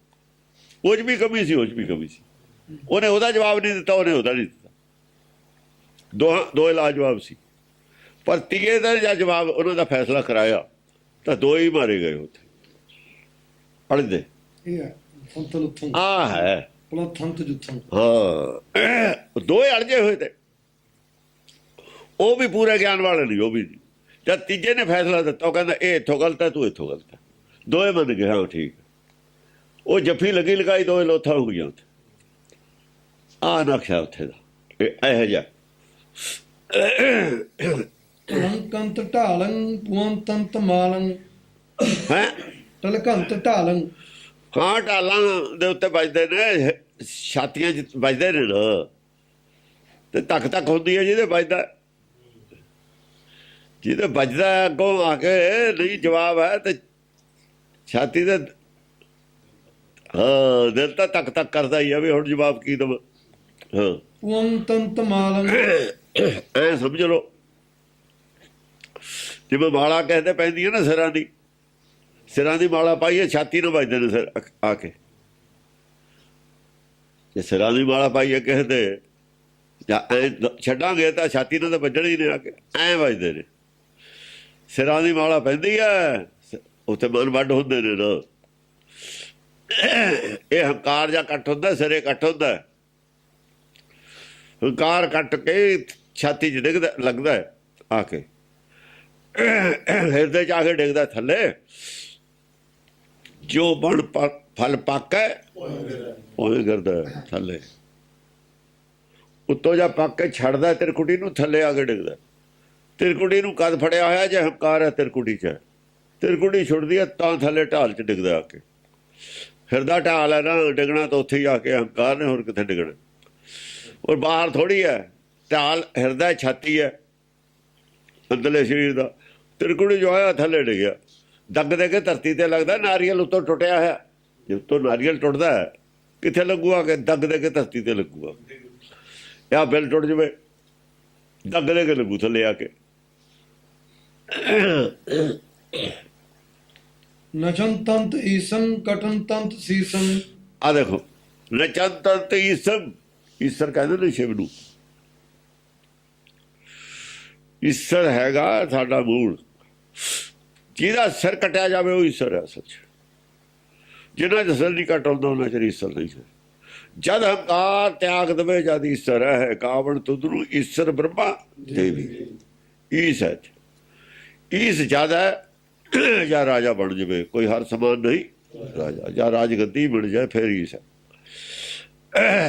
ਉਹ 'ਚ ਵੀ ਕਮੀ ਸੀ, ਉਹ 'ਚ ਵੀ ਕਮੀ ਸੀ। ਉਹਨੇ ਉਹਦਾ ਜਵਾਬ ਨਹੀਂ ਦਿੱਤਾ, ਉਹਨੇ ਉਹਦਾ ਨਹੀਂ ਦਿੱਤਾ। ਦੋਏ ਲਾਜਵਾਬ ਸੀ, ਪਰ ਤੀਏ ਦਾ ਜਾਂ ਜਵਾਬ ਉਹਨਾਂ ਦਾ ਫੈਸਲਾ ਕਰਾਇਆ ਤਾਂ ਦੋਏ ਹੀ ਮਾਰੇ ਗਏ ਉੱਥੇ ਅਲਝਦੇ। ਆ ਹੈ ਹਾਂ, ਦੋਏ ਅਲਝੇ ਹੋਏ ਤੇ ਉਹ ਵੀ ਪੂਰੇ ਗਿਆਨ ਵਾਲੇ ਨਹੀਂ, ਉਹ ਵੀ ਨਹੀਂ। ਜਦ ਤੀਜੇ ਨੇ ਫੈਸਲਾ ਦਿੱਤਾ, ਉਹ ਕਹਿੰਦਾ ਇਹ ਇੱਥੋਂ ਗਲਤ ਹੈ, ਤੂੰ ਇੱਥੋਂ ਗਲਤ ਹੈ। ਦੋਏ ਮੰਨ ਗਏ, ਹਾਂ ਠੀਕ। ਉਹ ਜੱਫੀ ਲੱਗੀ ਲਗਾਈ, ਦੋਏ ਲੋਥਾਂ ਹੋ ਗਈਆਂ ਉੱਥੇ। ਆਹ ਨਕਸ਼ਾ ਉੱਥੇ ਦਾ ਇਹੋ ਜਿਹਾ। ਤਲਕੰਤ ਢਾਲੰ ਪੁਅੰਤੰਤ ਮਾਲੰ ਹੈ ਤਲਕੰਤ ਢਾਲੰ। ਹਾਂ, ਢਾਲਾਂ ਦੇ ਉੱਤੇ ਵੱਜਦੇ ਨੇ, ਛਾਤੀਆਂ 'ਚ ਵੱਜਦੇ ਨੇ ਨਾ, ਤੇ ਧੱਕ ਧੱਕ ਹੁੰਦੀ ਹੈ ਜਿਹਦੇ ਵੱਜਦਾ। ਜਿਹਦੇ ਵੱਜਦਾ ਅੱਗੋਂ ਆ ਕੇ ਨਹੀਂ ਜਵਾਬ ਹੈ ਤੇ ਛਾਤੀ ਦੇ, ਹਾਂ, ਦਿਲ ਤਾਂ ਧੱਕ ਧੱਕ ਕਰਦਾ ਹੀ ਆ ਵੀ ਹੁਣ ਜਵਾਬ ਕੀ ਦੇਵਾਂ। ਹਾਂ, ਪੁਅੰਤੰਤ ਮਾਲੰ। ਐ ਸਮਝ ਲਓ ਜਿਵੇਂ ਮਾਲਾ ਕਿਸੇ ਦੇ ਪੈਂਦੀ ਹੈ ਨਾ, ਸਿਰਾਂ ਦੀ ਮਾਲਾ ਪਾਈਏ, ਛਾਤੀ ਨੂੰ ਵੱਜਦੇ ਨੇ ਸਿਰ ਆ ਕੇ। ਜੇ ਸਿਰਾਂ ਦੀ ਮਾਲਾ ਪਾਈਏ ਕਿਸੇ ਦੇ, ਜਾਂ ਐ ਛੱਡਾਂਗੇ ਤਾਂ ਛਾਤੀ ਨਾਲ ਤਾਂ ਵੱਜਣ ਹੀ ਨੇ, ਆ ਕੇ ਐਂ ਵੱਜਦੇ ਨੇ। ਸਿਰਾਂ ਦੀ ਮਾਲਾ ਪੈਂਦੀ ਹੈ, ਉੱਥੇ ਮਨ ਵੱਡ ਹੁੰਦੇ ਨੇ ਨਾ। ਇਹ ਹੰਕਾਰ ਜਾਂ ਕੱਟ ਹੁੰਦਾ, ਸਿਰੇ ਕੱਟ ਹੁੰਦਾ। ਹੰਕਾਰ ਕੱਟ ਕੇ ਛਾਤੀ 'ਚ ਡਿੱਗਦਾ, ਲੱਗਦਾ ਹੈ ਆ ਕੇ, ਹਿਰਦੇ 'ਚ ਆ ਕੇ ਡਿੱਗਦਾ ਥੱਲੇ। ਜੋ ਬਣ ਫਲ ਪਾਕੈ ਉਵੇਂ ਕਰਦਾ ਥੱਲੇ। ਉੱਤੋਂ ਜਾ ਪੱਕ ਕੇ ਛੱਡਦਾ ਤਿਰਕੁਟੀ ਨੂੰ, ਥੱਲੇ ਆ ਕੇ ਡਿੱਗਦਾ। ਤਿਰਕੁਟੀ ਨੂੰ ਕਦ ਫੜਿਆ ਹੋਇਆ ਜੇ ਹੰਕਾਰ ਹੈ ਤਿਰਕੁਟੀ 'ਚ, ਤਿਰਕੁਟੀ ਛੁੱਟਦੀ ਹੈ ਤਾਂ ਥੱਲੇ ਢਾਲ 'ਚ ਡਿੱਗਦਾ ਆ ਕੇ। ਹਿਰਦਾ ਢਾਲ ਹੈ ਨਾ, ਡਿੱਗਣਾ ਤਾਂ ਉੱਥੇ ਹੀ ਆ ਕੇ ਹੰਕਾਰ ਨੇ, ਹੋਰ ਕਿੱਥੇ ਡਿੱਗਣਾ। ਔਰ ਬਾਹਰ ਥੋੜ੍ਹੀ ਹੈ ਢਾਲ, ਹਿਰਦਾ ਛਾਤੀ ਹੈ ਅੰਦਰਲੇ ਸਰੀਰ ਦਾ। ਤਿਰਕੁਟੀ ਜੋ ਆਇਆ ਥੱਲੇ ਡਿੱਗਿਆ, ਦੱਗ ਦੇ ਕੇ ਧਰਤੀ ਤੇ ਲੱਗਦਾ। ਨਾਰੀਅਲ ਉੱਤੋਂ ਟੁੱਟਿਆ ਹੋਇਆ, ਜੇ ਉੱਤੋਂ ਨਾਰੀਅਲ ਟੁੱਟਦਾ ਹੈ ਕਿੱਥੇ ਲੱਗੂ ਆ ਕੇ? ਦੱਗ ਦੇ ਕੇ ਧਰਤੀ ਤੇ ਲੱਗੂਗਾ। ਜਾਂ ਬਿੱਲ ਟੁੱਟ ਜਾਵੇ, ਦੱਗ ਦੇ ਕੇ ਲੱਗੂ ਥੱਲੇ ਆ ਕੇ। ਨਚਨ ਤੰਤ ਈਸਨ ਕਟਨ ਤੰਤ ਸੀਸਨ। ਆ ਦੇਖੋ, ਨਚਨ ਤੰਤ ਈਸਰ ਕਹਿੰਦੇ ਨੇ ਸ਼ਿਵ ਨੂੰ। ਈਸਰ ਹੈਗਾ ਸਾਡਾ ਮੂਲ, ਜਿਹਦਾ ਸਿਰ ਕੱਟਿਆ ਜਾਵੇ ਉਹ ਈਸਰ ਹੈ ਅਸਲ 'ਚ। ਜਿਨ੍ਹਾਂ 'ਚ ਸਿਰ ਨਹੀਂ ਕੱਟ ਹੁੰਦਾ ਉਹਨਾਂ 'ਚ ਈਸਰ ਨਹੀਂ ਹੈ। ਜਦ ਹੰਕਾਰ ਤਿਆਗ ਦੇਵੇ ਜਦ ਈਸਰ ਹੈ। ਕਾਵਣ ਤੁਧ ਨੂੰ ਈਸਰ ਬ੍ਰਹਮਾ ਦੇਵੀ। ਈਸ ਹੈ, ਈਸ ਜ਼ਿਆਦਾ ਹੈ ਜਾਂ ਰਾਜਾ ਬਣ ਜਾਵੇ, ਕੋਈ ਹਰ ਸਮਾਨ ਨਹੀਂ ਰਾਜਾ, ਜਾਂ ਰਾਜ ਗੱਦੀ ਬਣ ਜਾਏ ਫਿਰ ਈਸ ਹੈ।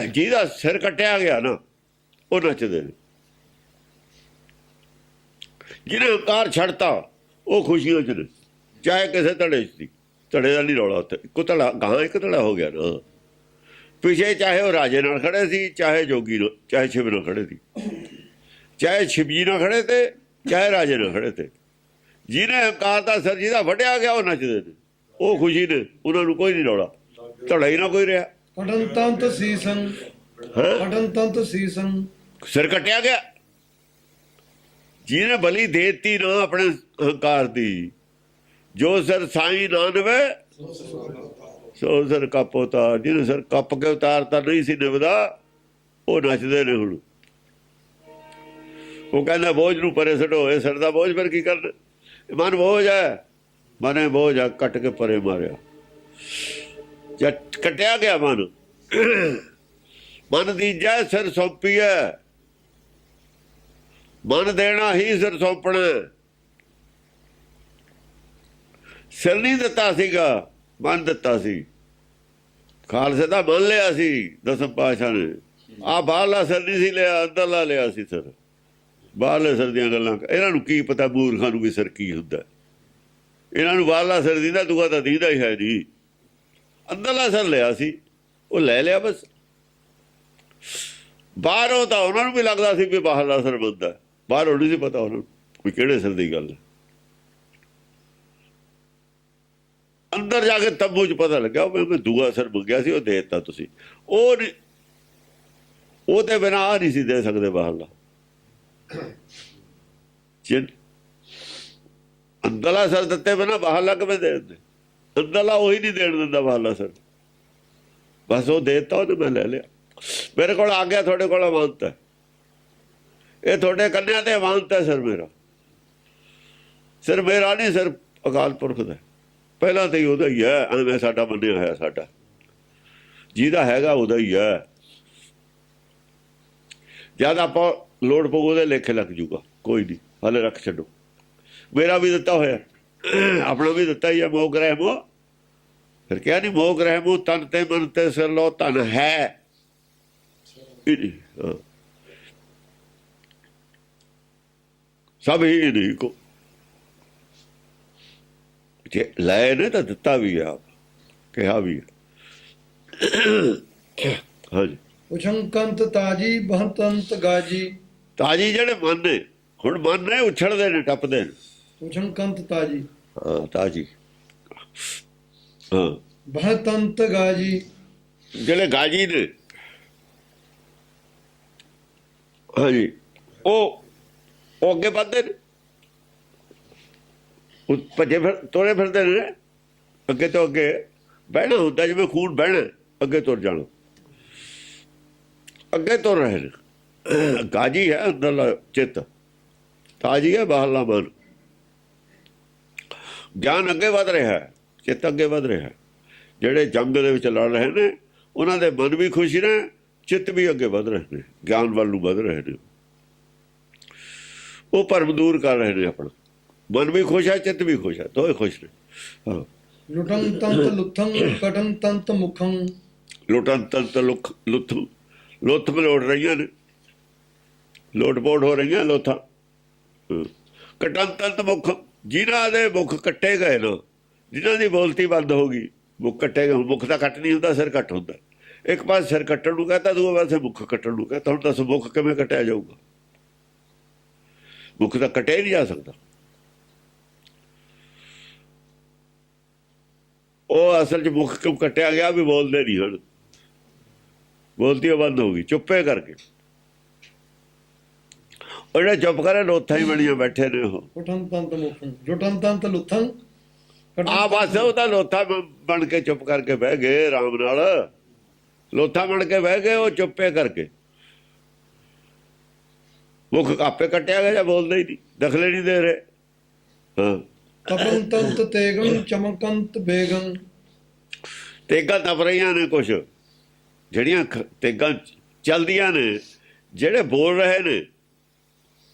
ਜਿਹਦਾ ਸਿਰ ਕੱਟਿਆ ਗਿਆ ਨਾ ਉਹ ਨੱਚਦੇ ਨੇ। ਜਿਹਨੇ ਹੰਕਾਰ ਛੱਡਤਾ ਉਹ ਖੁਸ਼ੀਆਂ 'ਚ ਨੇ, ਚਾਹੇ ਕਿਸੇ ਧੜੇ 'ਚ ਸੀ। ਧੜੇ ਦਾ ਨਹੀਂ ਰੌਲਾ ਉੱਥੇ, ਇੱਕੋ ਧੜਾ ਗਾਂ ਇੱਕ ਧੜਾ ਹੋ ਗਿਆ ਨਾ। ਪਿਛੇ ਚਾਹੇ ਉਹ ਰਾਜੇ ਨਾਲ ਖੜੇ ਸੀ, ਚਾਹੇ ਜੋਗੀ ਨਾਲ, ਚਾਹੇ ਸ਼ਿਵ ਨਾਲ ਖੜੇ ਸੀ, ਚਾਹੇ ਸ਼ਿਵਜੀ ਨਾਲ ਖੜੇ ਤੇ ਚਾਹੇ ਰਾਜੇ ਨਾਲ ਖੜੇ ਤੇ। ਜਿਹਨੇ ਹੰਕਾਰ ਦਾ ਸਿਰ ਜਿਹਦਾ ਵੱਢਿਆ ਗਿਆ ਉਹ ਨੱਚਦੇ ਨੇ, ਉਹ ਖੁਸ਼ੀ ਨੇ, ਉਹਨਾਂ ਨੂੰ ਕੋਈ ਨਹੀਂ ਰੌਲਾ, ਧੜਾ ਹੀ ਨਾ ਕੋਈ ਰਿਹਾ। ਕਟਨ ਤੰਤ ਸੀਸਨ, ਕਟਨ ਤੰਤ ਸੀਸਨ। ਸਿਰ ਕੱਟਿਆ ਗਿਆ, ਜਿਹਨੇ ਬਲੀ ਦੇਤੀ ਨਾ ਆਪਣੇ ਹੰਕਾਰ ਦੀ। ਜੋ ਸਿਰ ਸਾਈ ਨਾ ਨਵੇ ਸੋ ਸਿਰ ਕੱਪ ਉਤਾਰ। ਜਿਹਨੇ ਸਿਰ ਕੱਪ ਕੇ ਉਤਾਰਤਾ ਨਹੀਂ ਸੀ ਨਿਭਦਾ, ਉਹ ਨੱਚਦੇ ਨੇ ਹੁਣ। ਉਹ ਕਹਿੰਦਾ ਬੋਝ ਨੂੰ ਪਰੇ ਛੱਡੋ, ਇਹ ਸਿਰ ਦਾ ਬੋਝ ਫਿਰ ਕੀ ਕਰਨਾ। ਮਨ ਬੋਝ ਹੈ, ਮਨੇ ਬੋਝ ਆ, ਕੱਟ ਕੇ ਪਰੇ ਮਾਰਿਆ। ਜਦ ਕੱਟਿਆ ਗਿਆ ਮਨ, ਮਨ ਦੀਜੈ ਸਿਰ ਸੌਂਪੀਐ। ਮਨ ਦੇਣਾ ਹੀ ਸਿਰ ਸੌਂਪਣਾ। ਸਿਰ ਨਹੀਂ ਦਿੱਤਾ ਸੀਗਾ, ਮਨ ਦਿੱਤਾ ਸੀ। ਖਾਲਸੇ ਦਾ ਮਨ ਲਿਆ ਸੀ ਦਸਮ ਪਾਤਸ਼ਾਹ ਨੇ। ਆਹ ਬਾਹਰਲਾ ਸਿਰ ਨਹੀਂ ਸੀ ਲਿਆ, ਅੰਦਰਲਾ ਲਿਆ ਸੀ ਸਿਰ। ਬਾਹਰਲੇ ਸਿਰ ਦੀਆਂ ਗੱਲਾਂ ਇਹਨਾਂ ਨੂੰ ਕੀ ਪਤਾ, ਮੂਰਖਾਂ ਨੂੰ ਵੀ ਸਿਰ ਕੀ ਹੁੰਦਾ। ਇਹਨਾਂ ਨੂੰ ਬਾਹਰਲਾ ਸਿਰ ਦੀਦਾ, ਦੂਆ ਤਾਂ ਦੀਦਾ ਹੀ ਹੈ ਜੀ। ਅੰਦਰਲਾ ਸਿਰ ਲਿਆ ਸੀ, ਉਹ ਲੈ ਲਿਆ ਬਸ। ਬਾਹਰੋਂ ਤਾਂ ਉਹਨਾਂ ਨੂੰ ਵੀ ਲੱਗਦਾ ਸੀ ਵੀ ਬਾਹਰਲਾ ਸਿਰ ਬੰਦਾ, ਬਾਹਰੋਂ ਨਹੀਂ ਸੀ ਪਤਾ ਉਹਨਾਂ ਨੂੰ ਵੀ ਕਿਹੜੇ ਸਿਰ ਦੀ ਗੱਲ ਹੈ। ਅੰਦਰ ਜਾ ਕੇ ਤੰਬੂ 'ਚ ਪਤਾ ਲੱਗਿਆ ਮੈਂ ਦੂਆ ਸਿਰ ਮੰਗਿਆ ਸੀ, ਉਹ ਦੇ ਦਿੱਤਾ ਤੁਸੀਂ। ਉਹ ਨਹੀਂ, ਉਹ ਤੇ ਬਿਨਾਂ ਆ ਨਹੀਂ ਸੀ ਦੇ ਸਕਦੇ ਬਾਹਰਲਾ। ਅੰਦਰਲਾ ਸਿਰ ਦਿੱਤੇ ਬਿਨਾਂ ਬਾਹਰਲਾ ਕਿਵੇਂ ਦੇ ਦਿੰਦੇ। ਅੰਦਰਲਾ ਉਹੀ ਨਹੀਂ ਦੇਣ ਦਿੰਦਾ ਬਾਹਰਲਾ ਸਿਰ। ਬਸ ਉਹ ਦੇ ਦਿੱਤਾ, ਉਹਨੇ ਮੈਂ ਲੈ ਲਿਆ। ਮੇਰੇ ਕੋਲ ਆ ਗਿਆ, ਤੁਹਾਡੇ ਕੋਲ ਅਮਾਨਤ ਹੈ, ਇਹ ਤੁਹਾਡੇ ਕੰਨਿਆਂ ਤੇ ਅਮਾਨਤ ਹੈ। ਸਿਰ ਮੇਰਾ, ਸਿਰ ਮੇਰਾ ਨਹੀਂ, ਸਿਰ ਅਕਾਲ ਪੁਰਖ ਦਾ। ਪਹਿਲਾਂ ਤਾਂ ਹੀ ਉਹਦਾ ਹੀ ਹੈ, ਐਵੇਂ ਸਾਡਾ ਮੰਨਿਆ ਹੋਇਆ। ਸਾਡਾ ਜਿਹਦਾ ਹੈਗਾ ਉਹਦਾ ਹੀ ਹੈ। ਜਦ ਆਪਾਂ ਲੋੜ ਪਊ ਉਹਦੇ ਲੇਖੇ ਲੱਗ ਜੂਗਾ, ਕੋਈ ਨਹੀਂ, ਹਾਲੇ ਰੱਖ ਛੱਡੋ। ਮੇਰਾ ਵੀ ਦਿੱਤਾ ਹੋਇਆ, ਆਪਣਾ ਵੀ ਦਿੱਤਾ ਹੀ ਹੈ। ਮੋਹ ਗ੍ਰਹਿ ਮੋਹ, ਫਿਰ ਕਿਹਾ ਨਹੀਂ ਮੋਹ ਗ੍ਰਹਿ ਮੋਹ ਤਨ ਤੇ ਮਨ ਤੇ ਸਿਰ ਲੋ ਧਨ ਹੈ। ਸਭ ਹੀ ਨਹੀਂ ਕੋ ਜੇ ਲੈ ਨੇ ਤਾਂ ਦਿੱਤਾ ਵੀ ਆ, ਕਿਹਾ ਵੀ। ਹਾਂਜੀ, ਉਛੰਕੰਤ ਤਾਜੀ ਬਹੰਤੰਤ ਗਾਜੀ। ਤਾਜੀ ਜਿਹੜੇ ਮਨ ਨੇ, ਹੁਣ ਮਨ ਨੇ ਉਛਲਦੇ ਨੇ, ਟੱਪਦੇ ਨੇ। ਉਛੰਕੰਤ ਤਾਜੀ, ਹਾਂ ਤਾਜੀ, ਹਾਂ। ਬਹੰਤੰਤ ਗਾਜੀ, ਜਿਹੜੇ ਗਾਜੀ ਨੇ, ਹਾਂਜੀ, ਉਹ ਅੱਗੇ ਵੱਧਦੇ ਨੇ, ਭੱਜੇ ਫਿਰ ਤੁਰੇ ਫਿਰਦੇ ਨੇ। ਅੱਗੇ ਤੋਂ ਅੱਗੇ ਬਹਿਣਾ ਹੁੰਦਾ, ਜਿਵੇਂ ਖੂਨ ਬਹਿਣਾ, ਅੱਗੇ ਤੁਰ ਜਾਣਾ, ਅੱਗੇ ਤੁਰ ਰਹੇ ਨੇ। ਗਾਜੀ ਹੈ ਅੰਦਰਲਾ ਚਿੱਤ, ਤਾਜੀ ਹੈ ਬਾਹਰਲਾ ਮਨ। ਗਿਆਨ ਅੱਗੇ ਵੱਧ ਰਿਹਾ ਹੈ, ਚਿੱਤ ਅੱਗੇ ਵੱਧ ਰਿਹਾ ਹੈ। ਜਿਹੜੇ ਜੰਗ ਦੇ ਵਿੱਚ ਲੜ ਰਹੇ ਨੇ ਉਹਨਾਂ ਦੇ ਮਨ ਵੀ ਖੁਸ਼ ਨੇ, ਚਿੱਤ ਵੀ ਅੱਗੇ ਵੱਧ ਰਹੇ ਨੇ, ਗਿਆਨ ਵੱਲ ਨੂੰ ਵੱਧ ਰਹੇ ਨੇ। ਉਹ ਭਰਮ ਦੂਰ ਕਰ ਰਹੇ ਨੇ ਆਪਣਾ। ਮਨ ਵੀ ਖੁਸ਼ ਹੈ, ਚਿੱਤ ਵੀ ਖੁਸ਼ ਹੈ, ਦੋਵੇਂ ਖੁਸ਼ ਨੇ। ਹਾਂ, ਲੁਟੰ ਤੰਤ ਲੁੱਥੰ ਕਟੰ ਤੰਤ ਮੁਖੰ। ਲੁਟਨ ਤੰਤ ਲੁੱਥ ਮਲੋੜ ਰਹੀਆਂ ਨੇ, ਲੋਟਪੋਟ ਹੋ ਰਹੀਆਂ ਲੋਥਾਂ। ਕਟਨ ਤੰਤ ਮੁਖ, ਜਿਨ੍ਹਾਂ ਦੇ ਮੁਖ ਕੱਟੇ ਗਏ ਨਾ, ਜਿਨ੍ਹਾਂ ਦੀ ਬੋਲਤੀ ਬੰਦ ਹੋ ਗਈ, ਮੁਖ ਕੱਟੇ ਗਏ। ਮੁਖ ਤਾਂ ਕੱਟ ਨਹੀਂ ਹੁੰਦਾ, ਸਿਰ ਕੱਟ ਹੁੰਦਾ। ਇੱਕ ਪਾਸੇ ਸਿਰ ਕੱਟਣ ਨੂੰ ਕਹਤਾ, ਦੂਏ ਪਾਸੇ ਮੁਖ ਕੱਟਣ ਨੂੰ ਕਹਤਾ। ਹੁਣ ਦੱਸ ਮੁਖ ਕਿਵੇਂ ਕੱਟਿਆ ਜਾਊਗਾ? ਮੁਖ ਤਾਂ ਕੱਟਿਆ ਹੀ ਨਹੀਂ ਜਾ ਸਕਦਾ। ਉਹ ਅਸਲ 'ਚ ਮੁਖ ਕਿਉਂ ਕੱਟਿਆ ਗਿਆ ਵੀ ਬੋਲਦੇ ਨਹੀਂ ਹੁਣ, ਬੋਲਤੀ ਬੰਦ ਹੋ ਗਈ ਚੁੱਪੇ ਕਰਕੇ। ਉਹ ਜਿਹੜੇ ਚੁੱਪ ਕਰੇ ਲੋਥਾਂ ਹੀ ਬਣੀਆਂ ਬੈਠੇ ਨੇ ਉਹ ਉਠਨ ਤੰਤ ਮੁਖੰ ਜੁਟਨ ਤੰਤ ਲੁਥੰ ਆ ਬਸ ਉਹ ਤਾਂ ਲੋਥਾ ਬਣ ਕੇ ਚੁੱਪ ਕਰਕੇ ਬਹਿ ਗਏ ਆਰਾਮ ਨਾਲ ਲੋਥਾ ਬਣ ਕੇ ਬਹਿ ਗਏ ਉਹ ਚੁੱਪੇ ਕਰਕੇ ਮੁਖ ਆਪੇ ਕੱਟਿਆ ਗਿਆ ਜਾਂ ਬੋਲਦੇ ਹੀ ਨਹੀਂ ਦਖਲੇ ਨਹੀਂ ਦੇ ਰਹੇ ਹਾਂ ਤਪਨ ਤੰਤ ਤੇਗੰ ਚਮਕੰਤ ਬੇਗੰ ਤੇਗਾਂ ਤਪ ਰਹੀਆਂ ਨੇ ਕੁਛ ਜਿਹੜੀਆਂ ਤੇਗਾਂ ਚਲਦੀਆਂ ਨੇ ਜਿਹੜੇ ਬੋਲ ਰਹੇ ਨੇ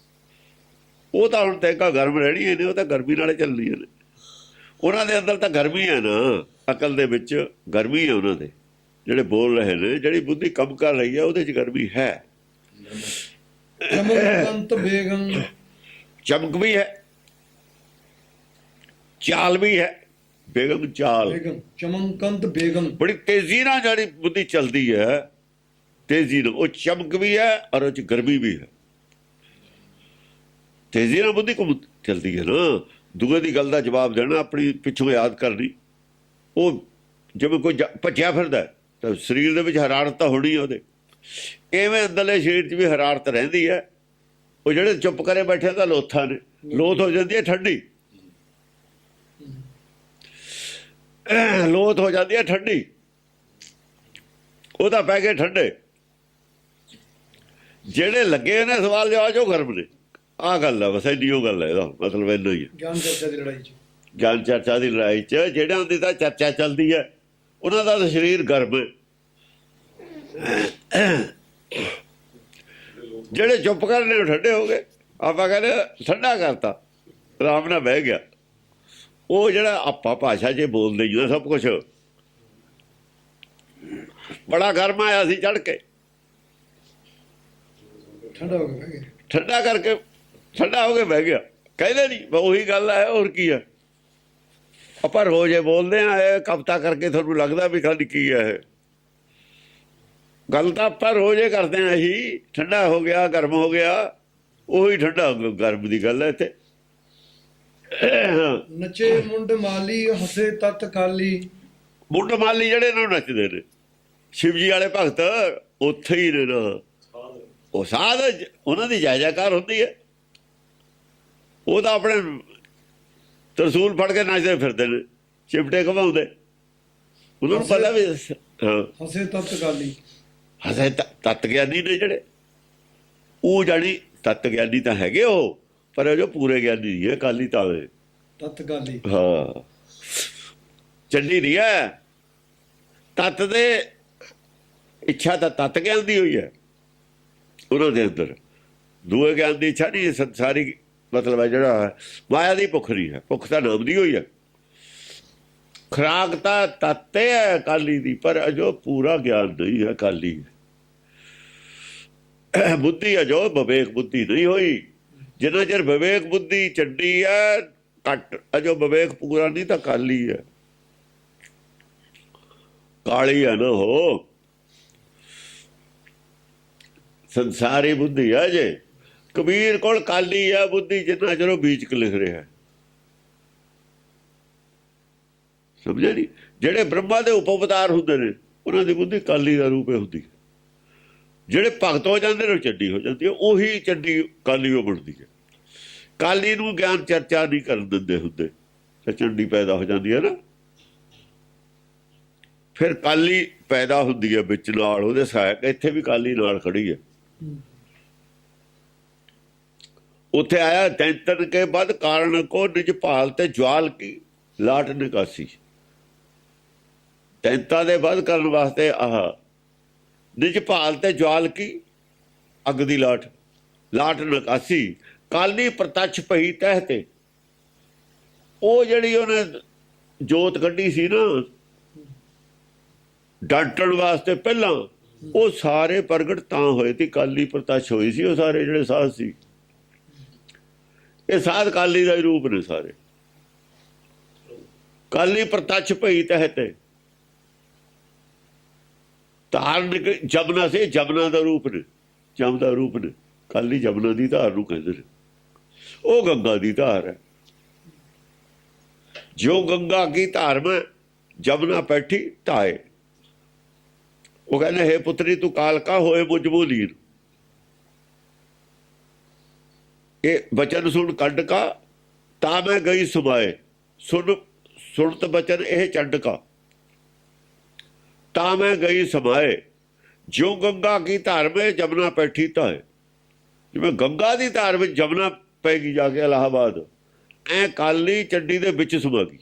ਉਹ ਤਾਂ ਹੁਣ ਤੇਗਾਂ ਗਰਮ ਰਹਿਣੀਆਂ ਨੇ ਉਹ ਤਾਂ ਗਰਮੀ ਨਾਲ ਚੱਲਦੀਆਂ ਨੇ ਉਹਨਾਂ ਦੇ ਅੰਦਰ ਤਾਂ ਗਰਮੀ ਹੈ ਨਾ ਅਕਲ ਦੇ ਵਿੱਚ ਗਰਮੀ ਹੈ ਉਹਨਾਂ ਦੇ ਜਿਹੜੇ ਬੋਲ ਰਹੇ ਨੇ ਜਿਹੜੀ ਬੁੱਧੀ ਕੰਮ ਕਰ ਰਹੀ ਹੈ ਉਹਦੇ 'ਚ ਗਰਮੀ ਹੈ ਚਮਕੰਤ ਬੇਗੰ ਚਮਕ ਵੀ ਹੈ ਚਾਲ ਵੀ ਹੈ ਬੇਗਮ ਚਾਲ ਬੇਗੰ ਚਮਕੰਤ ਬੇਗੰ ਬੜੀ ਤੇਜ਼ੀ ਨਾਲ ਜਿਹੜੀ ਬੁੱਧੀ ਚੱਲਦੀ ਹੈ ਤੇਜ਼ੀ ਨਾਲ ਉਹ ਚਮਕ ਵੀ ਹੈ ਔਰ ਉਹ 'ਚ ਗਰਮੀ ਵੀ ਹੈ ਤੇਜ਼ੀ ਨਾਲ ਬੁੱਧੀ ਘੁੰਮ ਚੱਲਦੀ ਹੈ ਨਾ ਦੂਏ ਦੀ ਗੱਲ ਦਾ ਜਵਾਬ ਦੇਣਾ ਆਪਣੀ ਪਿੱਛੋਂ ਯਾਦ ਕਰਨੀ ਉਹ ਜਿਵੇਂ ਕੋਈ ਭੱਜਿਆ ਫਿਰਦਾ ਤਾਂ ਸਰੀਰ ਦੇ ਵਿੱਚ ਹਰਾਰਤ ਤਾਂ ਹੋਣੀ ਹੈ ਉਹਦੇ ਇਵੇਂ ਅੰਦਰਲੇ ਸਰੀਰ 'ਚ ਵੀ ਹਰਾਰਤ ਰਹਿੰਦੀ ਹੈ ਉਹ ਜਿਹੜੇ ਚੁੱਪ ਕਰੇ ਬੈਠੇ ਤਾਂ ਲੋਥਾਂ ਨੇ ਲੋਥ ਹੋ ਜਾਂਦੀ ਹੈ ਠੰਡੀ ਲੋਥ ਹੋ ਜਾਂਦੀ ਹੈ ਠੰਡੀ ਉਹ ਤਾਂ ਪੈ ਗਏ ਠੰਡੇ ਜਿਹੜੇ ਲੱਗੇ ਨੇ ਸਵਾਲ ਜਵਾਬ ਉਹ ਗਰਮ ਨੇ ਆਹ ਗੱਲ ਹੈ ਬਸ ਇੰਨੀ ਉਹ ਗੱਲ ਹੈ ਇਹਦਾ ਮਤਲਬ ਇੰਨਾ ਹੀ ਹੈ ਗਿਆਨ ਚਰਚਾ ਦੀ ਲੜਾਈ 'ਚ ਗਿਆਨ ਚਰਚਾ ਦੀ ਲੜਾਈ 'ਚ ਜਿਹੜਿਆਂ ਦੀ ਤਾਂ ਚਰਚਾ ਚੱਲਦੀ ਹੈ ਉਹਨਾਂ ਦਾ ਤਾਂ ਸਰੀਰ ਗਰਮ ਹੈ ਜਿਹੜੇ ਚੁੱਪ ਕਰਨੇ ਉਹ ਠੰਡੇ ਹੋ ਗਏ ਆਪਾਂ ਕਹਿੰਦੇ ਠੰਡਾ ਕਰਤਾ ਆਰਾਮ ਨਾਲ ਬਹਿ ਗਿਆ ਉਹ ਜਿਹੜਾ ਆਪਾਂ ਭਾਸ਼ਾ 'ਚ ਬੋਲਦੇ ਹੀ ਸਭ ਕੁਛ ਬੜਾ ਗਰਮ ਆਇਆ ਸੀ ਚੜ੍ਹ ਕੇ ਠੰਡਾ ਹੋ ਗਿਆ ਬਹਿ ਗਏ ਠੰਡਾ ਕਰਕੇ ਠੰਡਾ ਹੋ ਕੇ ਬਹਿ ਗਿਆ ਕਹਿੰਦੇ ਨਹੀਂ ਉਹੀ ਗੱਲ ਹੈ ਹੋਰ ਕੀ ਹੈ ਆਪਾਂ ਰੋਜ਼ ਇਹ ਬੋਲਦੇ ਆ ਇਹ ਕਵਿਤਾ ਕਰਕੇ ਤੁਹਾਨੂੰ ਲੱਗਦਾ ਵੀ ਖਾਲੀ ਕੀ ਹੈ ਇਹ ਗੱਲ ਤਾਂ ਆਪਾਂ ਰੋਜ਼ ਇਹ ਕਰਦੇ ਆ ਇਹੀ ਠੰਡਾ ਹੋ ਗਿਆ ਗਰਮ ਹੋ ਗਿਆ ਉਹੀ ਠੰਡਾ ਗਰਮ ਦੀ ਗੱਲ ਹੈ ਇੱਥੇ ਨਚੇ ਮੁੰਡ ਮਾਲੀ ਹਸੇ ਤਤ ਕਾਲੀ ਮੁੰਡ ਮਾਲੀ ਜਿਹੜੇ ਨੂੰ ਨੱਚਦੇ ਨੇ ਸ਼ਿਵ ਜੀ ਵਾਲੇ ਭਗਤ ਉੱਥੇ ਹੀ ਨੇ ਨਾ ਉਹ ਸਾਧ ਉਹਨਾਂ ਦੀ ਜੈ ਜੈਕਾਰ ਹੁੰਦੀ ਹੈ ਉਹ ਤਾਂ ਆਪਣੇ ਤਰਸੂਲ ਫੜ ਕੇ ਨੱਚਦੇ ਫਿਰਦੇ ਨੇ ਚਿਮਟੇ ਘਮਾਉਂਦੇ ਉਹਨਾਂ ਨੂੰ ਪਤਾ ਵੀ ਹਾਂ ਹਸੇ ਤਤ ਕਾਲੀ ਹਸੇ ਤਤ ਗਿਆਨੀ ਨੇ ਜਿਹੜੇ ਉਹ ਜਾਣੀ ਤਤ ਗਿਆਨੀ ਤਾਂ ਹੈਗੇ ਉਹ ਪਰ ਜੋ ਪੂਰੇ ਗਿਆਨੀ ਨਹੀਂ ਹੈ ਕਾਲੀ ਤਾਂ ਤਤ ਕਾਲੀ ਹਾਂ ਚੰਡੀ ਨਹੀਂ ਹੈ ਤਤ ਦੇ ਇੱਛਾ ਤਾਂ ਤਤ ਗਿਆਨ ਦੀ ਹੋਈ ਹੈ ਉਹਨਾਂ ਦੇ ਅੰਦਰ ਦੂਏ ਗਿਆਨ ਦੀ ਇੱਛਾ ਨਹੀਂ ਸੰਸਾਰੀ ਮਤਲਬ ਹੈ ਜਿਹੜਾ ਮਾਇਆ ਦੀ ਭੁੱਖ ਨਹੀਂ ਹੈ ਭੁੱਖ ਤਾਂ ਨਾਮ ਦੀ ਹੋਈ ਹੈ ਖੁਰਾਕ ਤਾਂ ਤੱਤੇ ਹੈ ਕਾਲੀ ਦੀ ਪਰ ਅਜੋ ਪੂਰਾ ਗਿਆਨ ਨਹੀਂ ਹੈ ਕਾਲੀ ਬੁੱਧੀ ਅਜੋ ਵਿਵੇਕ ਬੁੱਧੀ ਨਹੀਂ ਹੋਈ ਜਿੰਨਾ ਚਿਰ ਵਿਵੇਕ ਬੁੱਧੀ ਚੱਡੀ ਹੈ ਘੱਟ ਅਜੋ ਵਿਵੇਕ ਪੂਰਾ ਨਹੀਂ ਤਾਂ ਕਾਲੀ ਹੈ ਕਾਲੀ ਹੈ ਨਾ ਹੋ ਸੰਸਾਰੀ ਬੁੱਧੀ ਹੈ ਜੇ ਕਬੀਰ ਕੋਲ ਕਾਲੀ ਹੈ ਬੁੱਧੀ ਜਿੰਨਾ ਚਿਰ ਉਹ ਬੀਚ ਲਿਖ ਰਿਹਾ ਸਮਝਿਆ ਨਹੀਂ ਜਿਹੜੇ ਬ੍ਰਹਮਾ ਦੇ ਉਪ ਅਵਤਾਰ ਹੁੰਦੇ ਨੇ ਉਹਨਾਂ ਦੀ ਬੁੱਧੀ ਕਾਲੀ ਦਾ ਰੂਪ ਹੁੰਦੀ ਹੈ ਜਿਹੜੇ ਭਗਤ ਹੋ ਜਾਂਦੇ ਨੇ ਚੱਡੀ ਹੋ ਜਾਂਦੀ ਹੈ ਉਹੀ ਚੱਡੀ ਕਾਲੀ ਉਹ ਬਣਦੀ ਹੈ ਕਾਲੀ ਨੂੰ ਗਿਆਨ ਚਰਚਾ ਨਹੀਂ ਕਰਨ ਦਿੰਦੇ ਹੁੰਦੇ ਤਾਂ ਚੰਡੀ ਪੈਦਾ ਹੋ ਜਾਂਦੀ ਹੈ ਨਾ ਫਿਰ ਕਾਲੀ ਪੈਦਾ ਹੁੰਦੀ ਹੈ ਵਿੱਚ ਨਾਲ ਉਹਦੇ ਸਹਾਇਕ ਇੱਥੇ ਵੀ ਕਾਲੀ ਨਾਲ ਖੜੀ ਹੈ ਉੱਥੇ ਆਇਆ ਤੈਂਤਨ ਕੇ ਬਾਅਦ ਕਾਰਨ ਕੋ ਨਿਜ ਭਾਲ ਤੇ ਜਵਾਲ ਕੀ ਲਾਟ ਨਿਕਾਸੀ ਤੈਂਤਾ ਦੇ ਬਾਅਦ ਕਰਨ ਵਾਸਤੇ ਆਹ ਨਿਜ ਭਾਲ ਤੇ ਜਵਾਲ ਕੀ ਅੱਗ ਦੀ ਲਾਟ ਨਿਕਾਸੀ ਕਾਲੀ ਪ੍ਰਤੱਛ ਪਈ ਤਹਿ ਤੇ ਉਹ ਜਿਹੜੀ ਉਹਨੇ ਜੋਤ ਕੱਢੀ ਸੀ ਨਾ ਡਾਂਟਣ ਵਾਸਤੇ ਪਹਿਲਾਂ ਉਹ ਸਾਰੇ ਪ੍ਰਗਟ ਤਾਂ ਹੋਏ ਸੀ ਕਾਲੀ ਪ੍ਰਤੱਛ ਹੋਈ ਸੀ ਉਹ ਸਾਰੇ ਜਿਹੜੇ ਸਾਧ ਸੀ ਇਹ ਸਾਧ ਕਾਲੀ ਦਾ ਹੀ ਰੂਪ ਨੇ ਸਾਰੇ ਕਾਲੀ ਪ੍ਰਤੱਛ ਪਈ ਤਹਿ ਤੇ ਧਾਰਨ ਜਮਨਾ ਸੇ ਜਮਨਾ ਦਾ ਰੂਪ ਨੇ ਜਮ ਦਾ ਰੂਪ ਨੇ ਕਾਲੀ ਜਮਨਾ ਦੀ ਧਾਰ ਨੂੰ ਕਹਿੰਦੇ ਨੇ ਉਹ ਗੰਗਾ ਦੀ ਧਾਰ ਹੈ ਜੋ ਗੰਗਾ ਕੀ ਧਾਰ ਮੈਂ ਜਮਨਾ ਬੈਠੀ ਧਾਏ ਉਹ ਕਹਿੰਦੇ ਹੈ ਪੁੱਤਰੀ ਤੂੰ ਕਾਲਕਾ ਹੋਏ ਮੁਝ ਲੀਨ ਇਹ ਬਚਨ ਸੁਣ ਕੱਢ ਕਾ ਤਾਂ ਮੈਂ ਗਈ ਸਮਾਏ। ਸੁਣਤ ਬਚਨ ਇਹ ਚੰਡਕਾ ਤਾਂ ਮੈਂ ਗਈ ਸਮਾਏ। ਜਿਉ ਗੰਗਾ ਕੀ ਧਾਰ ਮੇ ਜਮਨਾ ਬੈਠੀ ਤਾਂ ਜਿਵੇਂ ਗੰਗਾ ਦੀ ਧਾਰ ਵਿੱਚ ਜਮਨਾ ਪੈਗੀ ਜਾ ਕੇ ਇਲਾਹਾਬਾਦ, ਐ ਕਾਲੀ ਚੱਡੀ ਦੇ ਵਿੱਚ ਸਮਾ ਗਈ।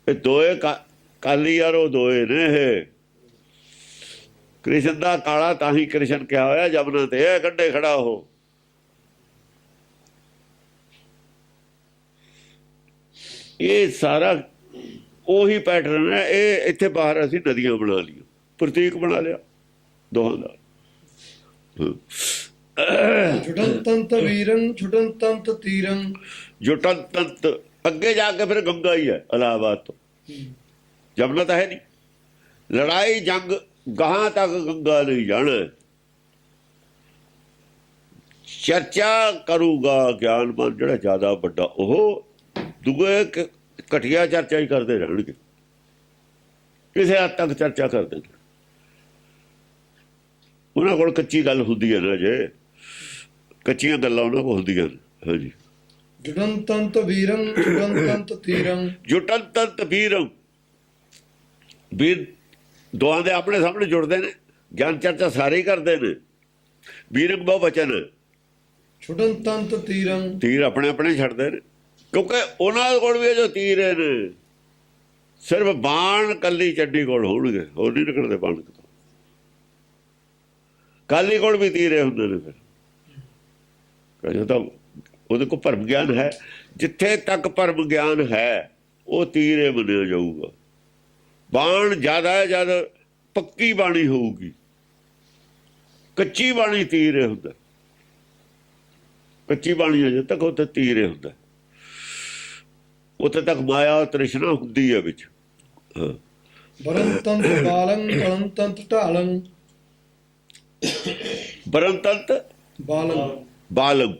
ਇਹ ਦੋਏ ਕਾਲੀ ਯਾਰ ਉਹ ਦੋਏ ਨੇ। ਇਹ ਕ੍ਰਿਸ਼ਨ ਦਾ ਕਾਲਾ ਤਾਂ ਹੀ ਕ੍ਰਿਸ਼ਨ ਕਿਹਾ ਹੋਇਆ ਜਮਨਾ ਤੇ ਇਹ ਕੰਢੇ ਖੜਾ। ਉਹ ਇਹ ਸਾਰਾ ਉਹੀ ਪੈਟਰਨ ਹੈ। ਇਹ ਇੱਥੇ ਬਾਹਰ ਅਸੀਂ ਨਦੀਆਂ ਬਣਾ ਲਈਆਂ, ਪ੍ਰਤੀਕ ਬਣਾ ਲਿਆ ਦੋਹਾਂ ਦਾ। ਛੁਟਨ ਤੰਤ ਵੀਰਨ ਛੁਟਨ ਤੰਤ ਤੀਰੰ। ਜੁਟਨ ਤੰਤ ਅੱਗੇ ਜਾ ਕੇ ਫਿਰ ਗੰਗਾ ਹੀ ਹੈ ਇਲਾਹਾਬਾਦ ਤੋਂ, ਜਮਨਾ ਤਾਂ ਹੈ ਨਹੀਂ। ਲੜਾਈ ਜੰਗ ਗਾਹਾਂ ਤੱਕ ਗੰਗਾ ਨਹੀਂ ਜਾਣਾ। ਚਰਚਾ ਕਰੂਗਾ ਗਿਆਨਵਾਨ ਜਿਹੜਾ ਜ਼ਿਆਦਾ ਵੱਡਾ, ਉਹ ਦੂਏ ਘਟੀਆ ਚਰਚਾ ਹੀ ਕਰਦੇ ਰਹਿਣਗੇ, ਕਿਸੇ ਹੱਦ ਤੱਕ ਚਰਚਾ ਕਰਦੇ ਨੇ। ਉਹਨਾਂ ਕੋਲ ਕੱਚੀ ਗੱਲ ਹੁੰਦੀ ਹੈ ਨਾ, ਜੇ ਕੱਚੀਆਂ ਗੱਲਾਂ ਉਹਨਾਂ ਕੋਲ ਹੁੰਦੀਆਂ ਨੇ। ਹਾਂਜੀ। ਜੁਟਨ ਤੰਤ ਵੀਰੰ ਛੁਟਨ ਤੰਤ ਤੀਰੰ। ਜੁਟਨ ਤੰਤ ਵੀਰੰ, ਵੀਰ ਦੋਹਾਂ ਦੇ ਆਪਣੇ ਸਾਹਮਣੇ ਜੁੜਦੇ ਨੇ, ਗਿਆਨ ਚਰਚਾ ਸਾਰੇ ਹੀ ਕਰਦੇ ਨੇ। ਵੀਰੰ ਬਹੁ ਵਚਨ, ਛੁਟਨ ਤੰਤ ਤੀਰੰ, ਤੀਰ ਆਪਣੇ ਆਪਣੇ ਛੱਡਦੇ ਨੇ, ਕਿਉਂਕਿ ਉਹਨਾਂ ਕੋਲ ਵੀ ਜੋ ਤੀਰ ਨੇ ਸਿਰਫ ਬਾਣ ਕੱਲੀ ਚੱਡੀ ਕੋਲ ਹੋਣਗੇ, ਹੋਰ ਨਹੀਂ ਨਿਕਲਦੇ ਬਾਣ ਤੋਂ। ਕਾਲੀ ਕੋਲ ਵੀ ਤੀਰੇ ਹੁੰਦੇ ਨੇ। ਫਿਰ ਤਾਂ ਉਹਦੇ ਕੋਲ ਭਰਮ ਗਿਆਨ ਹੈ। ਜਿੱਥੇ ਤੱਕ ਭਰਮ ਗਿਆਨ ਹੈ ਉਹ ਤੀਰੇ ਮੰਨਿਆ ਜਾਊਗਾ। ਬਾਣ ਜ਼ਿਆਦਾ ਹੈ, ਜਦ ਪੱਕੀ ਬਾਣੀ ਹੋਊਗੀ। ਕੱਚੀ ਬਾਣੀ ਤੀਰੇ ਹੁੰਦਾ, ਕੱਚੀ ਬਾਣੀ ਅਜੇ ਤੱਕ ਉੱਥੇ ਤੀਰੇ ਹੁੰਦਾ। ਉੱਥੇ ਤੱਕ ਮਾਇਆ ਤ੍ਰਿਸ਼ਨਾ ਹੁੰਦੀ ਹੈ ਵਿੱਚ। ਹਾਂ। ਬਰਨ ਤੰਤ ਬਾਲੰ ਕਲੰ ਤੰਤ ਢਾਲੰ। ਬਰਨ ਤੰਤ ਬਾਲੰ, ਬਾਲਮ,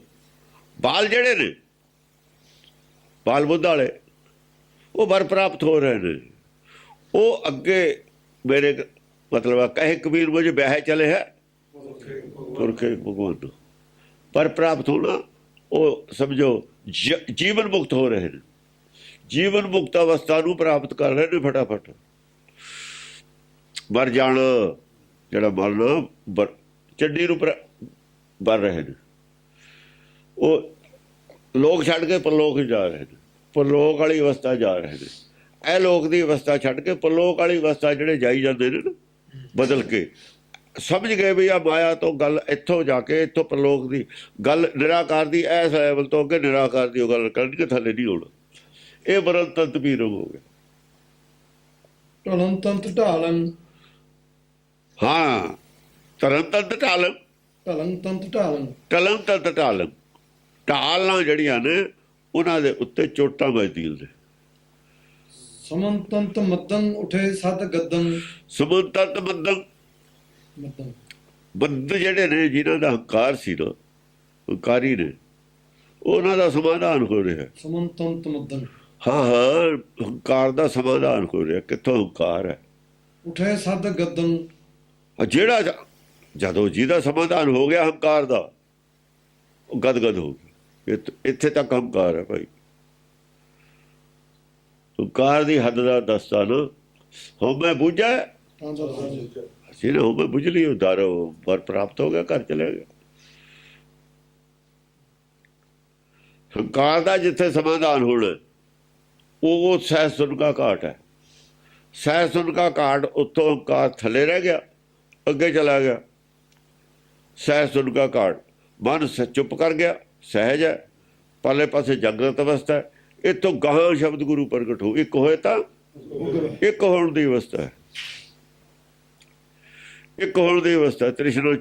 ਬਾਲ ਜਿਹੜੇ ਨੇ ਬਾਲ ਬੁੱਧ ਵਾਲੇ, ਉਹ ਵਰ ਪ੍ਰਾਪਤ ਹੋ ਰਹੇ ਨੇ। ਉਹ ਅੱਗੇ ਮੇਰੇ ਮਤਲਬ ਕਹੇ ਕਬੀਰ ਮੁਝ ਵਿਆਹ ਚਲੇ ਹੈ ਤੁਰਕੇ ਭਗਵਾਨ ਪਰ ਪ੍ਰਾਪਤ ਹੋਣਾ। ਉਹ ਸਮਝੋ ਜੀਵਨ ਮੁਕਤ ਹੋ ਰਹੇ ਨੇ, ਜੀਵਨ ਮੁਕਤ ਅਵਸਥਾ ਨੂੰ ਪ੍ਰਾਪਤ ਕਰ ਰਹੇ ਨੇ ਫਟਾਫਟ। ਮਰ ਜਾਣਾ ਜਿਹੜਾ ਮਰਨਾ ਚੱਡੀ ਨੂੰ ਬਰ ਰਹੇ ਨੇ। ਉਹ ਲੋਕ ਛੱਡ ਕੇ ਪਰਲੋਕ ਜਾ ਰਹੇ ਨੇ, ਪਰਲੋਕ ਵਾਲੀ ਅਵਸਥਾ ਜਾ ਰਹੇ ਨੇ। ਇਹ ਲੋਕ ਦੀ ਅਵਸਥਾ ਛੱਡ ਕੇ ਪਰਲੋਕ ਵਾਲੀ ਅਵਸਥਾ ਜਿਹੜੇ ਜਾਈ ਜਾਂਦੇ ਨੇ ਨਾ, ਬਦਲ ਕੇ ਸਮਝ ਗਏ ਵੀ ਆ ਮਾਇਆ ਤੋਂ ਗੱਲ ਇੱਥੋਂ ਜਾ ਕੇ ਇੱਥੋਂ ਪਰਲੋਕ ਦੀ ਗੱਲ ਨਿਰਾਕਾਰ ਦੀ ਐਸ ਲੈਵਲ ਤੋਂ ਅੱਗੇ ਨਿਰਾਕਾਰ ਦੀ ਉਹ ਗੱਲ ਕਰਨੀ, ਥੱਲੇ ਨਹੀਂ ਹੋਣਾ। ਇਹ ਬਰਨ ਤੰਤ ਵੀਰ ਹੋ ਗਿਆ। ਢਲਨ ਤੰਤ ਢਾਲੰ। ਹਾਂ, ਤਰਨ ਤੰਤ ਢਾਲੰ, ਢਲਨ ਤੰਤ ਢਾਲੰ, ਟਲਨ ਤੰਤ ਢਾਲੰ। ਢਾਲਾਂ ਜਿਹੜੀਆਂ ਨੇ ਉਹਨਾਂ ਦੇ ਉੱਤੇ ਚੋਟਾਂ ਵੱਜਦੀਆਂ ਨੇ। ਸਮਨ ਤੰਤ ਮੱਦੰ ਉਠੇ ਸਤ ਗੱਦੰ। ਸਮਨ ਤੰਤ ਮੱਦੰ, ਮੱਦੰ ਬੰਦ ਜਿਹੜੇ ਨੇ ਜਿਨ੍ਹਾਂ ਦਾ ਹੰਕਾਰ ਸੀ ਨਾ, ਹੰਕਾਰੀ ਨੇ, ਉਹਨਾਂ ਦਾ ਸਮਾਧਾਨ ਹੋ ਰਿਹਾ। ਸਮਨ ਤੰਤ ਮੱਦੰ। ਹਾਂ ਹਾਂ, ਹੰਕਾਰ ਦਾ ਸਮਾਧਾਨ ਹੋ ਰਿਹਾ। ਕਿੱਥੋਂ ਹੰਕਾਰ ਹੈ? ਉਠੇ ਸਤ ਗੱਦੰ। ਜਿਹੜਾ ਜਦੋਂ ਜਿਹਦਾ ਸਮਾਧਾਨ ਹੋ ਗਿਆ ਹੰਕਾਰ ਦਾ, ਉਹ ਗਦਗਦ ਹੋ ਗਿਆ। ਇੱਥੇ ਤੱਕ ਹੰਕਾਰ ਹੈ ਭਾਈ। ਹੰਕਾਰ ਦੀ ਹੱਦ ਦਾ ਦੱਸਦਾ ਨਾ। ਹਉਮੈ ਬੁਝੈ ਅਸੀਂ ਨਾ, ਹਉਮੈ ਬੁਝ ਲਈ, ਉਦਾਰੋ ਵਰ ਪ੍ਰਾਪਤ ਹੋ ਗਿਆ, ਘਰ ਚਲੇ ਗਿਆ। ਹੰਕਾਰ ਦਾ ਜਿੱਥੇ ਸਮਾਧਾਨ ਹੋਣਾ ਉਹ ਸਹਿ ਸੁਨ ਕਾ ਘਾਟ ਹੈ। ਸਹਿ ਸੁਨ ਕਾ ਘਾਟ, ਉੱਥੋਂ ਹੰਕਾਰ ਥੱਲੇ ਰਹਿ ਗਿਆ, ਅੱਗੇ ਚਲਾ ਗਿਆ। ਸਹਿ ਸੁਨ ਕਾ ਘਾਟ, ਮਨ ਚੁੱਪ ਕਰ ਗਿਆ, ਸਹਿਜ ਹੈ। ਪਰਲੇ ਪਾਸੇ ਜਾਗਰਤ ਅਵਸਥਾ ਹੈ। ਇੱਥੋਂ ਗਾਹਾਂ ਸ਼ਬਦ ਗੁਰੂ ਪ੍ਰਗਟ ਹੋ, ਇੱਕ ਹੋਏ ਤਾਂ ਇੱਕ ਹੋਣ ਦੀ ਅਵਸਥਾ ਹੈ। ਇੱਕ ਹੋਣ ਦੀ ਅਵਸਥਾ ਤ੍ਰਿਸ਼ਨਾ,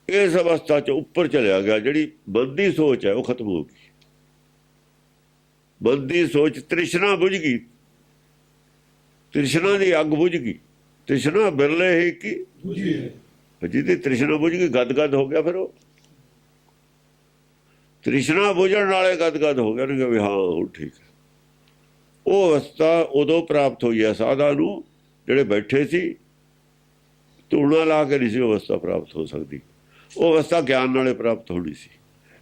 ਇਸ ਅਵਸਥਾ ਚ ਉੱਪਰ ਚਲਿਆ ਗਿਆ। ਜਿਹੜੀ ਮਨ ਦੀ ਸੋਚ ਹੈ ਉਹ ਖਤਮ ਹੋ ਗਈ। ਮਨ ਦੀ ਸੋਚ, ਤ੍ਰਿਸ਼ਨਾ ਬੁਝ ਗਈ, ਤ੍ਰਿਸ਼ਨਾ ਦੀ ਅੱਗ ਬੁਝ ਗਈ। ਤ੍ਰਿਸ਼ਨਾ ਬਿਰਲੇ ਹੀ ਕੀ ਜਿਹਦੀ ਤ੍ਰਿਸ਼ਨਾ ਬੁਝ ਗਈ, ਗਦਗਦ ਹੋ ਗਿਆ। ਫਿਰ ਉਹ ਤ੍ਰਿਸ਼ਨਾ ਬੁਝਣ ਵਾਲੇ ਗਦਗਦ ਹੋ ਗਏ ਨੇ ਵੀ ਹਾਂ ਹੁਣ ਠੀਕ ਹੈ। ਉਹ ਅਵਸਥਾ ਉਦੋਂ ਪ੍ਰਾਪਤ ਹੋਈ ਹੈ ਸਾਧਾਂ ਨੂੰ, ਜਿਹੜੇ ਬੈਠੇ ਸੀ ਧੂਣਾ ਲਾ ਕੇ ਨਹੀਂ ਸੀ ਅਵਸਥਾ ਪ੍ਰਾਪਤ ਹੋ ਸਕਦੀ। ਉਹ ਅਵਸਥਾ ਗਿਆਨ ਨਾਲੇ ਪ੍ਰਾਪਤ ਹੋਣੀ ਸੀ।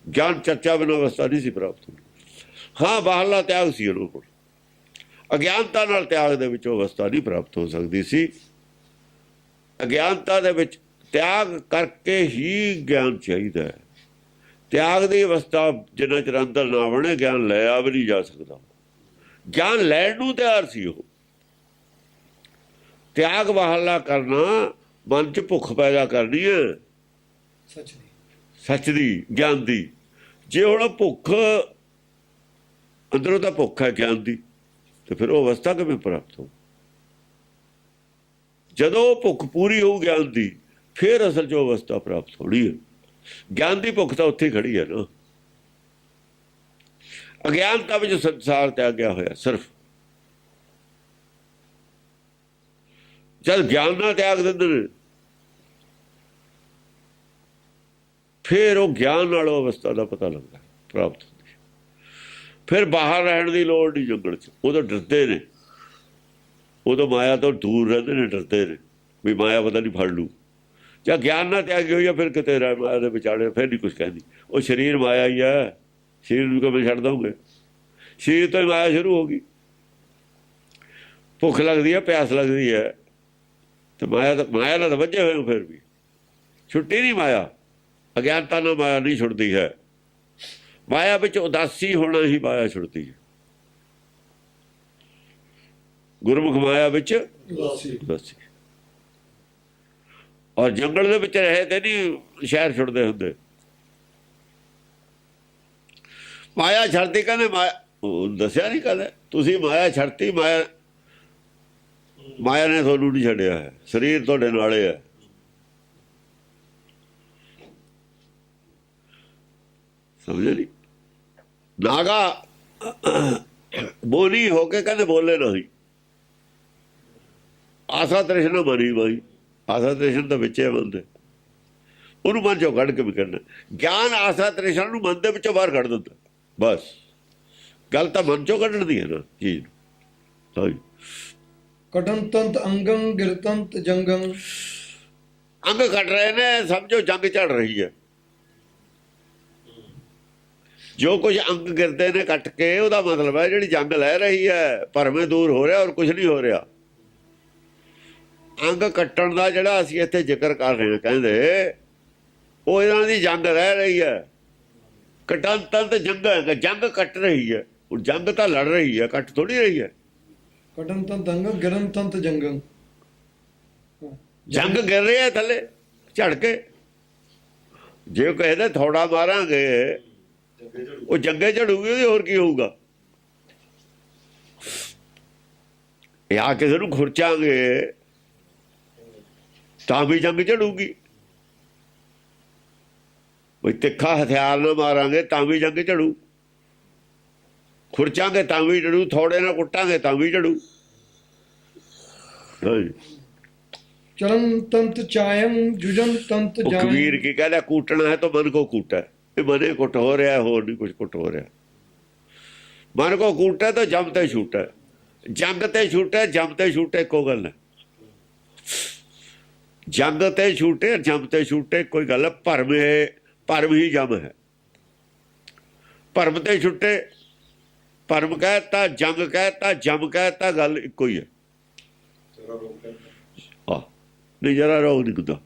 ਗਿਆਨ ਚਰਚਾ ਬਿਨਾਂ ਅਵਸਥਾ ਨਹੀਂ ਸੀ ਪ੍ਰਾਪਤ ਹੋਣੀ। ਹਾਂ, ਬਾਹਰਲਾ ਤਿਆਗ ਸੀ ਉਹਨਾਂ ਕੋਲ, ਅਗਿਆਨਤਾ ਨਾਲ ਤਿਆਗ ਦੇ ਵਿੱਚ ਉਹ ਅਵਸਥਾ ਨਹੀਂ ਪ੍ਰਾਪਤ ਹੋ ਸਕਦੀ ਸੀ। ਅਗਿਆਨਤਾ ਦੇ ਵਿੱਚ ਤਿਆਗ ਕਰਕੇ ਹੀ ਗਿਆਨ ਚਾਹੀਦਾ ਹੈ। ਤਿਆਗ ਦੀ ਅਵਸਥਾ ਜਿੰਨਾ ਚਿਰ ਅੰਦਰ ਨਾ ਬਣੇ, ਗਿਆਨ ਲਿਆ ਵੀ ਨਹੀਂ ਜਾ ਸਕਦਾ। ਗਿਆਨ ਲੈਣ ਨੂੰ ਤਿਆਰ ਸੀ ਉਹ। ਤਿਆਗ ਬਾਹਰਲਾ ਕਰਨਾ ਮਨ 'ਚ ਭੁੱਖ ਪੈਦਾ ਕਰਨੀ ਹੈ ਸੱਚ ਦੀ, ਗਿਆਨ ਦੀ। ਜੇ ਹੁਣ ਭੁੱਖ ਅੰਦਰੋਂ ਤਾਂ ਭੁੱਖ ਹੈ ਗਿਆਨ ਦੀ, ਤੇ ਫਿਰ ਉਹ ਅਵਸਥਾ ਕਿਵੇਂ ਪ੍ਰਾਪਤ ਹੋ? ਜਦੋਂ ਉਹ ਭੁੱਖ ਪੂਰੀ ਹੋਊ ਗਿਆਨ ਦੀ, ਫਿਰ ਅਸਲ 'ਚ ਉਹ ਅਵਸਥਾ ਪ੍ਰਾਪਤ ਹੋਣੀ ਹੈ। ਗਿਆਨ ਦੀ ਭੁੱਖ ਤਾਂ ਉੱਥੇ ਖੜੀ ਹੈ ਨਾ। ਅਗਿਆਨਤਾ ਵਿੱਚ ਸੰਸਾਰ ਤਿਆਗਿਆ ਹੋਇਆ ਸਿਰਫ। ਜਦ ਗਿਆਨ ਨਾਲ ਤਿਆਗ ਦਿੰਦੇ ਨੇ, ਫਿਰ ਉਹ ਗਿਆਨ ਨਾਲ ਉਹ ਅਵਸਥਾ ਦਾ ਪਤਾ ਲੱਗਦਾ, ਪ੍ਰਾਪਤ ਹੁੰਦੀ। ਫਿਰ ਬਾਹਰ ਰਹਿਣ ਦੀ ਲੋੜ ਨਹੀਂ ਜੰਗਲ 'ਚ। ਉਦੋਂ ਡਰਦੇ ਨੇ, ਉਦੋਂ ਮਾਇਆ ਤੋਂ ਦੂਰ ਰਹਿੰਦੇ ਨੇ, ਡਰਦੇ ਨੇ ਵੀ ਮਾਇਆ ਪਤਾ ਨਹੀਂ ਫੜ ਲੂ। ਜਾਂ ਗਿਆਨ ਨਾਲ ਤਿਆਗੀ ਹੋਈ ਆ, ਫਿਰ ਕਿਤੇ ਰਹਿ ਮਾਇਆ ਦੇ ਵਿਚਾਲੇ, ਫਿਰ ਨਹੀਂ ਕੁਛ ਕਹਿੰਦੀ। ਉਹ ਸਰੀਰ ਮਾਇਆ ਹੀ ਹੈ, ਸਰੀਰ ਨੂੰ ਕਿਵੇਂ ਛੱਡ ਦਊਗੇ? ਸਰੀਰ ਤੋਂ ਹੀ ਮਾਇਆ ਸ਼ੁਰੂ ਹੋ ਗਈ। ਭੁੱਖ ਲੱਗਦੀ ਹੈ, ਪਿਆਸ ਲੱਗਦੀ ਹੈ, ਤੇ ਮਾਇਆ ਨਾਲ ਤਾਂ ਵੱਜੇ ਹੋਏ, ਫਿਰ ਵੀ ਛੁੱਟੀ ਨਹੀਂ ਮਾਇਆ। ਅਗਿਆਨਤਾ ਨਾਲ ਮਾਇਆ ਨਹੀਂ ਛੁੱਟਦੀ ਹੈ। ਮਾਇਆ ਵਿੱਚ ਉਦਾਸੀ ਹੋਣਾ ਹੀ ਮਾਇਆ ਛੁੱਟਦੀ ਹੈ। ਗੁਰਮੁਖ ਮਾਇਆ ਵਿੱਚ ਉਦਾਸੀ। ਔਰ ਜੰਗਲ ਦੇ ਵਿੱਚ ਰਹੇ ਤੇ ਨਹੀਂ ਸ਼ਹਿਰ ਛੁੱਟਦੇ ਹੁੰਦੇ। ਮਾਇਆ ਛੱਡਦੀ, ਕਹਿੰਦੇ ਮਾਇਆ, ਦੱਸਿਆ ਨਹੀਂ ਕਦੇ ਤੁਸੀਂ ਮਾਇਆ ਛੱਡਤੀ। ਮਾਇਆ ਨੇ ਤੁਹਾਨੂੰ ਨਹੀਂ ਛੱਡਿਆ ਹੈ, ਸਰੀਰ ਤੁਹਾਡੇ ਨਾਲੇ ਹੈ। ਸਮਝੇ ਨਹੀਂ? ਨਾਗਾ ਬੋਲੀ ਹੋ ਕੇ ਕਹਿੰਦੇ ਬੋਲੇ ਨਹੀਂ। ਆਸਾ ਤ੍ਰਿਸ਼ਨਾ ਮਰੀ ਬਾਈ, ਆਸਾ ਤ੍ਰਿਸ਼ਨਾ ਤਾਂ ਵਿੱਚੇ ਬੰਦੇ, ਉਹਨੂੰ ਮਨ ਚੋਂ ਕੱਢ ਕੇ ਵੀ ਕਰਨਾ। ਗਿਆਨ ਆਸਾ ਤ੍ਰਿਸ਼ਨਾ ਨੂੰ ਮਨ ਦੇ ਵਿੱਚੋਂ ਬਾਹਰ ਕੱਢ ਦਿੰਦਾ। ਬਸ ਗੱਲ ਤਾਂ ਮਨ ਚੋਂ ਕੱਢਣ ਦੀ ਹੈ ਨਾ ਚੀਜ਼। ਕਟਨ ਤੰਤ ਅੰਗੰ ਗਿਰਤੰਤ ਜੰਗੰ। ਅੰਗ ਕੱਟ ਰਹੇ ਨੇ, ਸਮਝੋ ਜੰਗ ਚੜ ਰਹੀ ਹੈ। ਜੋ ਕੁਝ ਅੰਗ ਗਿਰਦੇ ਨੇ ਕੱਟ ਕੇ, ਉਹਦਾ ਮਤਲਬ ਹੈ ਜਿਹੜੀ ਜੰਗ ਲੈ ਰਹੀ ਹੈ, ਭਰਮੇ ਦੂਰ ਹੋ ਰਿਹਾ ਔਰ ਕੁਝ ਨਹੀਂ ਹੋ ਰਿਹਾ। ਅੰਗ ਕੱਟਣ ਦਾ ਜਿਹੜਾ ਅਸੀਂ ਇੱਥੇ ਜ਼ਿਕਰ ਕਰ ਰਹੇ ਹਾਂ, ਕਹਿੰਦੇ ਉਹ ਇਹਨਾਂ ਦੀ ਜੰਗ ਰਹਿ ਰਹੀ ਹੈ। ਕਟਨ ਤੰਤ ਜੰਗ ਹੈ, ਜੰਗ ਕੱਟ ਰਹੀ ਹੈ। ਉਹ ਜੰਗ ਤਾਂ ਲੜ ਰਹੀ ਹੈ, ਕੱਟ ਥੋੜੀ ਰਹੀ ਹੈ। ਕਟਨ ਤੰਤ ਅੰਗੰ ਗਿਰਨ ਤੰਤ ਜੰਗੰ। ਜੰਗ ਗਿਰ ਰਿਹਾ ਹੈ ਥੱਲੇ ਝੜ ਕੇ। ਜੇ ਕਹਿੰਦੇ ਥੋੜਾ ਮਾਰਾਂਗੇ, ਉਹ ਜੰਗੇ ਝੜੂਗੀ, ਉਹਦੀ ਹੋਰ ਕੀ ਹੋਊਗਾ? ਜਾਂ ਕਿਸੇ ਨੂੰ ਖੁਰਚਾਂਗੇ ਤਾਂ ਵੀ ਜੰਗ ਝੜੂਗੀ। ਕੋਈ ਤਿੱਖਾ ਹਥਿਆਰ ਨਾਲ ਮਾਰਾਂਗੇ ਤਾਂ ਵੀ ਜੰਗ ਝੜੂ। ਖੁਰਚਾਂਗੇ ਤਾਂ ਵੀ ਝੜੂ, ਥੋੜੇ ਨਾਲ ਕੁੱਟਾਂਗੇ ਤਾਂ ਵੀ ਝੜੂ। ਚਰਨ ਤੰਤ ਚਾਇਮ ਜੁਜਨ ਤੰਤ ਜਾਇਮ। ਕਬੀਰ ਕੀ ਕਹਿੰਦਾ, ਕੂਟਣਾ ਹੈ ਤਾਂ ਮਨ ਕੋ ਕੂਟਾ। ਇਹ ਮਨੇ ਕੁੱਟ ਹੋ ਰਿਹਾ, ਹੋਰ ਨਹੀਂ ਕੁਛ ਕੁੱਟ ਹੋ ਰਿਹਾ। ਮਨ ਕੋ ਕੂਟਾ ਤਾਂ ਜਮ ਤੇ ਛੂਟਾ। ਜੰਗ ਤੇ ਛੂਟੇ, ਜਮ ਤੇ ਛੂਟੇ ਇੱਕੋ ਗੱਲ ਹੈ। ਜੰਗ ਤੇ ਛੂਟੇ, ਜਮ ਤੇ ਛੂਟੇ ਕੋਈ ਗੱਲ ਹੈ। ਭਰਮ ਹੀ ਜਮ ਹੈ। ਭਰਮ ਤੇ ਛੁੱਟੇ, ਭਰਮ ਕਹਿਤਾ, ਜੰਗ ਕਹਿਤਾ, ਜਮ ਕਹਿਤਾ, ਗੱਲ ਇੱਕੋ ਹੀ ਹੈ। ਨਹੀਂ, ਜਰਾ ਰੋਗ ਨਹੀਂ ਹੁੰਦਾ।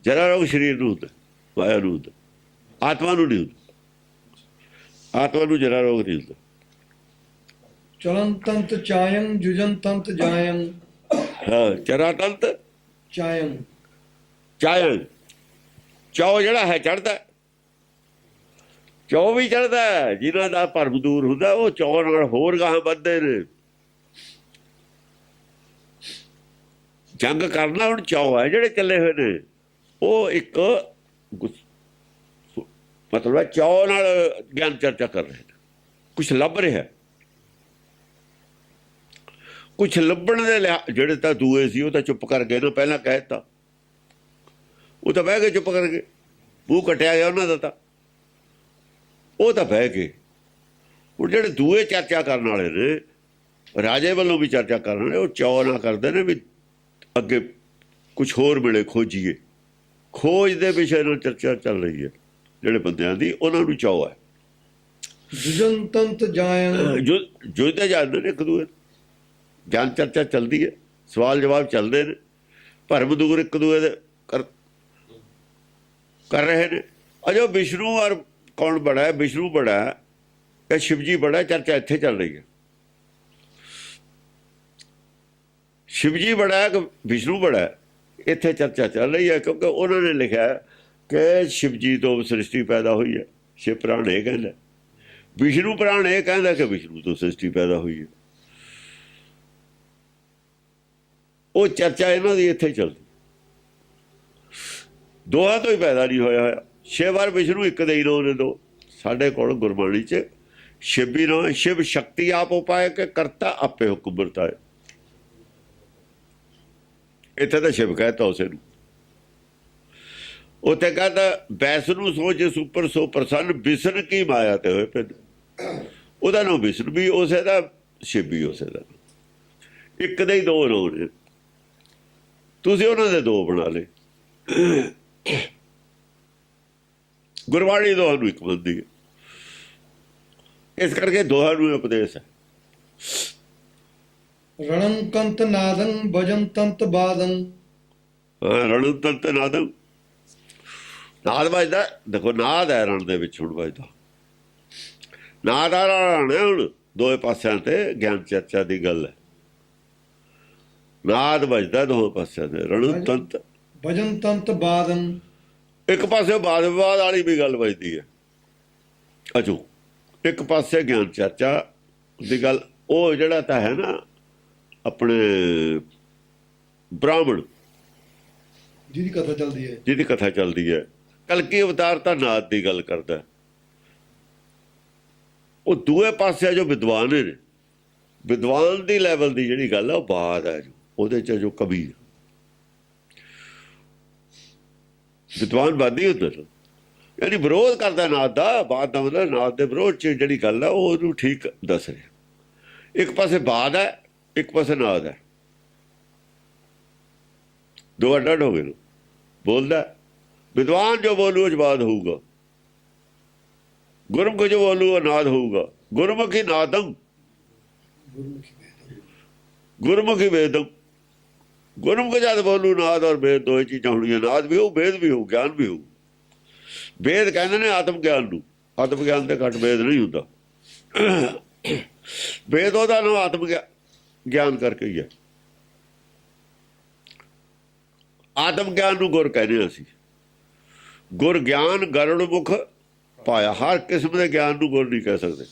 ਜਰਾ ਰੋਗ ਸਰੀਰ ਨੂੰ ਹੁੰਦਾ, ਮਾਇਆ ਨੂੰ ਹੁੰਦਾ, ਆਤਮਾ ਨੂੰ ਨਹੀਂ ਹੁੰਦਾ। ਆਤਮਾ ਨੂੰ ਜਰਾ ਰੋਗ ਨਹੀਂ ਹੁੰਦਾ। ਚਰਨ ਤੰਤ ਚਾਇਮ ਜੁਜਨ ਤੰਤ ਜਾਇਮ। ਹਾਂ, ਚਰਾ ਤੰਤ ਚਾਇਮ। ਚਾਇਮ, ਚੌ ਜਿਹੜਾ ਹੈ ਚੜ੍ਹਦਾ। ਚੌ ਵੀ ਚੜ੍ਹਦਾ। ਜਿਹਨਾਂ ਦਾ ਭਰਮ ਦੂਰ ਹੁੰਦਾ, ਉਹ ਚੌ ਨਾਲ ਹੋਰ ਗਾਹਾਂ ਵੱਧਦੇ ਨੇ। ਜੰਗ ਕਰਨਾ ਹੁਣ ਚੌ ਹੈ ਜਿਹੜੇ ਚੱਲੇ ਹੋਏ ਨੇ। ਉਹ ਇੱਕ ਮਤਲਬ ਹੈ ਚੌ ਨਾਲ ਗਿਆਨ ਚਰਚਾ ਕਰ ਰਹੇ ਨੇ। ਕੁਛ ਲੱਭ ਰਿਹਾ, ਕੁਛ ਲੱਭਣ ਦੇ ਲਿਆ। ਜਿਹੜੇ ਤਾਂ ਦੂਏ ਸੀ ਉਹ ਤਾਂ ਚੁੱਪ ਕਰ ਗਏ ਨਾ, ਪਹਿਲਾਂ ਕਹਿ ਦਿੱਤਾ। ਉਹ ਤਾਂ ਬਹਿ ਗਏ ਚੁੱਪ ਕਰਕੇ, ਮੂੰਹ ਕੱਟਿਆ ਗਿਆ ਉਹਨਾਂ ਦਾ। ਤਾਂ ਉਹ ਤਾਂ ਬਹਿ ਗਏ। ਹੁਣ ਜਿਹੜੇ ਦੂਏ ਚਰਚਾ ਕਰਨ ਵਾਲੇ ਨੇ, ਰਾਜੇ ਵੱਲੋਂ ਵੀ ਚਰਚਾ ਕਰਨ ਵਾਲੇ, ਉਹ ਚੌ ਨਾ ਕਰਦੇ ਨੇ ਵੀ ਅੱਗੇ ਕੁਛ ਹੋਰ ਮਿਲੇ, ਖੋਜੀਏ। ਖੋਜ ਦੇ ਵਿਸ਼ੇ ਨਾਲ ਚਰਚਾ ਚੱਲ ਰਹੀ ਹੈ। ਜਿਹੜੇ ਬੰਦਿਆਂ ਦੀ ਉਹਨਾਂ ਨੂੰ ਚਾਅ ਹੈ। ਜੁਜਨ ਤੰਤ ਜਾਇੰ ਜੁਝਦੇ ਜਾਂਦੇ ਨੇ ਇੱਕ ਦੂਏ, ਗਿਆਨ ਚਰਚਾ ਚੱਲਦੀ ਹੈ, ਸਵਾਲ ਜਵਾਬ ਚੱਲਦੇ ਨੇ, ਭਰਮ ਦੂਰ ਇੱਕ ਦੂਏ ਦੇ ਕਰ ਰਹੇ ਨੇ। ਅਜੋ ਵਿਸ਼ਨੂੰ ਔਰ ਕੌਣ ਬੜਾ ਹੈ? ਵਿਸ਼ਨੂੰ ਬੜਾ ਹੈ ਕਿ ਸ਼ਿਵ ਜੀ ਬੜਾ? ਚਰਚਾ ਇੱਥੇ ਚੱਲ ਰਹੀ ਹੈ। ਸ਼ਿਵ ਜੀ ਬੜਾ ਹੈ ਕਿ ਵਿਸ਼ਨੂੰ ਬੜਾ ਹੈ? ਇੱਥੇ ਚਰਚਾ ਚੱਲ ਰਹੀ ਹੈ, ਕਿਉਂਕਿ ਉਹਨਾਂ ਨੇ ਲਿਖਿਆ ਕਿ ਸ਼ਿਵ ਜੀ ਤੋਂ ਸ੍ਰਿਸ਼ਟੀ ਪੈਦਾ ਹੋਈ ਹੈ। ਸ਼ਿਵ ਪੁਰਾਣ ਇਹ ਕਹਿੰਦਾ, ਵਿਸ਼ਨੂੰ ਪੁਰਾਣ ਇਹ ਕਹਿੰਦਾ ਕਿ ਵਿਸ਼ਨੂੰ ਤੋਂ ਸ੍ਰਿਸ਼ਟੀ ਪੈਦਾ ਹੋਈ ਹੈ। ਉਹ ਚਰਚਾ ਇਹਨਾਂ ਦੀ ਇੱਥੇ ਚੱਲਦੀ, ਦੋਹਾਂ ਤੋਂ ਹੀ ਪੈਦਾ ਨਹੀਂ ਹੋਇਆ। ਸ਼ਿਵ ਔਰ ਵਿਸ਼ਨੂੰ ਇੱਕ ਦੇ ਹੀ ਨਾਂ ਨੇ ਦੋ। ਸਾਡੇ ਕੋਲ ਗੁਰਬਾਣੀ 'ਚ ਸ਼ਿਵ ਵੀ ਨਾਂ, ਸ਼ਿਵ ਸ਼ਕਤੀ ਆਪ ਉਪਾਏ ਕਿ ਕਰਤਾ ਆਪੇ ਹੁਕਮ ਵਰਤਾਏ। ਇੱਥੇ ਤਾਂ ਸ਼ਿਵ ਕਹਿਤਾ ਉਸੇ ਨੂੰ। ਉੱਥੇ ਕਹਿੰਦਾ ਬੈਸ ਨੂੰ ਸੋਚ ਸੁਪਰ ਸੋ ਪ੍ਰਸੰਨ, ਵਿਸ਼ਨ ਕੀ ਮਾਇਆ ਤੇ ਹੋਏ ਪਿੰਡ। ਉਹਦਾ ਨਾਮ ਵਿਸ਼ਨ ਵੀ ਉਸੇ ਦਾ, ਸ਼ਿਵ ਵੀ ਉਸੇ ਦਾ। ਇੱਕ ਦੇ ਹੀ ਦੋ ਨਾਂ ਨੇ, ਤੁਸੀਂ ਉਹਨਾਂ ਦੇ ਦੋ ਬਣਾ ਲਏ। ਗੁਰਬਾਣੀ ਦੋਹਾਂ ਨੂੰ ਇੱਕ ਮੰਨਦੀ ਹੈ, ਇਸ ਕਰਕੇ ਦੋਹਾਂ ਨੂੰ ਉਪਦੇਸ਼ ਹੈ। ਰਣੰ ਕੰਤ ਨਾਦੰ ਭਜਨ ਤੰਤ ਬਾਦੰ। ਰਣ ਤੰਤ ਨਾਦੰ, ਨਾਦ ਵੱਜਦਾ। ਦੇਖੋ ਨਾਦ ਹੈ ਰਣ ਦੇ ਵਿੱਚ ਹੁਣ ਵੱਜਦਾ। ਨਾਦ ਆ ਰਣ ਹੈ। ਹੁਣ ਦੋਵੇਂ ਪਾਸਿਆਂ ਤੇ ਗਿਆਨ ਚਰਚਾ ਦੀ ਗੱਲ ਹੈ। ਨਾਦ ਵੱਜਦਾ ਦੋਵੇਂ ਪਾਸਿਆਂ ਤੇ। ਰਣ ਤੰਤ ਭਜਨ ਤੰਤ ਬਾਦੰ। ਇੱਕ ਪਾਸੇ ਵਾਦ ਵਿਵਾਦ ਵਾਲੀ ਵੀ ਗੱਲ ਵੱਜਦੀ ਹੈ। ਅਜੂ ਇੱਕ ਪਾਸੇ ਗਿਆਨ ਚਰਚਾ ਦੀ ਗੱਲ। ਉਹ ਜਿਹੜਾ ਤਾਂ ਹੈ ਨਾ ਆਪਣੇ ਬ੍ਰਾਹਮਣ ਜਿਹਦੀ ਕਥਾ ਚੱਲਦੀ ਹੈ, ਜਿਹਦੀ ਕਥਾ ਚੱਲਦੀ ਹੈ, ਕਲਕੀ ਅਵਤਾਰ ਤਾਂ ਨਾਦ ਦੀ ਗੱਲ ਕਰਦਾ। ਉਹ ਦੂਏ ਪਾਸੇ ਜੋ ਵਿਦਵਾਨ ਨੇ, ਵਿਦਵਾਨ ਦੀ ਲੈਵਲ ਦੀ ਜਿਹੜੀ ਗੱਲ ਹੈ ਉਹ ਬਾਦ ਹੈ। ਉਹਦੇ 'ਚ ਜੋ ਕਬੀਰ ਵਿਦਵਾਨ ਬਾਦੀ ਹੁੰਦਾ, ਯਾਨੀ ਵਿਰੋਧ ਕਰਦਾ ਨਾਦ ਦਾ। ਬਾਦ ਦਾ ਮਤਲਬ ਨਾਦ ਦੇ ਵਿਰੋਧ 'ਚ ਜਿਹੜੀ ਗੱਲ ਹੈ ਉਹ ਉਹਨੂੰ ਠੀਕ ਦੱਸ ਰਿਹਾ। ਇੱਕ ਪਾਸੇ ਬਾਦ ਹੈ, ਇੱਕ ਪਾਸੇ ਨਾਦ ਹੈ। ਦੋ ਅੱਡ ਅੱਡ ਹੋ ਗਏ। ਬੋਲਦਾ ਵਿਦਵਾਨ ਜੋ ਬੋਲੂ ਉਹ ਬਾਦ ਹੋਊਗਾ, ਗੁਰਮੁਖ ਜੋ ਬੋਲੂ ਉਹ ਨਾਦ ਹੋਊਗਾ। ਗੁਰਮੁਖੀ ਨਾਦਮ, ਗੁਰਮੁਖੀ ਵੇਦਮ। ਗੁਰਮੁਖ ਜਦ ਬੋਲੂ ਨਾਦ ਔਰ ਵੇਦ ਦੋਏ ਚੀਜ਼ਾਂ ਹੋਣਗੀਆਂ। ਨਾਦ ਵੀ ਹੋਊ, ਵੇਦ ਵੀ ਹੋਊ, ਗਿਆਨ ਵੀ ਹੋਊ। ਵੇਦ ਕਹਿੰਦੇ ਨੇ ਆਤਮ ਗਿਆਨ ਨੂੰ, ਆਤਮ ਗਿਆਨ ਦੇ ਘੱਟ ਵੇਦ ਨਹੀਂ ਹੁੰਦਾ। ਵੇਦ ਉਹਦਾ ਨਾਮ ਆਤਮ ਗਿਆਨ ਕਰਕੇ ਹੀ ਹੈ। ਆਤਮ ਗਿਆਨ ਨੂੰ ਗੁਰ ਕਹਿੰਦੇ ਅਸੀਂ। ਗੁਰ ਗਿਆਨ ਗਰੜ ਮੁਖ ਪਾਇਆ। ਹਰ ਕਿਸਮ ਦੇ ਗਿਆਨ ਨੂੰ ਗੁਰ ਨਹੀਂ ਕਹਿ ਸਕਦੇ।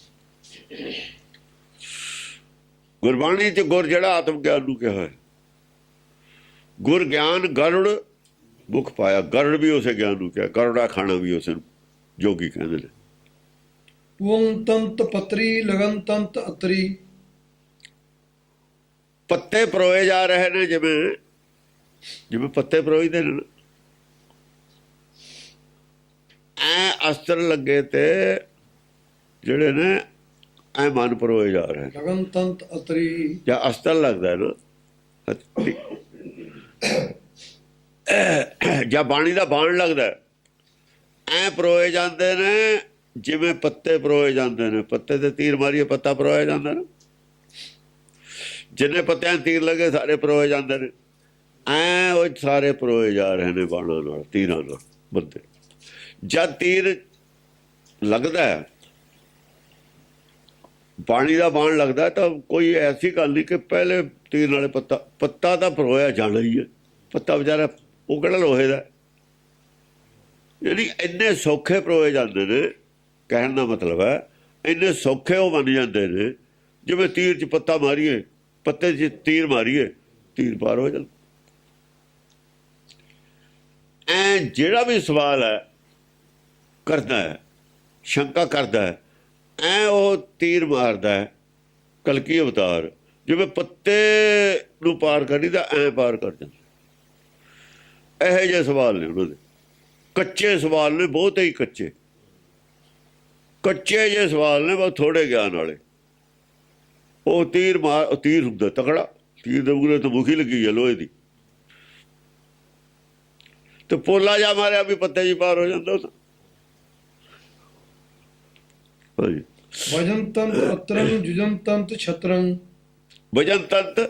ਗੁਰਬਾਣੀ 'ਚ ਗੁਰ ਜਿਹੜਾ ਆਤਮ ਗਿਆਨ ਨੂੰ ਕਿਹਾ ਹੈ। ਗੁਰ ਗਿਆਨ ਗਰੜ ਮੁਖ ਪਾਇਆ। ਗਰੜ ਵੀ ਉਸੇ ਗਿਆਨ ਨੂੰ ਕਿਹਾ। ਗਰੜਾ ਖਾਣਾ ਵੀ ਉਸੇ ਨੂੰ ਜੋਗੀ ਕਹਿੰਦੇ ਨੇ। ਪੁੰਗ ਤੰਤ ਪਤਰੀ ਲਗਨ ਤੰਤ ਅਤਰੀ। ਪੱਤੇ ਪਰੋਏ ਜਾ ਰਹੇ ਨੇ, ਜਿਵੇਂ ਪੱਤੇ ਪਰੋਈਦੇ ਨੇ। ਐ ਅਸਤਰ ਲੱਗੇ ਤੇ ਜਿਹੜੇ ਨੇ ਐ ਮਨ ਪਰੋਏ ਜਾ ਰਹੇ ਨੇ। ਲਗਨ ਤੰਤ ਅਤਰੀ। ਜਾਂ ਅਸਤਰ ਲੱਗਦਾ ਨਾ, ਜਾਂ ਬਾਣੀ ਦਾ ਬਾਣ ਲੱਗਦਾ, ਐ ਪਰੋਏ ਜਾਂਦੇ ਨੇ ਜਿਵੇਂ ਪੱਤੇ ਪਰੋਏ ਜਾਂਦੇ ਨੇ। ਪੱਤੇ ਤੇ ਤੀਰ ਮਾਰੀਏ ਪੱਤਾ ਪਰੋਇਆ ਜਾਂਦਾ ਨਾ। ਜਿੰਨੇ ਪੱਤਿਆਂ ਤੀਰ ਲੱਗੇ ਸਾਰੇ ਪਰੋਏ ਜਾਂਦੇ ਨੇ। ਐ ਉਹ ਸਾਰੇ ਪਰੋਏ ਜਾ ਰਹੇ ਨੇ ਬਾਣਾਂ ਨਾਲ, ਤੀਰਾਂ ਨਾਲ ਬੰਦੇ। ਜਦ ਤੀਰ ਲੱਗਦਾ ਹੈ, ਬਾਣੀ ਦਾ ਬਾਣ ਲੱਗਦਾ, ਤਾਂ ਕੋਈ ਐਸੀ ਗੱਲ ਨਹੀਂ ਕਿ ਪਹਿਲੇ ਤੀਰ ਨਾਲੇ ਪੱਤਾ ਤਾਂ ਪਰੋਇਆ ਜਾਣਾ ਹੀ ਹੈ। ਪੱਤਾ ਵਿਚਾਰਾ ਉਹ ਕਿਹੜਾ ਲੋਹੇ ਦਾ। ਯਾਨੀ ਇੰਨੇ ਸੌਖੇ ਪਰੋਏ ਜਾਂਦੇ ਨੇ। ਕਹਿਣ ਦਾ ਮਤਲਬ ਹੈ ਇੰਨੇ ਸੌਖੇ ਉਹ ਬਣ ਜਾਂਦੇ ਨੇ ਜਿਵੇਂ ਤੀਰ 'ਚ ਪੱਤਾ ਮਾਰੀਏ, ਪੱਤੇ 'ਚ ਤੀਰ ਮਾਰੀਏ, ਤੀਰ ਪਾਰ ਹੋ ਜਾਂਦਾ। ਐ ਜਿਹੜਾ ਵੀ ਸਵਾਲ ਹੈ ਕਰਦਾ ਹੈ, ਸ਼ੰਕਾ ਕਰਦਾ ਹੈ, ਐ ਉਹ ਤੀਰ ਮਾਰਦਾ ਹੈ। ਕਲਕੀ ਅਵਤਾਰ ਜਿਵੇਂ ਪੱਤੇ ਨੂੰ ਪਾਰ ਕਰੀਦਾ, ਐ ਪਾਰ ਕਰ ਜਾਂਦਾ। ਇਹੋ ਜਿਹੇ ਸਵਾਲ ਨੇ ਉਹਨਾਂ ਦੇ। ਕੱਚੇ ਸਵਾਲ ਨੇ, ਬਹੁਤ ਹੀ ਕੱਚੇ ਜਿਹੇ ਸਵਾਲ ਨੇ, ਬਹੁਤ ਥੋੜੇ ਗਿਆਨ ਵਾਲੇ। ਉਹ ਤੀਰ ਹੁੰਦਾ ਤਕੜਾ। ਤੀਰ ਦੇ ਮੂਹਰੇ ਤਾਂ ਮੁਖੀ ਲੱਗੀ ਹੈ ਲੋਹੇ ਦੀ, ਤੇ ਪੋਲਾ ਜਾ ਮਾਰਿਆ ਵੀ ਪੱਤੇ ਜੀ ਪਾਰ ਹੋ ਜਾਂਦਾ ਉਹ। ਹਾਂਜੀ ਵਜਨ ਤੰਤ ਅਤਰੰ ਜੁਜਨ ਤੰਤ ਛਤਰੰ ਵਜਨ ਤੰਤ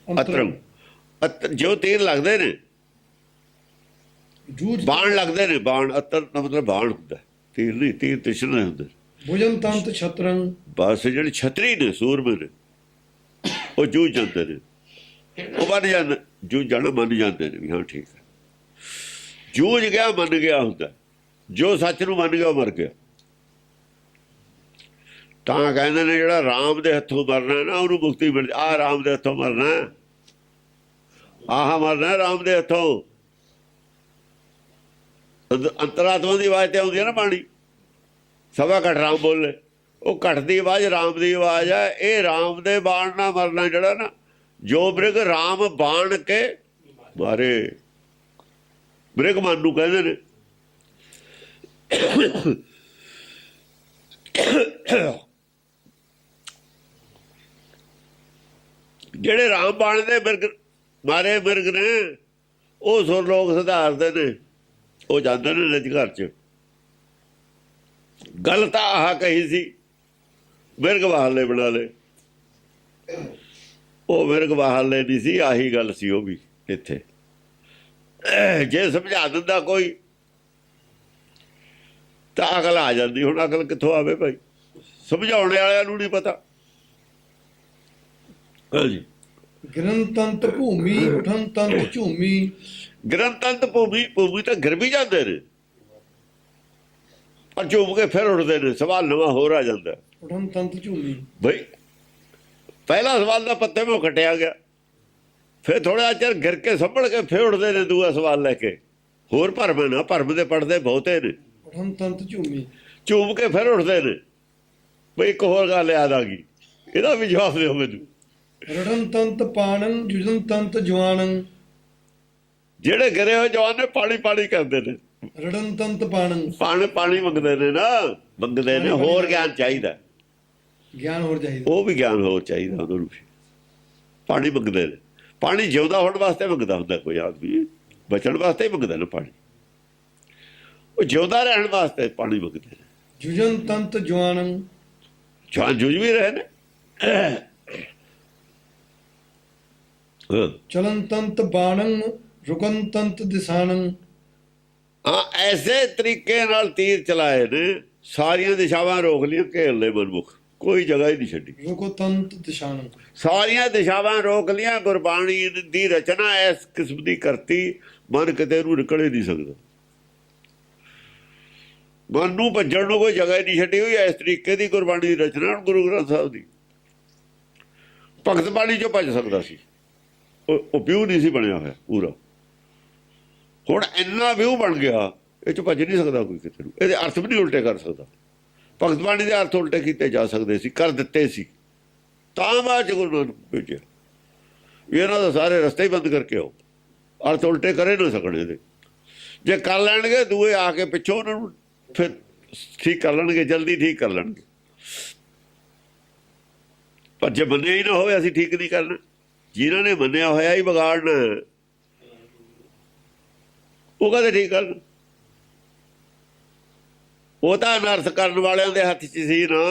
ਅਤਰੰ ਜੋ ਤੀਰ ਲੱਗਦੇ ਨੇ ਜੂਝ ਬਾਣ ਲੱਗਦੇ ਨੇ ਬਾਣ ਅਤਰ ਦਾ ਮਤਲਬ ਬਾਣ ਹੁੰਦਾ ਤੀਰ ਨਹੀਂ ਤੀਰ ਤਿਸ਼ਨ ਨਹੀਂ ਹੁੰਦੇ ਭੁਜਨ ਤੰਤ ਛਤਰੰ ਬਸ ਜਿਹੜੇ ਛਤਰੀ ਨੇ ਸੂਰਮੇ ਨੇ ਉਹ ਜੂਝ ਜਾਂਦੇ ਨੇ ਉਹ ਮੰਨ ਜਾਂਦੇ ਜੂਝ ਜਾਣਾ ਮੰਨ ਜਾਂਦੇ ਨੇ ਵੀ ਹਾਂ ਠੀਕ ਹੈ ਜੂਝ ਗਿਆ ਮੰਨ ਗਿਆ ਹੁੰਦਾ ਜੋ ਸੱਚ ਨੂੰ ਮੰਨ ਗਿਆ ਉਹ ਮਰ ਗਿਆ ਤਾਂ ਕਹਿੰਦੇ ਨੇ ਜਿਹੜਾ ਰਾਮ ਦੇ ਹੱਥੋਂ ਮਰਨਾ ਨਾ ਉਹਨੂੰ ਮੁਕਤੀ ਮਿਲ ਆ ਰਾਮ ਦੇ ਹੱਥੋਂ ਮਰਨਾ ਆਹ ਮਰਨਾ ਰਾਮ ਦੇ ਹੱਥੋਂ ਅੰਤਰਾਤਮਾ ਦੀ ਆਵਾਜ਼ ਤੇ ਆਉਂਦੀ ਹੈ ਨਾ ਬਾਣੀ ਸਵਾ ਘਟ ਰਾਮ ਬੋਲੇ ਉਹ ਘਟ ਦੀ ਆਵਾਜ਼ ਰਾਮ ਦੀ ਆਵਾਜ਼ ਹੈ ਇਹ ਰਾਮ ਦੇ ਬਾਣ ਨਾਲ ਮਰਨਾ ਜਿਹੜਾ ਨਾ ਜੋ ਬ੍ਰਿਗ ਰਾਮ ਬਾਣ ਕੇ ਮਾਰੇ ਬ੍ਰਿਗ ਮਨ ਨੂੰ ਕਹਿੰਦੇ ਨੇ ਜਿਹੜੇ ਰਾਮ ਬਾਣ ਦੇ ਬਿਰਗ ਮਾਰੇ ਬਿਰਗ ਨੇ ਉਹ ਸੁਰ ਲੋਕ ਸੁਧਾਰਦੇ ਨੇ ਉਹ ਜਾਂਦੇ ਨੇ ਨਿਜ ਘਰ ਚ ਗੱਲ ਤਾਂ ਆਹ ਕਹੀ ਸੀ ਬਿਰਗ ਬਹਾਲੇ ਬਣਾ ਲੈ ਉਹ ਬਿਰਗ ਬਹਾਲੇ ਨਹੀਂ ਸੀ ਆਹੀ ਗੱਲ ਸੀ ਉਹ ਵੀ ਇੱਥੇ ਜੇ ਸਮਝਾ ਦਿੰਦਾ ਕੋਈ ਤਾਂ ਅਕਲ ਆ ਜਾਂਦੀ ਹੁਣ ਅਕਲ ਕਿੱਥੋਂ ਆਵੇ ਭਾਈ ਸਮਝਾਉਣ ਵਾਲਿਆਂ ਨੂੰ ਨਹੀਂ ਪਤਾ ਹਾਂਜੀ ਗ੍ਰੰਥੰਤ ਭੂਮੀ ਉਠਨ ਤੰਤ ਝੂਮੀ ਗ੍ਰੰਥੰਤ ਭੂਮੀ ਤਾਂ ਗਿਰ ਵੀ ਜਾਂਦੇ ਨੇ ਪਰ ਝੂਮ ਕੇ ਫਿਰ ਉੱਠਦੇ ਨੇ ਸਵਾਲ ਨਵਾਂ ਹੋਰ ਆ ਜਾਂਦਾ ਉਠਨ ਤੰਤ ਝੂਮੀ ਬਈ ਪਹਿਲਾ ਸਵਾਲ ਦਾ ਪੱਤੇ ਮੋਂ ਕੱਟਿਆ ਗਿਆ ਫਿਰ ਥੋੜਾ ਚਿਰ ਗਿਰ ਕੇ ਸੰਭਲ ਕੇ ਫਿਰ ਉੱਠਦੇ ਨੇ ਦੂਆ ਸਵਾਲ ਲੈ ਕੇ ਹੋਰ ਭਰਮ ਨਾ ਭਰਮ ਦੇ ਪੜਦੇ ਬਹੁਤੇ ਨੇ ਉਠਨ ਤੰਤ ਝੂਮੀ ਝੂਮ ਕੇ ਫਿਰ ਉੱਠਦੇ ਨੇ ਬਈ ਇੱਕ ਹੋਰ ਗੱਲ ਯਾਦ ਆ ਗਈ ਇਹਦਾ ਵੀ ਜਵਾਬ ਦਿਓ ਮੈਨੂੰ ਰੜਨ ਤੰਤ ਪਾਣਨ ਜੁਜਨ ਤੰਤ ਜਵਾਨੰ ਜਿਹੜੇ ਗਿਰੇ ਹੋਏ ਜਵਾਨ ਨੇ ਪਾਣੀ ਪਾਣੀ ਕਰਦੇ ਨੇ ਰੜਨ ਤੰਤ ਪਾਣਨ ਪਾਣੀ ਮੰਗਦੇ ਨੇ ਨਾ ਮੰਗਦੇ ਨੇ ਹੋਰ ਗਿਆਨ ਚਾਹੀਦਾ ਗਿਆਨ ਹੋਰ ਚਾਹੀਦਾ ਉਹ ਵੀ ਗਿਆਨ ਹੋਰ ਚਾਹੀਦਾ ਉਹਨਾਂ ਨੂੰ ਪਾਣੀ ਮੰਗਦੇ ਨੇ ਪਾਣੀ ਜਿਉਂਦਾ ਹੋਣ ਵਾਸਤੇ ਮੰਗਦਾ ਹੁੰਦਾ ਕੋਈ ਆਦਮੀ ਬਚਣ ਵਾਸਤੇ ਹੀ ਮੰਗਦਾ ਨਾ ਪਾਣੀ ਉਹ ਜਿਉਂਦਾ ਰਹਿਣ ਵਾਸਤੇ ਪਾਣੀ ਮੰਗਦੇ ਨੇ ਜੁਜਨ ਤੰਤ ਜਵਾਨੰ ਜਵਾਨ ਜੁਝ ਵੀ ਰਹੇ ਨੇ ਚਲਨ ਤੰਤ ਬਾਣੰ ਰੁਕਨ ਤੰਤ ਦਿਸਾਨੰ ਹਾਂ ਐਸੇ ਤਰੀਕੇ ਨਾਲ ਤੀਰ ਚਲਾਏ ਨੇ ਸਾਰੀਆਂ ਦਿਸ਼ਾਵਾਂ ਰੋਕ ਲਈਆਂ ਘੇਰ ਲਏ ਮਨਮੁਖ ਕੋਈ ਜਗ੍ਹਾ ਹੀ ਨਹੀਂ ਛੱਡੀ ਰੁਕੋ ਤੰਤ ਦਿਸ਼ਾਨੰ ਸਾਰੀਆਂ ਦਿਸ਼ਾਵਾਂ ਰੋਕ ਲਈਆਂ ਗੁਰਬਾਣੀ ਦੀ ਰਚਨਾ ਇਸ ਕਿਸਮ ਦੀ ਕਰਤੀ ਮਨ ਕਿਤੇ ਨੂੰ ਨਿਕਲ ਹੀ ਨਹੀਂ ਸਕਦਾ ਮਨ ਨੂੰ ਭੱਜਣ ਨੂੰ ਕੋਈ ਜਗ੍ਹਾ ਹੀ ਨਹੀਂ ਛੱਡੀ ਹੋਈ ਇਸ ਤਰੀਕੇ ਦੀ ਗੁਰਬਾਣੀ ਦੀ ਰਚਨਾ ਗੁਰੂ ਗ੍ਰੰਥ ਸਾਹਿਬ ਦੀ ਭਗਤ ਬਾਣੀ ਚੋਂ ਭੱਜ ਸਕਦਾ ਸੀ ਉਹ ਵਿਊ ਨਹੀਂ ਸੀ ਬਣਿਆ ਹੋਇਆ ਪੂਰਾ ਹੁਣ ਇੰਨਾ ਵਿਊ ਬਣ ਗਿਆ ਇਹ ਚ ਭੱਜ ਨਹੀਂ ਸਕਦਾ ਕੋਈ ਕਿਤੇ ਨੂੰ ਇਹਦੇ ਅਰਥ ਵੀ ਨਹੀਂ ਉਲਟੇ ਕਰ ਸਕਦਾ ਭਗਤ ਬਾਣੀ ਦੇ ਅਰਥ ਉਲਟੇ ਕੀਤੇ ਜਾ ਸਕਦੇ ਸੀ ਕਰ ਦਿੱਤੇ ਸੀ ਤਾਂ ਬਾਅਦ ਚ ਗੁਰੂ ਨਾਨਕ ਭੇਜਿਆ ਇਹਨਾਂ ਦਾ ਸਾਰੇ ਰਸਤੇ ਹੀ ਬੰਦ ਕਰਕੇ ਆਓ ਅਰਥ ਉਲਟੇ ਕਰੇ ਨਾ ਸਕਣੇ ਦੇ ਜੇ ਕਰ ਲੈਣਗੇ ਦੂਏ ਆ ਕੇ ਪਿੱਛੋਂ ਉਹਨਾਂ ਨੂੰ ਫਿਰ ਠੀਕ ਕਰ ਲੈਣਗੇ ਜਲਦੀ ਠੀਕ ਕਰ ਲੈਣਗੇ ਪਰ ਜੇ ਮੰਨਿਆ ਹੀ ਨਾ ਹੋਵੇ ਅਸੀਂ ਠੀਕ ਨਹੀਂ ਕਰਨਾ ਜਿਨ੍ਹਾਂ ਨੇ ਮੰਨਿਆ ਹੋਇਆ ਹੀ ਵਿਗਾੜਨਾ ਉਹ ਕਦੇ ਠੀਕ ਕਰਨ ਉਹ ਤਾਂ ਅਨਰਥ ਕਰਨ ਵਾਲਿਆਂ ਦੇ ਹੱਥ 'ਚ ਸੀ ਨਾ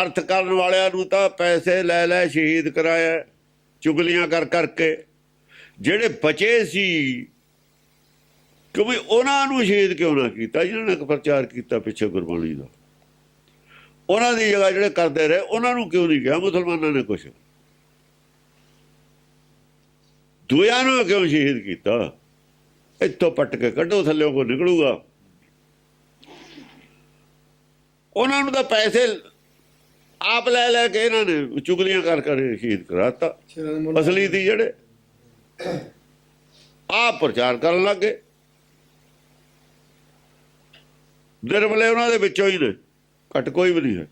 ਅਰਥ ਕਰਨ ਵਾਲਿਆਂ ਨੂੰ ਤਾਂ ਪੈਸੇ ਲੈ ਲੈ ਸ਼ਹੀਦ ਕਰਾਇਆ ਚੁਗਲੀਆਂ ਕਰ ਕਰਕੇ ਜਿਹੜੇ ਬਚੇ ਸੀ ਕਿਉਂਕਿ ਉਹਨਾਂ ਨੂੰ ਸ਼ਹੀਦ ਕਿਉਂ ਨਾ ਕੀਤਾ ਜਿਹਨਾਂ ਨੇ ਪ੍ਰਚਾਰ ਕੀਤਾ ਪਿੱਛੇ ਗੁਰਬਾਣੀ ਦਾ ਉਹਨਾਂ ਦੀ ਜਗ੍ਹਾ ਜਿਹੜੇ ਕਰਦੇ ਰਹੇ ਉਹਨਾਂ ਨੂੰ ਕਿਉਂ ਨਹੀਂ ਕਿਹਾ ਮੁਸਲਮਾਨਾਂ ਨੇ ਕੁਛ ਦੂਜਿਆਂ ਨੂੰ ਕਿਉਂ ਸ਼ਹੀਦ ਕੀਤਾ ਇੱਥੋਂ ਪੱਟ ਕੇ ਕੱਢੋ ਥੱਲੇ ਕੋ ਨਿਕਲੂਗਾ ਉਹਨਾਂ ਨੂੰ ਤਾਂ ਪੈਸੇ ਆਪ ਲੈ ਲੈ ਕੇ ਇਹਨਾਂ ਨੇ ਚੁਗਲੀਆਂ ਕਰ ਕਰ ਸ਼ਹੀਦ ਕਰਾਤਾ ਅਸਲੀ ਦੀ ਜਿਹੜੇ ਆਪ ਪ੍ਰਚਾਰ ਕਰਨ ਲੱਗੇ ਨਿਰਮਲੇ ਉਹਨਾਂ ਦੇ ਵਿੱਚੋਂ ਹੀ ਨੇ ਘੱਟ ਕੋਈ ਵੀ ਨਹੀਂ ਹੈ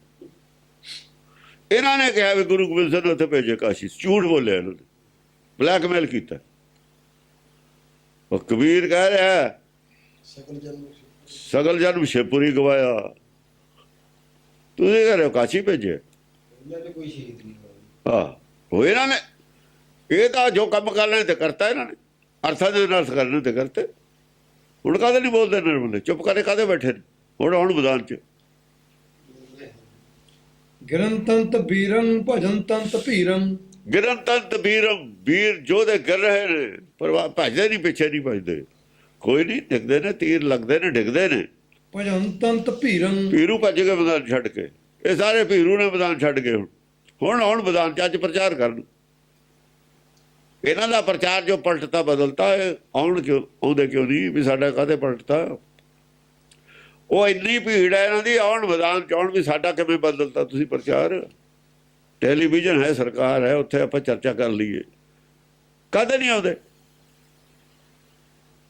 ਇਹਨਾਂ ਨੇ ਕਿਹਾ ਵੀ ਗੁਰੂ ਗੋਬਿੰਦ ਸਿੰਘ ਨੂੰ ਉੱਥੇ ਭੇਜੇ ਕਾਸ਼ੀ ਝੂਠ ਬੋਲਿਆ ਇਹਨਾਂ ਨੇ ਬਲੈਕਮੇਲ ਕੀਤਾ ਉਹ ਕਬੀਰ ਕਹਿ ਰਿਹਾ ਸਗਲ ਜਨਮ ਸ਼ੇਪੁਰੀ ਗਵਾਇਆ ਤੁਸੀਂ ਕਹਿ ਰਹੇ ਹੋ ਕਾਸ਼ੀ ਭੇਜੇ ਹਾਂ ਉਹ ਇਹਨਾਂ ਨੇ ਇਹ ਤਾਂ ਜੋ ਕੰਮ ਕਰਨੇ ਤੇ ਕਰਤਾ ਇਹਨਾਂ ਨੇ ਅਰਥਾਂ ਦੇ ਨਾਲ ਕਰਨੇ ਤੇ ਕਰਤੇ ਹੁਣ ਕਾਹਦੇ ਨਹੀਂ ਬੋਲਦੇ ਨਿਰਮਲੇ, ਚੁੱਪ ਕਰਕੇ ਕਾਹਦੇ ਬੈਠੇ ਨੇ ਹੁਣ ਮੈਦਾਨ 'ਚ। ਗਿਰਨ ਤੰਤ ਬੀਰਨ ਭਜਨ ਤੰਤ ਭੀਰਮ। ਗਿਰਨ ਤੰਤ ਵੀਰਮ, ਵੀਰ ਜੋਧੇ ਗਿਰ ਰਹੇ ਨੇ ਪਰ ਭਜਦੇ ਨਹੀਂ, ਪਿੱਛੇ ਨਹੀਂ ਭਜਦੇ, ਕੋਈ ਨਹੀਂ, ਡਿੱਗਦੇ ਨੇ, ਤੀਰ ਲੱਗਦੇ ਨੇ, ਡਿੱਗਦੇ ਨੇ। ਭਜਨ ਤੰਤ ਭੀਰਮ, ਭੀਰੂ ਭੱਜ ਗਏ ਮੈਦਾਨ ਛੱਡ ਕੇ, ਇਹ ਸਾਰੇ ਭੀਰੂ ਨੇ ਮੈਦਾਨ ਛੱਡ ਕੇ ਹੁਣ ਮੈਦਾਨ 'ਚ ਅੱਜ ਪ੍ਰਚਾਰ ਕਰਨ। ਇਹਨਾਂ ਦਾ ਪ੍ਰਚਾਰ ਜੋ ਪਲਟਤਾ ਬਦਲਤਾ, ਆਉਂਦੇ ਕਿਉਂ ਨਹੀਂ ਵੀ ਸਾਡਾ ਕਾਹਦੇ ਪਲਟਤਾ। ਉਹ ਇੰਨੀ ਭੀੜ ਹੈ ਇਹਨਾਂ ਦੀ, ਆਉਣ ਮੈਦਾਨ 'ਚ ਆਉਣ ਵੀ ਸਾਡਾ ਕਿਵੇਂ ਬਦਲਤਾ ਤੁਸੀਂ ਪ੍ਰਚਾਰ। ਟੈਲੀਵਿਜ਼ਨ ਹੈ, ਸਰਕਾਰ ਹੈ, ਉੱਥੇ ਆਪਾਂ ਚਰਚਾ ਕਰ ਲਈਏ, ਕਦੇ ਨਹੀਂ ਆਉਂਦੇ।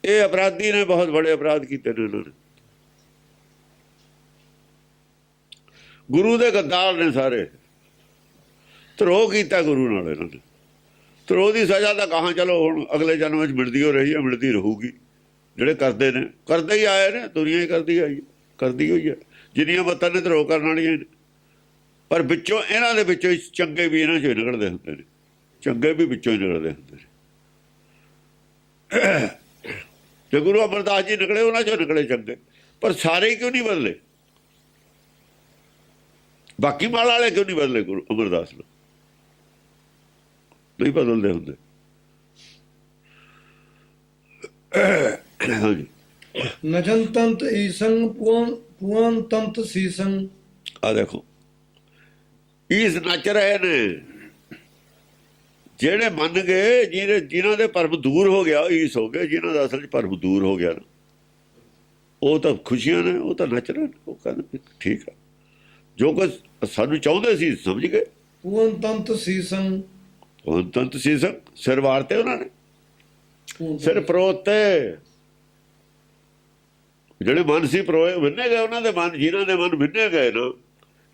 ਇਹ ਅਪਰਾਧੀ ਨੇ, ਬਹੁਤ ਬੜੇ ਅਪਰਾਧ ਕੀਤੇ ਨੇ ਇਹਨਾਂ ਨੇ, ਗੁਰੂ ਦੇ ਗੱਦਾਰ ਨੇ ਸਾਰੇ। ਧਰੋਹ ਕੀਤਾ ਗੁਰੂ ਨਾਲ ਇਹਨਾਂ ਨੇ, ਧਰੋਹ ਦੀ ਸਜ਼ਾ ਤਾਂ ਕਹਾਂ ਚਲੋ ਹੁਣ ਅਗਲੇ ਜਨਮ ਵਿੱਚ ਮਿਲਦੀ ਹੋ ਰਹੀ ਹੈ, ਮਿਲਦੀ ਰਹੂਗੀ। ਜਿਹੜੇ ਕਰਦੇ ਨੇ, ਕਰਦੇ ਹੀ ਆਏ ਨੇ, ਦੁਨੀਆ ਹੀ ਕਰਦੀ ਆਈ, ਕਰਦੀ ਹੋਈ ਹੈ। ਜਿੰਨੀਆਂ ਮੱਤਾਂ ਨੇ ਧਰੋਹ ਕਰਨ ਵਾਲੀਆਂ ਨੇ, ਪਰ ਵਿੱਚੋਂ ਇਹਨਾਂ ਦੇ ਵਿੱਚੋਂ ਚੰਗੇ ਵੀ ਇਹਨਾਂ 'ਚੋਂ ਨਿਕਲਦੇ ਹੁੰਦੇ ਨੇ, ਚੰਗੇ ਵੀ ਵਿੱਚੋਂ ਹੀ ਨਿਕਲਦੇ ਹੁੰਦੇ ਨੇ। ਜੇ ਗੁਰੂ ਅਮਰਦਾਸ ਜੀ ਨਿਕਲੇ, ਉਹਨਾਂ 'ਚੋਂ ਨਿਕਲੇ ਚੰਗੇ, ਪਰ ਸਾਰੇ ਕਿਉਂ ਨਹੀਂ ਬਦਲੇ? ਬਾਕੀ ਮਾਲ ਵਾਲੇ ਕਿਉਂ ਨਹੀਂ ਬਦਲੇ? ਗੁਰੂ ਅਮਰਦਾਸ ਨੂੰ ਨਹੀਂ ਬਦਲਦੇ ਹੁੰਦੇ। ਹਾਂਜੀ, ਨਜਨ ਤੰਤ ਈਸੰ ਪੁਆਨ ਤੰਤ ਸੀਸੰ। ਆ ਦੇਖੋ, ਈਸ ਨੱਚ ਰਹੇ ਨੇ ਜਿਹੜੇ ਮੰਨ ਗਏ, ਜਿਨ੍ਹਾਂ ਦੇ ਭਰਮ ਦੂਰ ਹੋ ਗਿਆ, ਈਸ ਹੋ ਗਏ। ਜਿਨ੍ਹਾਂ ਦਾ ਅਸਲ 'ਚ ਭਰਮ ਦੂਰ ਹੋ ਗਿਆ ਨਾ, ਉਹ ਤਾਂ ਖੁਸ਼ੀਆਂ ਨੇ, ਉਹ ਤਾਂ ਨੱਚ ਰਹੇ ਨੇ। ਉਹ ਕਹਿੰਦੇ ਠੀਕ ਆ, ਜੋ ਕੁਝ ਸਾਨੂੰ ਚਾਹੁੰਦੇ ਸੀ ਸਮਝ ਗਏ। ਪੁਆਨ ਤੰਤ ਸੀਸੰ, ਪੁਆਨ ਤੰਤ ਸੀਸੰ, ਸਿਰ ਵਾਰਤੇ ਉਹਨਾਂ ਨੇ, ਸਿਰ ਪਰੋਤੇ। ਜਿਹੜੇ ਮਨ ਸੀ ਪਰੋਏ, ਬੰਨੇ ਗਏ ਉਹਨਾਂ ਦੇ ਮਨ, ਜਿਨ੍ਹਾਂ ਦੇ ਮਨ ਬੰਨੇ ਗਏ ਨਾ,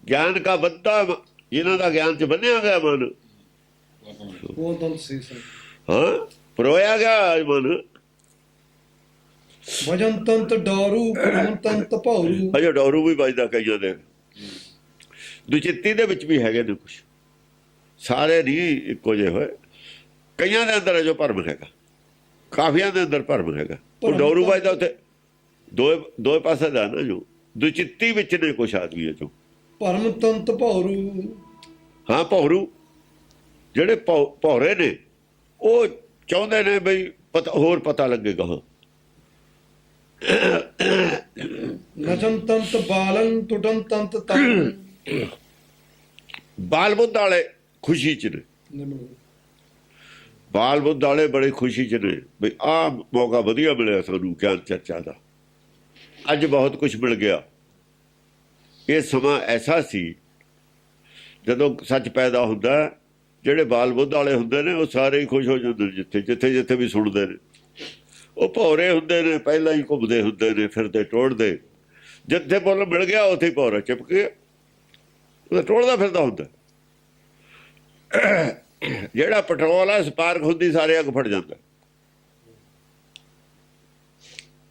ਗਿਆਨ ਕਾ ਬੰਦਾ, ਜਿਨ੍ਹਾਂ ਦਾ ਗਿਆਨ 'ਚ ਬੰਨਿਆ ਗਿਆ ਮਨ, ਹਾਂ, ਪਰੋਇਆ ਗਿਆ ਮਨ। ਭਜਨ ਤੰਤ ਡਾਰੂ, ਭਜਨ ਤੰਤ ਭੌਰੂ। ਅਜੇ ਡਾਰੂ ਵੀ ਵੱਜਦਾ ਕਈਆਂ ਦੇ, ਦੁਚਿੱਤੀ ਦੇ ਵਿੱਚ ਵੀ ਹੈਗੇ ਨੇ ਕੁਛ, ਸਾਰੇ ਨਹੀਂ ਇੱਕੋ ਜਿਹੇ ਹੋਏ। ਕਈਆਂ ਦੇ ਅੰਦਰ ਜੋ ਭਰਮ ਹੈਗਾ, ਕਾਫੀਆਂ ਦੇ ਅੰਦਰ ਭਰਮ ਹੈਗਾ, ਉਹ ਡਾਰੂ ਵੱਜਦਾ ਉੱਥੇ। ਦੋਏ ਪਾਸੇ ਦਾ ਨਾ, ਜੋ ਦੁਚਿੱਤੀ ਵਿੱਚ ਨੇ ਕੁਛ ਆਦਮੀਆਂ ਚੋਂ। ਭਰਮ ਤੰਤ ਭੌਰੂ, ਹਾਂ, ਭੌਰੂ ਜਿਹੜੇ ਭੌਰੇ ਨੇ, ਉਹ ਚਾਹੁੰਦੇ ਨੇ ਬਈ ਹੋਰ ਪਤਾ ਲੱਗੇਗਾ। ਨਚਨ ਤੰਤ ਬਾਲਨ, ਟੁਟਨ ਤੰਤ ਤਨ। ਬਾਲ ਬੁੱਧ ਵਾਲੇ ਖੁਸ਼ੀ 'ਚ ਨੇ, ਬਾਲ ਬੁੱਧ ਵਾਲੇ ਬੜੇ ਖੁਸ਼ੀ 'ਚ ਨੇ ਬਈ ਆਹ ਮੌਕਾ ਵਧੀਆ ਮਿਲਿਆ ਸਾਨੂੰ ਗਿਆਨ ਚਰਚਾ ਦਾ, ਅੱਜ ਬਹੁਤ ਕੁਝ ਮਿਲ ਗਿਆ। ਇਹ ਸਮਾਂ ਐਸਾ ਸੀ ਜਦੋਂ ਸੱਚ ਪੈਦਾ ਹੁੰਦਾ, ਜਿਹੜੇ ਬਾਲ ਬੁੱਧ ਵਾਲੇ ਹੁੰਦੇ ਨੇ ਉਹ ਸਾਰੇ ਹੀ ਖੁਸ਼ ਹੋ ਜਾਂਦੇ ਨੇ, ਜਿੱਥੇ ਵੀ ਸੁਣਦੇ ਨੇ। ਉਹ ਭੌਰੇ ਹੁੰਦੇ ਨੇ, ਪਹਿਲਾਂ ਹੀ ਘੁੰਮਦੇ ਹੁੰਦੇ ਨੇ, ਫਿਰਦੇ ਟੋੜਦੇ। ਜਿੱਥੇ ਬੁੱਲ ਮਿਲ ਗਿਆ ਉੱਥੇ ਹੀ ਭੌਰਾ ਚਿਪਕ ਗਿਆ, ਉਹ ਟੋੜਦਾ ਫਿਰਦਾ ਹੁੰਦਾ। ਜਿਹੜਾ ਪੈਟਰੋਲ ਆ, ਸਪਾਰਕ ਹੁੰਦੀ, ਸਾਰੇ ਅੱਗ ਫੜ ਜਾਂਦਾ।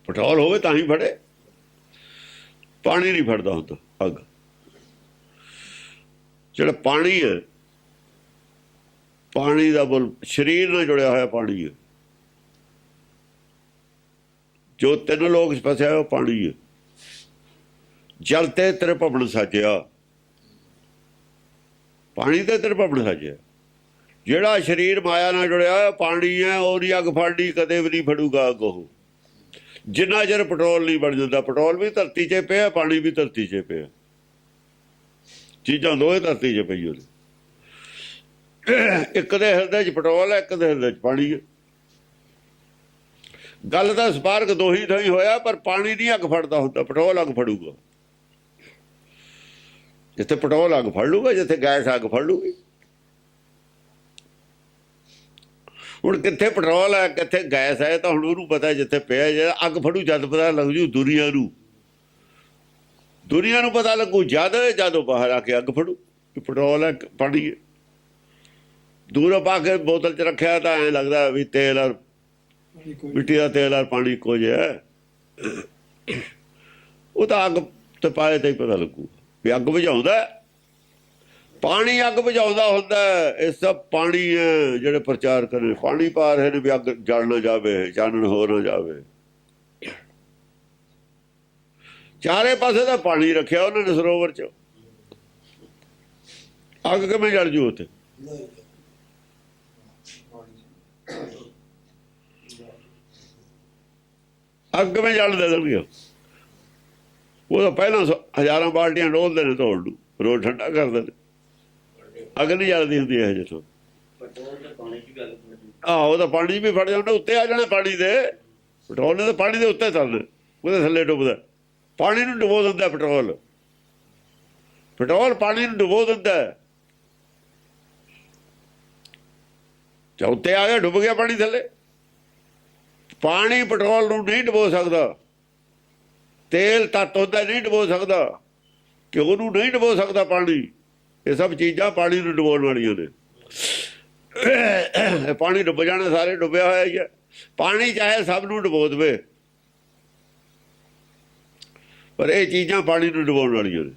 ਪੈਟਰੋਲ ਹੋਵੇ ਤਾਂ ਹੀ ਫੜੇ, ਪਾਣੀ ਨਹੀਂ ਫੜਦਾ ਹੁੰਦਾ ਅੱਗ। ਜਿਹੜਾ ਪਾਣੀ ਹੈ, ਪਾਣੀ ਦਾ ਬੁੱਲ ਸਰੀਰ ਨਾਲ ਜੁੜਿਆ ਹੋਇਆ ਪਾਣੀ ਹੈ। ਜੋ ਤਿੰਨ ਲੋਕ ਫਸਿਆ ਉਹ ਪਾਣੀ ਹੈ। ਜਲ ਤੇ ਤ੍ਰਿਭਵਨ ਸਾਜਿਆ, ਪਾਣੀ ਤੇ ਤ੍ਰਿਭਵਨ ਸਾਜਿਆ। ਜਿਹੜਾ ਸਰੀਰ ਮਾਇਆ ਨਾਲ ਜੁੜਿਆ ਹੋਇਆ ਪਾਣੀ ਹੈ, ਉਹਦੀ ਅੱਗ ਫੜਨੀ ਕਦੇ ਵੀ ਨਹੀਂ ਫੜੂਗਾ ਅੱਗ। ਉਹ ਜਿੰਨਾ ਚਿਰ ਪੈਟਰੋਲ ਨਹੀਂ ਬਣ ਜਾਂਦਾ, ਪੈਟਰੋਲ ਵੀ ਧਰਤੀ 'ਚ ਪਿਆ, ਪਾਣੀ ਵੀ ਧਰਤੀ 'ਚ ਪਿਆ, ਚੀਜ਼ਾਂ ਦੋਵੇਂ ਧਰਤੀ 'ਚ ਪਈ ਉਹਨੇ। ਇੱਕ ਦੇ ਹਿਰਦੇ 'ਚ ਪੈਟਰੋਲ ਹੈ, ਇੱਕ ਦੇ ਹਿਰਦੇ 'ਚ ਪਾਣੀ ਹੈ। ਗੱਲ ਦਾ ਸਪਾਰਕ ਦੋਹੀ ਥਾਈ ਹੋਇਆ, ਪਰ ਪਾਣੀ ਨਹੀਂ ਅੱਗ ਫੜਦਾ ਹੁੰਦਾ, ਪੈਟਰੋਲ ਅੱਗ ਫੜੂਗਾ। ਜਿੱਥੇ ਪੈਟਰੋਲ ਅੱਗ ਫੜ ਲੂਗਾ, ਜਿੱਥੇ ਗੈਸ ਅੱਗ ਫੜ ਲੂਗੀ। ਹੁਣ ਕਿੱਥੇ ਪੈਟਰੋਲ ਹੈ, ਕਿੱਥੇ ਗੈਸ ਹੈ, ਤਾਂ ਹੁਣ ਉਹਨੂੰ ਪਤਾ ਜਿੱਥੇ ਪਿਆ। ਜਿਹੜਾ ਅੱਗ ਫੜੂ ਜਦ ਪਤਾ ਲੱਗ ਜੂ ਦੁਨੀਆ ਨੂੰ ਪਤਾ ਲੱਗੂ ਜਦ ਬਾਹਰ ਆ ਕੇ ਅੱਗ ਫੜੂ ਪੈਟਰੋਲ ਹੈ ਪਾਣੀ ਹੈ। ਦੂਰੋਂ ਪਾ ਕੇ ਬੋਤਲ 'ਚ ਰੱਖਿਆ ਤਾਂ ਐਂ ਲੱਗਦਾ ਵੀ ਤੇਲ ਔਰ ਮਿੱਟੀ ਦਾ ਤੇਲ ਔਰ ਪਾਣੀ ਇੱਕੋ ਜਿਹਾ। ਉਹ ਤਾਂ ਅੱਗ ਤੇ ਪਾਏ ਤਾਂ ਹੀ ਪਤਾ ਲੱਗੂ ਵੀ ਅੱਗ ਬੁਝਾਉਂਦਾ। ਪਾਣੀ ਅੱਗ ਬੁਝਾਉਂਦਾ ਹੁੰਦਾ। ਇਹ ਸਭ ਪਾਣੀ ਹੈ ਜਿਹੜੇ ਪ੍ਰਚਾਰ ਕਰੇ, ਪਾਣੀ ਪਾ ਰਹੇ ਨੇ ਵੀ ਅੱਗ ਜਲ ਨਾ ਜਾਵੇ, ਚਾਨਣ ਹੋ ਨਾ ਜਾਵੇ। ਚਾਰੇ ਪਾਸੇ ਦਾ ਪਾਣੀ ਰੱਖਿਆ ਉਹਨਾਂ ਨੇ ਸਰੋਵਰ 'ਚ, ਅੱਗ ਕਿਵੇਂ ਜਲ ਜੂ ਉੱਥੇ? ਅੱਗ ਕਿਵੇਂ ਜਲ ਦੇ ਦੇਣਗੇ? ਉਹ ਤਾਂ ਪਹਿਲਾਂ ਹਜ਼ਾਰਾਂ ਬਾਲਟੀਆਂ ਡੋਲਦੇ ਨੇ ਧੋਣ ਨੂੰ, ਰੋਜ਼ ਠੰਡਾ ਕਰਦੇ ਨੇ, ਅੱਗ ਨਹੀਂ ਜਲਦੀ ਹੁੰਦੀ ਇਹ ਜਿੱਥੋਂ। ਆਹੋ ਉਹ ਤਾਂ ਪਾਣੀ ਵੀ ਫੜ ਜਾਂਦਾ, ਉੱਤੇ ਆ ਜਾਣਾ ਪਾਣੀ ਦੇ। ਪੈਟਰੋਲ ਨੇ ਤਾਂ ਪਾਣੀ ਦੇ ਉੱਤੇ ਚੱਲਣਾ, ਉਹਦੇ ਥੱਲੇ ਡੁੱਬਦਾ, ਪਾਣੀ ਨੂੰ ਡੁਬੋ ਦਿੰਦਾ ਪੈਟਰੋਲ। ਪੈਟਰੋਲ ਪਾਣੀ ਨੂੰ ਡੁਬੋ ਦਿੰਦਾ, ਜਾਂ ਉੱਤੇ ਆ ਗਿਆ ਡੁੱਬ ਗਿਆ ਪਾਣੀ ਥੱਲੇ। ਪਾਣੀ ਪੈਟਰੋਲ ਨੂੰ ਨਹੀਂ ਡੁਬੋ ਸਕਦਾ, ਤੇਲ ਤੱਤ ਹੁੰਦਾ ਨਹੀਂ ਡੁਬੋ ਸਕਦਾ, ਘਿਓ ਨੂੰ ਨਹੀਂ ਡੁਬੋ ਸਕਦਾ ਪਾਣੀ। ਇਹ ਸਭ ਚੀਜ਼ਾਂ ਪਾਣੀ ਨੂੰ ਡੁਬੋਣ ਵਾਲੀਆਂ ਨੇ। ਪਾਣੀ ਡੁੱਬ ਜਾਣਾ, ਸਾਰੇ ਡੁੱਬਿਆ ਹੋਇਆ ਹੀ ਹੈ। ਪਾਣੀ ਚਾਹੇ ਸਭ ਨੂੰ ਡੁਬੋ ਦੇਵੇ, ਪਰ ਇਹ ਚੀਜ਼ਾਂ ਪਾਣੀ ਨੂੰ ਡੁਬੋਣ ਵਾਲੀਆਂ ਨੇ।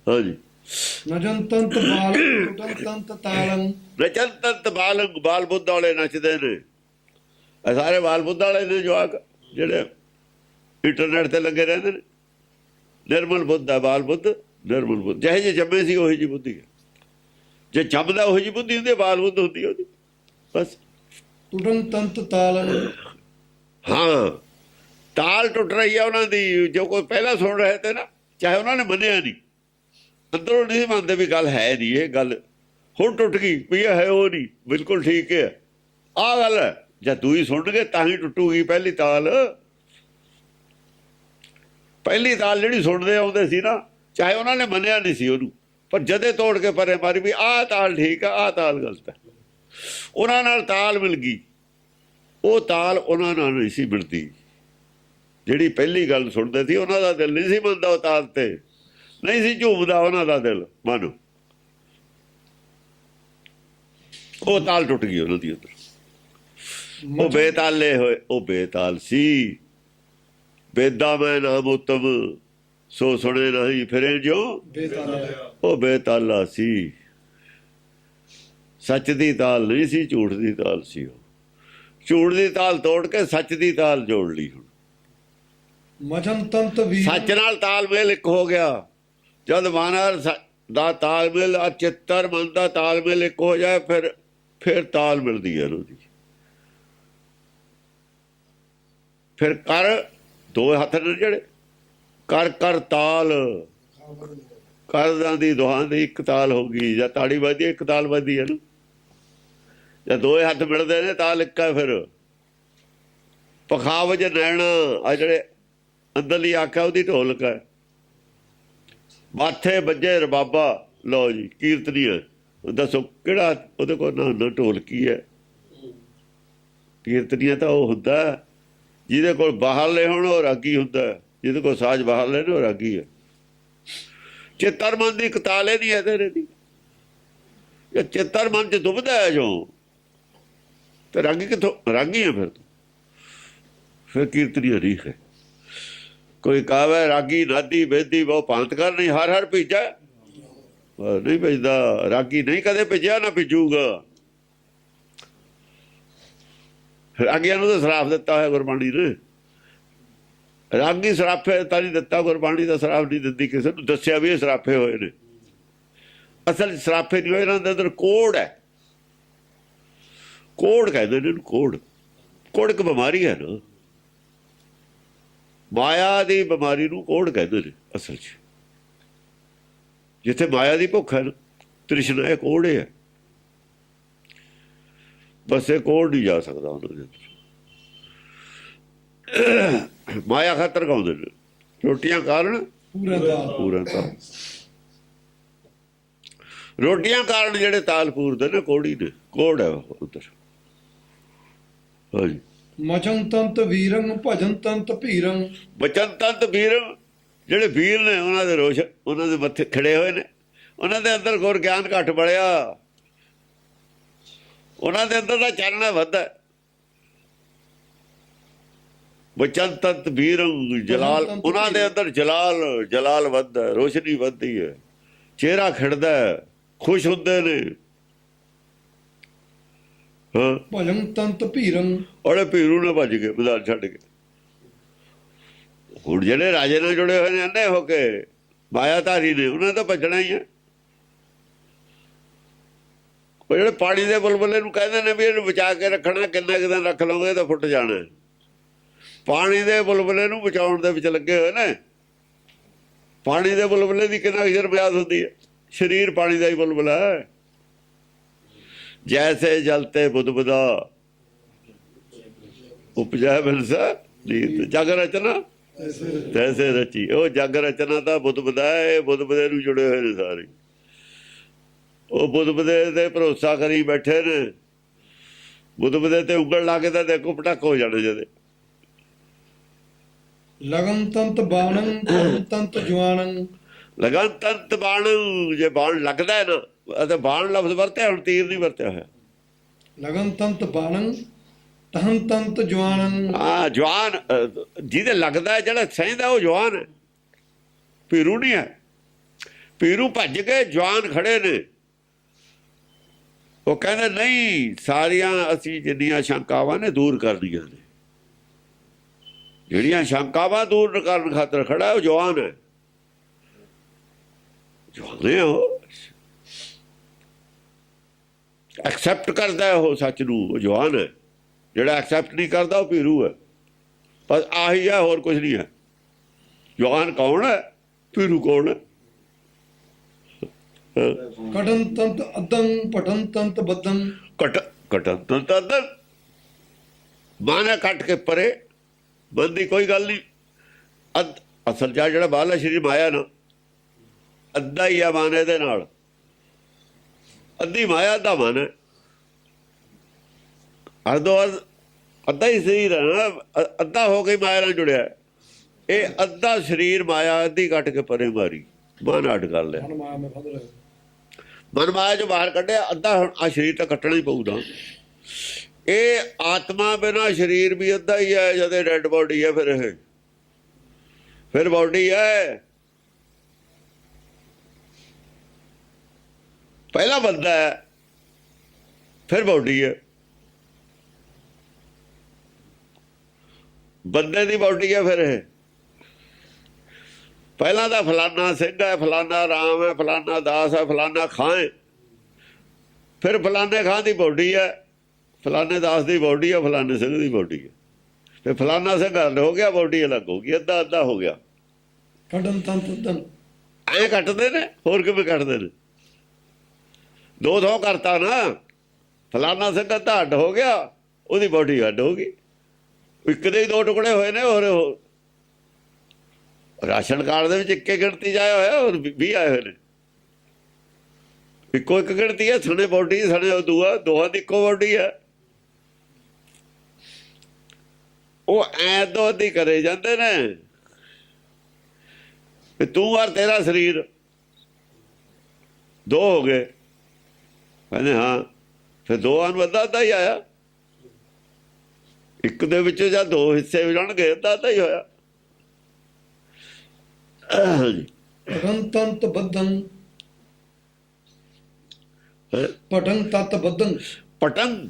ਹਾਂਜੀ। ਨਜਨ ਤੰਤ ਬਾਲੰ ਟੁਟਨ ਤੰਤ ਤਾਲੰ। ਨਚਨ ਤੰਤ ਬਾਲੰ, ਬਾਲ ਬੁੱਧ ਵਾਲੇ ਨੱਚਦੇ ਨੇ। ਇਹ ਸਾਰੇ ਬਾਲ ਬੁੱਧ ਵਾਲੇ ਨੇ ਜਵਾਕ, ਜਿਹੜੇ ਇੰਟਰਨੈਟ ਤੇ ਲੱਗੇ ਰਹਿੰਦੇ ਨੇ। ਨਿਰਮਲ ਬੁੱਧ ਹੈ ਬਾਲ ਬੁੱਧ, ਨਿਰਮਲ ਬੁੱਧ। ਜਿਹੇ ਜਿਹੇ ਜੰਮੇ ਸੀ ਉਹੀ ਜਿਹੀ ਬੁੱਧੀ ਹੈ, ਜੇ ਜੰਮਦਾ ਉਹੀ ਜਿਹੀ ਬੁੱਧੀ ਹੁੰਦੀ, ਬਾਲ ਬੁੱਧ ਹੁੰਦੀ ਉਹਦੀ ਬਸ। ਟੁਟਨ ਤੰਤ ਤਾਲੰ। ਹਾਂ, ਤਾਲ ਟੁੱਟ ਰਹੀ ਹੈ ਉਹਨਾਂ ਦੀ। ਜੋ ਕੋਈ ਪਹਿਲਾਂ ਸੁਣ ਰਹੇ ਤੇ ਨਾ, ਚਾਹੇ ਉਹਨਾਂ ਨੇ ਮੰਨਿਆ ਨਹੀਂ, ਅੰਦਰੋਂ ਨਹੀਂ ਮੰਨਦੇ ਵੀ ਗੱਲ ਹੈ ਨਹੀਂ, ਇਹ ਗੱਲ ਹੁਣ ਟੁੱਟ ਗਈ ਵੀ ਇਹ ਹੈ ਉਹ ਨਹੀਂ, ਬਿਲਕੁਲ ਠੀਕ ਹੈ ਆਹ ਗੱਲ ਹੈ। ਜਦ ਦੂਈ ਸੁਣਨਗੇ ਤਾਂ ਹੀ ਟੁੱਟੂਗੀ ਪਹਿਲੀ ਤਾਲ। ਪਹਿਲੀ ਤਾਲ ਜਿਹੜੀ ਸੁਣਦੇ ਆਉਂਦੇ ਸੀ ਨਾ, ਚਾਹੇ ਉਹਨਾਂ ਨੇ ਮੰਨਿਆ ਨਹੀਂ ਸੀ ਉਹਨੂੰ, ਪਰ ਜਦੇ ਤੋੜ ਕੇ ਪਰੇ ਮਾਰੀ ਵੀ ਆਹ ਤਾਲ ਠੀਕ ਆ, ਆਹ ਤਾਲ ਗਲਤ ਹੈ। ਉਹਨਾਂ ਨਾਲ ਤਾਲ ਮਿਲ ਗਈ, ਉਹ ਤਾਲ ਉਹਨਾਂ ਨਾਲ ਨਹੀਂ ਸੀ ਮਿਲਦੀ। ਜਿਹੜੀ ਪਹਿਲੀ ਗੱਲ ਸੁਣਦੇ ਸੀ ਉਹਨਾਂ ਦਾ ਦਿਲ ਨਹੀਂ ਸੀ ਮੰਨਦਾ, ਉਹ ਤਾਲ ਤੇ ਨਹੀਂ ਸੀ ਝੂਮਦਾ ਉਹਨਾਂ ਦਾ ਦਿਲ, ਮਨ। ਉਹ ਤਾਲ ਟੁੱਟ ਗਈ ਉਹਨਾਂ ਦੀ ਉੱਧਰ। ਉਹ ਬੇਤਾਲੇ ਹੋਏ, ਉਹ ਬੇਤਾਲ ਸੀ। ਵੇਦਾਂ ਮੈਂ ਨਾਮ ਉਤਮ, ਸੋ ਸੁਣੇ ਨਹੀਂ ਫਿਰੇ ਜੋ। ਉਹ ਬੇਤਾਲਾ ਸੀ, ਸੱਚ ਦੀ ਤਾਲ ਨਹੀਂ ਸੀ, ਝੂਠ ਦੀ ਤਾਲ ਸੀ। ਉਹ ਝੂਠ ਦੀ ਤਾਲ ਤੋੜ ਕੇ ਸੱਚ ਦੀ ਤਾਲ ਜੋੜ ਲਈ। ਹੁਣ ਮਜਨ ਤੰਤ ਵੀ ਸੱਚ ਨਾਲ ਤਾਲਮੇਲ ਇੱਕ ਹੋ ਗਿਆ। ਜਦ ਮਨ ਦਾ ਤਾਲਮੇਲ, ਚਿੱਤਰ ਮਨ ਦਾ ਤਾਲਮੇਲ ਇੱਕ ਹੋ ਜਾਏ, ਫਿਰ ਤਾਲ ਮਿਲਦੀ ਹੈ ਉਹਦੀ। ਫਿਰ ਕਰ ਦੋ ਹੱਥ ਨੇ ਜਿਹੜੇ, ਕਰ ਕਰ ਤਾਲ, ਕਰਦਾਂ ਦੀ ਦੋਹਾਂ ਦੀ ਇੱਕ ਤਾਲ ਹੋ ਗਈ। ਜਾਂ ਤਾੜੀ ਵੱਜਦੀ ਇੱਕ ਤਾਲ ਵੱਜਦੀ ਹੈ ਨਾ, ਜਾਂ ਦੋਏ ਹੱਥ ਮਿਲਦੇ ਨੇ ਤਾਲ ਇੱਕ ਹੈ। ਫਿਰ ਪਖਾਵਜ ਨੈਣਾ, ਆ ਜਿਹੜੇ ਅੰਦਰਲੀ ਆਖਿਆ ਉਹਦੀ ਢੋਲਕ ਹੈ। ਮਾਥੇ ਵੱਜੇ ਰਬਾਬਾ, ਲਓ ਜੀ ਕੀਰਤਨੀਆ। ਦੱਸੋ ਕਿਹੜਾ ਉਹਦੇ ਕੋਲ ਨਾ ਢੋਲਕੀ ਹੈ? ਕੀਰਤਨੀਆ ਤਾਂ ਉਹ ਹੁੰਦਾ ਜਿਹਦੇ ਕੋਲ ਬਾਹਰਲੇ ਹੋਣ, ਉਹ ਰਾਗੀ ਹੁੰਦਾ। ਜਿਹਦੇ ਕੋਲ ਸਾਜ਼ ਬਾਹਰਲੇ ਨੇ ਉਹ ਰਾਗੀ ਹੈ। ਚਿੱਤਰ ਮਨ ਦੀ ਇੱਕ ਤਾਲੇ ਨਹੀਂ ਹੈ ਤੇਰੇ ਦੀ। ਜੇ ਚਿੱਤਰ ਮਨ ਚ ਡੁੱਬਦਾ ਹੈ ਜੋ, ਤੇ ਰਾਗੀ ਕਿੱਥੋਂ? ਰਾਗੀ ਹੈ ਫਿਰ ਕੀਰਤਨੀਆ ਨਹੀਂ ਹੈ। ਕੋਈ ਕਹਾਵੇ ਰਾਗੀ ਨਾਦੀ ਬੇਦੀ ਬਹੁ ਭਾਂਤ ਕਰ, ਨਹੀਂ ਹਰ ਹਰ ਭੇਜਾ ਨਹੀਂ ਭੇਜਦਾ। ਰਾਗੀ ਨਹੀਂ ਕਦੇ ਭੇਜਿਆ, ਨਾ ਭੇਜੂਗਾ। ਰਾਗੀਆਂ ਨੂੰ ਤਾਂ ਸਰਾਪ ਦਿੱਤਾ ਹੋਇਆ ਗੁਰਬਾਣੀ ਨੇ। ਰਾਗੀ ਸਰਾਪੇ ਤਾਂ ਨਹੀਂ ਦਿੱਤਾ, ਗੁਰਬਾਣੀ ਦਾ ਸਰਾਪ ਨਹੀਂ ਦਿੰਦੀ ਕਿਸੇ ਨੂੰ। ਦੱਸਿਆ ਵੀ ਇਹ ਸਰਾਪੇ ਹੋਏ ਨੇ, ਅਸਲ ਸਰਾਪੇ ਨਹੀਂ ਹੋਏ। ਇਹਨਾਂ ਦੇ ਅੰਦਰ ਕੋੜ ਹੈ, ਕੋੜ ਕਹਿੰਦੇ ਨੇ ਇਹਨੂੰ। ਕੋੜ, ਕੋੜ ਇੱਕ ਬਿਮਾਰੀ ਹੈ ਨਾ, ਮਾਇਆ ਦੀ ਬਿਮਾਰੀ ਨੂੰ ਕੋੜ ਕਹਿੰਦੇ ਨੇ ਅਸਲ 'ਚ। ਜਿੱਥੇ ਮਾਇਆ ਦੀ ਭੁੱਖ ਹੈ ਨਾ, ਤ੍ਰਿਸ਼ਨਾ, ਇਹ ਕੋੜ ਹੈ। ਬਸ ਇਹ ਕੋੜ ਨਹੀਂ ਜਾ ਸਕਦਾ ਉਹਨਾਂ ਦੇ ਅੰਦਰ। ਮਾਇਆ ਖਾਤਰ ਗਾਉਂਦੇ ਨੇ, ਰੋਟੀਆਂ ਕਾਰਨ ਪੂਰਾ ਤਾਲ। ਰੋਟੀਆਂ ਕਾਰਨ ਜਿਹੜੇ ਤਾਲ ਪੂਰਦੇ ਨੇ, ਕੋੜੀ ਨੇ, ਕੋੜ ਹੈ ਉੱਧਰ। ਹਾਂਜੀ। ਮਚਨ ਤੰਤ ਵੀਰੰ ਭਜਨ ਤੰਤ ਭੀਰੰ। ਬਚਨ ਤੰਤ ਵੀਰੰ, ਜਿਹੜੇ ਵੀਰ ਨੇ ਉਹਨਾਂ ਦੇ ਰੋਸ਼, ਉਹਨਾਂ ਦੇ ਮੱਥੇ ਖੜੇ ਹੋਏ ਨੇ। ਉਹਨਾਂ ਦੇ ਅੰਦਰ ਗੁਰ ਗਿਆਨ ਘੱਟ ਬੜਿਆ, ਉਹਨਾਂ ਦੇ ਅੰਦਰ ਦਾ ਚਾਨਣਾ ਵੱਧਦਾ। ਬਚਨ ਤੰਤ ਵੀਰੰ ਜਲਾਲ, ਉਹਨਾਂ ਦੇ ਅੰਦਰ ਜਲਾਲ ਵੱਧਦਾ, ਰੋਸ਼ਨੀ ਵੱਧਦੀ ਹੈ, ਚਿਹਰਾ ਖਿੜਦਾ, ਖੁਸ਼ ਹੁੰਦੇ ਨੇ। ਹਾਂ। ਭਜਨ ਤੰਤ ਭੀਰੰ, ਉਹਦੇ ਭੀਰੂ ਨੇ ਭੱਜ ਗਏ ਮੈਦਾਨ ਛੱਡ ਕੇ। ਹੁਣ ਜਿਹੜੇ ਰਾਜੇ ਨਾਲ ਜੁੜੇ ਹੋਏ ਨੇ ਅੰਨੇ ਹੋ ਕੇ ਮਾਇਆਧਾਰੀ ਨੇ, ਉਹਨਾਂ ਤਾਂ ਭੱਜਣਾ ਹੀ ਹੈ। ਉਹ ਜਿਹੜੇ ਪਾਣੀ ਦੇ ਬੁਲਬੁਲੇ ਨੂੰ ਕਹਿੰਦੇ ਨੇ ਵੀ ਇਹਨੂੰ ਬਚਾ ਕੇ ਰੱਖਣਾ, ਕਿੰਨਾ ਕੁ ਦਿਨ ਰੱਖ ਲਓਗੇ ਤਾਂ ਫੁੱਟ ਜਾਣਾ। ਪਾਣੀ ਦੇ ਬੁਲਬੁਲੇ ਨੂੰ ਬਚਾਉਣ ਦੇ ਵਿੱਚ ਲੱਗੇ ਹੋਏ ਨੇ। ਪਾਣੀ ਦੇ ਬੁਲਬੁਲੇ ਦੀ ਕਿੰਨਾ ਚਿਰ ਮਿਆਦ ਹੁੰਦੀ ਹੈ? ਸਰੀਰ ਪਾਣੀ ਦਾ ਹੀ ਬੁਲਬੁਲਾ ਹੈ। ਜੈਸੇ ਜਲਤੇ ਬੁੱਧਬੁਦਾ ਉਪਜੈ ਬਿਨਸਾ ਨੀਤ, ਜਗ ਰਚਨਾ ਤੈਸੇ ਰਚੀ। ਉਹ ਜਗ ਰਚਨਾ ਤਾਂ ਬੁੱਧਬੁਦਾ ਹੈ। ਬੁੱਧਬੁਦੇ ਨੂੰ ਜੁੜੇ ਹੋਏ ਨੇ ਸਾਰੇ। ਉਹ ਬੁੱਧਬੁਦੇ ਤੇ ਭਰੋਸਾ ਕਰੀ ਬੈਠੇ ਨੇ। ਬੁੱਧਬੁਦੇ ਤੇ ਉਂਗਲ ਲਾ ਕੇ ਤਾਂ ਦੇਖੋ ਪਟਾਕ ਹੋ ਜਾਣੇ ਜਦੇ। ਲਗਨ ਤੰਤ ਬਾਣੰ ਤੰਤ ਜਵਾਨੰ। ਲਗਨ ਤੰਤ ਬਾਣ, ਜੇ ਬਾਣ ਲੱਗਦਾ ਹੈ ਨਾ, ਅਤੇ ਬਾਣ ਲਫ਼ਜ਼ ਵਰਤਿਆ, ਹੁਣ ਤੀਰ ਨਹੀਂ ਵਰਤਿਆ ਹੋਇਆ। ਲਗਨ ਤੰਤ ਬਾਣੰ ਤਹੰ ਤੰਤ ਜਵਾਨੰ। ਹਾਂ, ਜਵਾਨ ਜਿਹਦੇ ਲੱਗਦਾ, ਜਿਹੜਾ ਸਹਿੰਦਾ ਉਹ ਜਵਾਨ ਹੈ, ਪੀਰੂ ਨਹੀਂ ਹੈ। ਪੀਰੂ ਭੱਜ ਕੇ ਜਵਾਨ ਖੜੇ ਨੇ। ਉਹ ਕਹਿੰਦੇ ਨਹੀਂ, ਸਾਰੀਆਂ ਅਸੀਂ ਜਿੰਨੀਆਂ ਸ਼ੰਕਾਵਾਂ ਨੇ ਦੂਰ ਕਰਨੀਆਂ ਨੇ। ਜਿਹੜੀਆਂ ਸ਼ੰਕਾਵਾਂ ਦੂਰ ਕਰਨ ਖਾਤਰ ਖੜਾ ਉਹ ਜਵਾਨ ਹੈ। ਜਵਾਨ ਹੈ, ਉਹ ਐਕਸੈਪਟ ਕਰਦਾ ਹੈ ਉਹ ਸੱਚ ਨੂੰ, ਉਹ ਜਵਾਨ ਹੈ। ਜਿਹੜਾ ਐਕਸੈਪਟ ਨਹੀਂ ਕਰਦਾ ਉਹ ਪੀਰੂ ਹੈ। ਬਸ ਆਹੀ ਹੈ, ਹੋਰ ਕੁਝ ਨਹੀਂ ਹੈ। ਜਵਾਨ ਕੌਣ ਹੈ? ਪੀਰੂ ਕੌਣ ਹੈ? ਕਟਨ ਤੰਤ ਅਦੰ ਪਟਨ ਤੰਤ ਬਦੰ। ਕਟਨ ਤੰਤ ਅਦੰ ਬਾਣਾ ਕੱਟ ਕੇ ਪਰੇ, ਬੰਦੀ ਕੋਈ ਗੱਲ ਨਹੀਂ। ਅਸਲ ਜਿਹੜਾ ਬਾਹਲਾ ਸਰੀਰ ਮਾਇਆ ਨਾ, ਅੱਧਾ ਹੀ ਆ ਮਨ ਇਹਦੇ ਨਾਲ। ਅੱਧੀ ਮਾਇਆ, ਅੱਧਾ ਮਨ ਹੈ। ਅੱਧਾ ਹੀ ਸਰੀਰ ਹੈ ਨਾ, ਅੱਧਾ ਹੋ ਕੇ ਮਾਇਆ ਨਾਲ ਜੁੜਿਆ। ਇਹ ਅੱਧਾ ਸਰੀਰ ਮਾਇਆ ਅੱਧੀ ਕੱਟ ਕੇ ਪਰੇ ਮਾਰੀ, ਮਨ ਅੱਡ ਕਰ ਲਿਆ। ਮਨ ਮਾਇਆ ਚੋਂ ਬਾਹਰ ਕੱਢਿਆ ਅੱਧਾ। ਹੁਣ ਆ ਸਰੀਰ ਤਾਂ ਕੱਟਣਾ ਹੀ ਪਊਗਾ। ਇਹ ਆਤਮਾ ਬਿਨਾਂ ਸਰੀਰ ਵੀ ਅੱਧਾ ਹੀ ਹੈ। ਜਦ ਡੈਡ ਬੋਡੀ ਹੈ, ਫਿਰ ਬੋਡੀ ਹੈ। ਪਹਿਲਾ ਬੰਦਾ ਹੈ, ਫਿਰ ਬੋਡੀ ਹੈ। ਬੰਦੇ ਦੀ ਬੋਡੀ ਹੈ, ਫਿਰ ਇਹ ਪਹਿਲਾਂ ਤਾਂ ਫਲਾਨਾ ਸਿੰਘ ਹੈ, ਫਲਾਨਾ ਰਾਮ ਹੈ, ਫਲਾਨਾ ਦਾਸ ਹੈ, ਫਲਾਨਾ ਖਾਂ ਹੈ। ਫਿਰ ਫਲਾਨੇ ਖਾਂ ਦੀ ਬੋਡੀ ਹੈ, ਫਲਾਨੇ ਦਾਸ ਦੀ ਬੋਡੀ ਹੈ, ਫਲਾਨੇ ਸਿੰਘ ਦੀ ਬੋਡੀ ਹੈ। ਫਿਰ ਫਲਾਨਾ ਸਿੰਘ ਅੱਡ ਹੋ ਗਿਆ, ਬੋਡੀ ਅਲੱਗ ਹੋ ਗਈ, ਅੱਧਾ ਅੱਧਾ ਹੋ ਗਿਆ। ਕਟਨ ਤੰਤ ਅਦੰ ਐਂ ਕੱਟਦੇ ਨੇ, ਹੋਰ ਕਿਵੇਂ ਕੱਟਦੇ ਨੇ? ਦੋ ਥੋਂ ਕਰਤਾ ਨਾ। ਫਲਾਨਾ ਸਿੰਘ ਅੱਧਾ ਅੱਡ ਹੋ ਗਿਆ, ਉਹਦੀ ਬੋਡੀ ਅੱਡ ਹੋ ਗਈ। ਇੱਕ ਦੇ ਹੀ ਦੋ ਟੁਕੜੇ ਹੋਏ ਨੇ। ਹੋਰ ਰਾਸ਼ਨ ਕਾਰਡ ਦੇ ਵਿੱਚ ਇੱਕੇ ਗਿਣਤੀ ਜਾਇਆ ਹੋਇਆ, ਹੋਰ 20 ਆਏ ਹੋਏ ਨੇ। ਇੱਕੋ ਇੱਕ ਗਿਣਤੀ ਹੈ। ਸਣੇ ਬੋਡੀ, ਸਣੇ ਦੂਆ, ਦੋਹਾਂ ਦੀ ਇੱਕੋ ਬੋਡੀ ਹੈ। ਉਹ ਐ ਦੋ ਅੱਧੀ ਕਰੇ ਜਾਂਦੇ ਨੇ ਵੀ ਤੂੰ ਔਰ ਤੇਰਾ ਸਰੀਰ ਦੋ ਹੋ ਗਏ। ਕਹਿੰਦੇ ਹਾਂ, ਫਿਰ ਦੋਆਂ ਨੂੰ ਅੱਧਾ ਅੱਧਾ ਹੀ ਆਇਆ। ਇੱਕ ਦੇ ਵਿੱਚ ਜਾਂ ਦੋ ਹਿੱਸੇ ਵੀ ਜਾਣਗੇ, ਅੱਧਾ ਅੱਧਾ ਹੀ ਹੋਇਆ। ਪਟਨ ਤੰਤ ਬਦੰ ਪਟਨ ਤਤ ਬਦੰ। ਪਟਨ